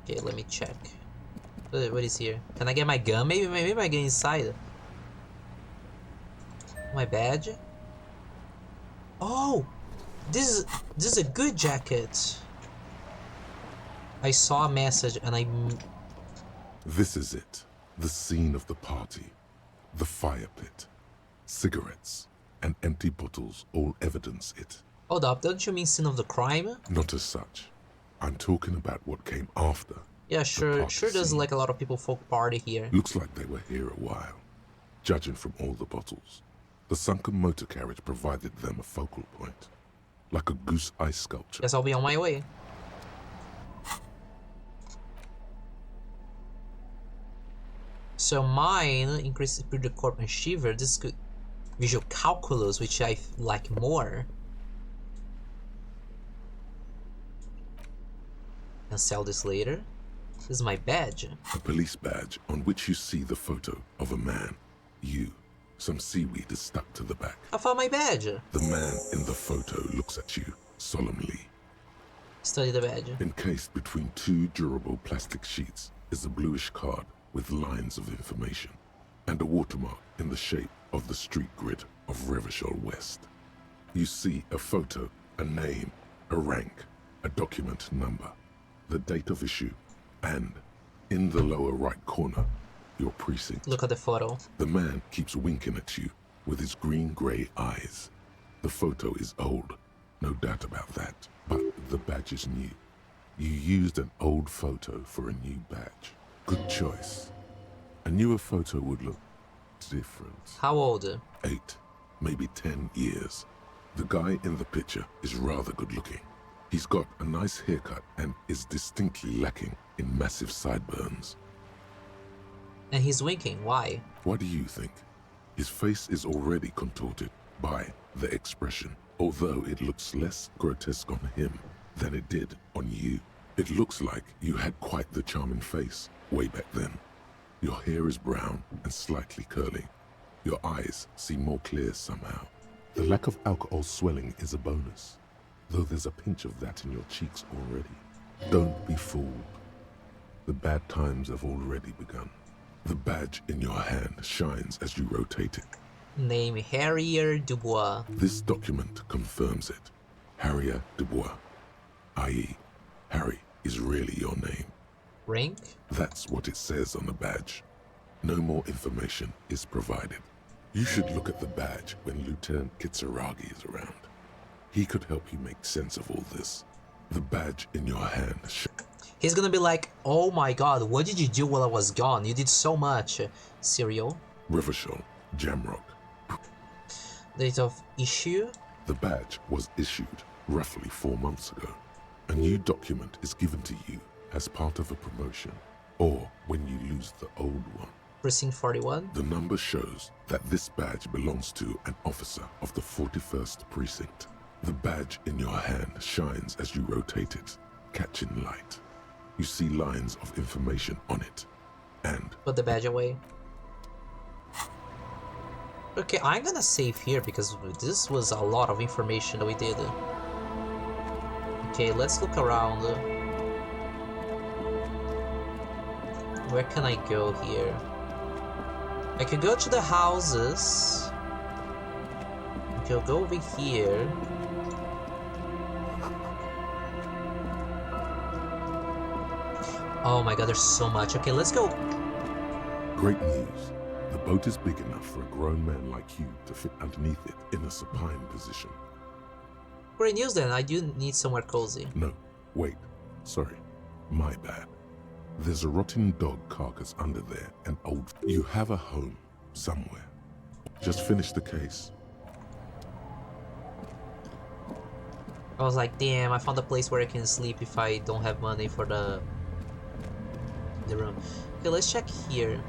Okay, let me check. What is here? Can I get my gun? Maybe I get inside. My badge? Oh! This is a good jacket. I saw a message and I... This is it. The scene of the party. The fire pit. Cigarettes and empty bottles all evidence it. Hold up, don't you mean scene of the crime? Not as such. I'm talking about what came after. Yeah, sure there's like a lot of people folk party here. Looks like they were here a while. Judging from all the bottles. The sunken motor carriage provided them a focal point. Like a goose ice sculpture. Guess I'll be on my way. So mine increases the corp and shiver. This is good. Visual calculus, which I like more. And sell this later. This is my badge. A police badge on which you see the photo of a man. You. Some seaweed is stuck to the back. I found my badge. The man in the photo looks at you solemnly. Study the badge. Encased between two durable plastic sheets is a bluish card with lines of information and a watermark in the shape of the street grid of Revachol West. You see a photo, a name, a rank, a document number, the date of issue, and in the lower right corner, your precinct. Look at the photo. The man keeps winking at you with his green-gray eyes. The photo is old, no doubt about that, but the badge is new. You used an old photo for a new badge. Good choice. A newer photo would look different. How old? 8, maybe 10 years. The guy in the picture is rather good looking. He's got a nice haircut and is distinctly lacking in massive sideburns. And he's winking. Why? What do you think? His face is already contorted by the expression, although it looks less grotesque on him than it did on you. It looks like you had quite the charming face way back then. Your hair is brown and slightly curly. Your eyes seem more clear somehow. The lack of alcohol swelling is a bonus, though there's a pinch of that in your cheeks already. Don't be fooled. The bad times have already begun. The badge in your hand shines as you rotate it. Name Harrier Dubois. This document confirms it. Harrier Dubois, i.e., Harry is really your name. Rank? That's what it says on the badge. No more information is provided. You should look at the badge when Lieutenant Kitsuragi is around. He could help you make sense of all this. The badge in your hand. He's gonna be like, oh my god, what did you do while I was gone? You did so much. Serial. Rivershore, Jamrock. Date of issue? The badge was issued roughly 4 months ago. A new document is given to you as part of a promotion, or when you lose the old one. Precinct 41? The number shows that this badge belongs to an officer of the 41st Precinct. The badge in your hand shines as you rotate it, catching light. You see lines of information on it, and... Put the badge away. Okay, I'm gonna save here because this was a lot of information that we did. Okay, let's look around. Where can I go here? I could go to the houses. Okay, I'll go over here. Oh my god, there's so much. Okay, let's go. Great news. The boat is big enough for a grown man like you to fit underneath it in a supine position. Great news then, I do need somewhere cozy. No, wait. Sorry. My bad. There's a rotten dog carcass under there and old... You have a home somewhere. Just finish the case. I was like, damn, I found a place where I can sleep if I don't have money for the room. Okay, let's check here.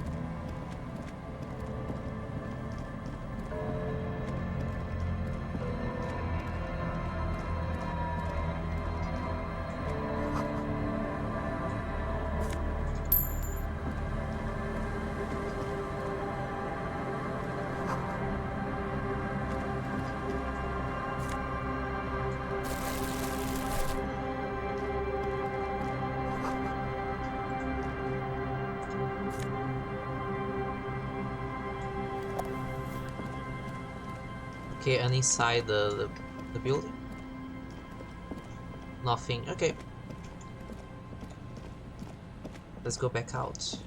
Okay, and inside the building? Nothing. Okay. Let's go back out.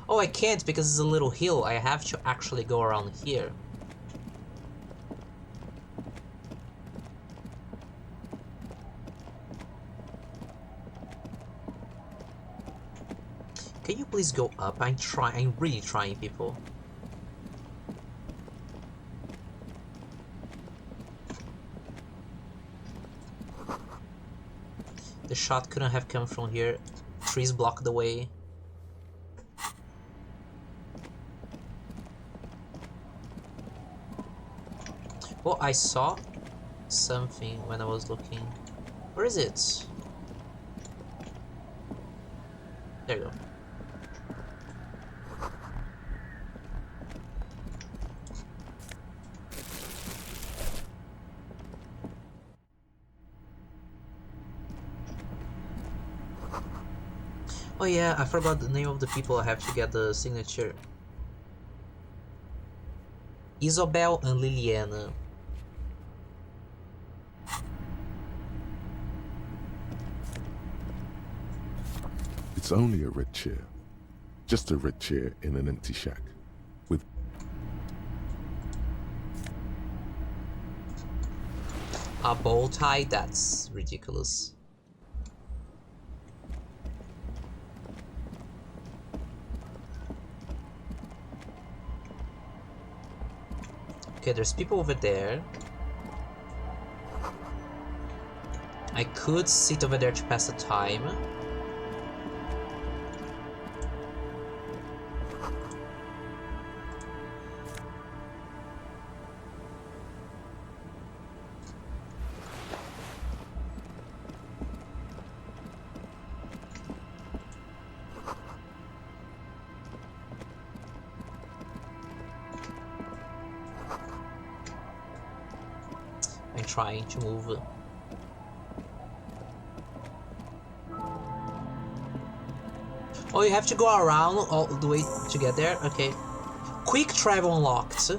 Oh, I can't because it's a little hill. I have to actually go around here. Can you please go up? I'm really trying, people. The shot couldn't have come from here. Trees block the way. Oh, I saw something when I was looking. Where is it? There you go. Oh yeah, I forgot the name of the people I have to get the signature. Isobel and Liliana. It's only a red chair. Just a red chair in an empty shack. With a bow tie? That's ridiculous. Okay, there's people over there. I could sit over there to pass the time. I'm trying to move. Oh, you have to go around all the way to get there? Okay. Quick travel unlocked.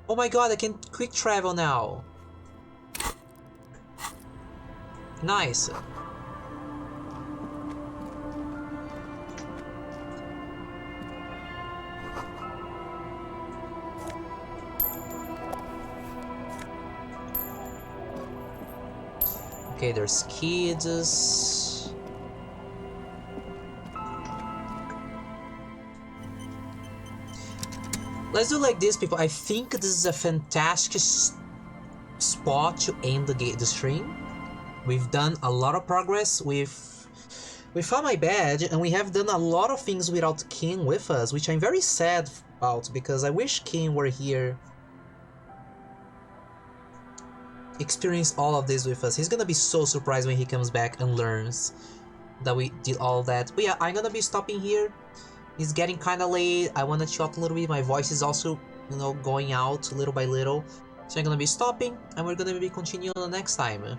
Oh my god, I can quick travel now. Nice. Okay, there's kids. Let's do like this, people. I think this is a fantastic spot to end the stream. We've done a lot of progress. We found my badge, and we have done a lot of things without King with us, which I'm very sad about, because I wish King were here. Experience all of this with us. He's gonna be so surprised when he comes back and learns that we did all that. But yeah, I'm gonna be stopping here. It's getting kind of late. I want to chill out a little bit. My voice is also, you know, going out little by little. So I'm gonna be stopping, and we're gonna be continuing the next time.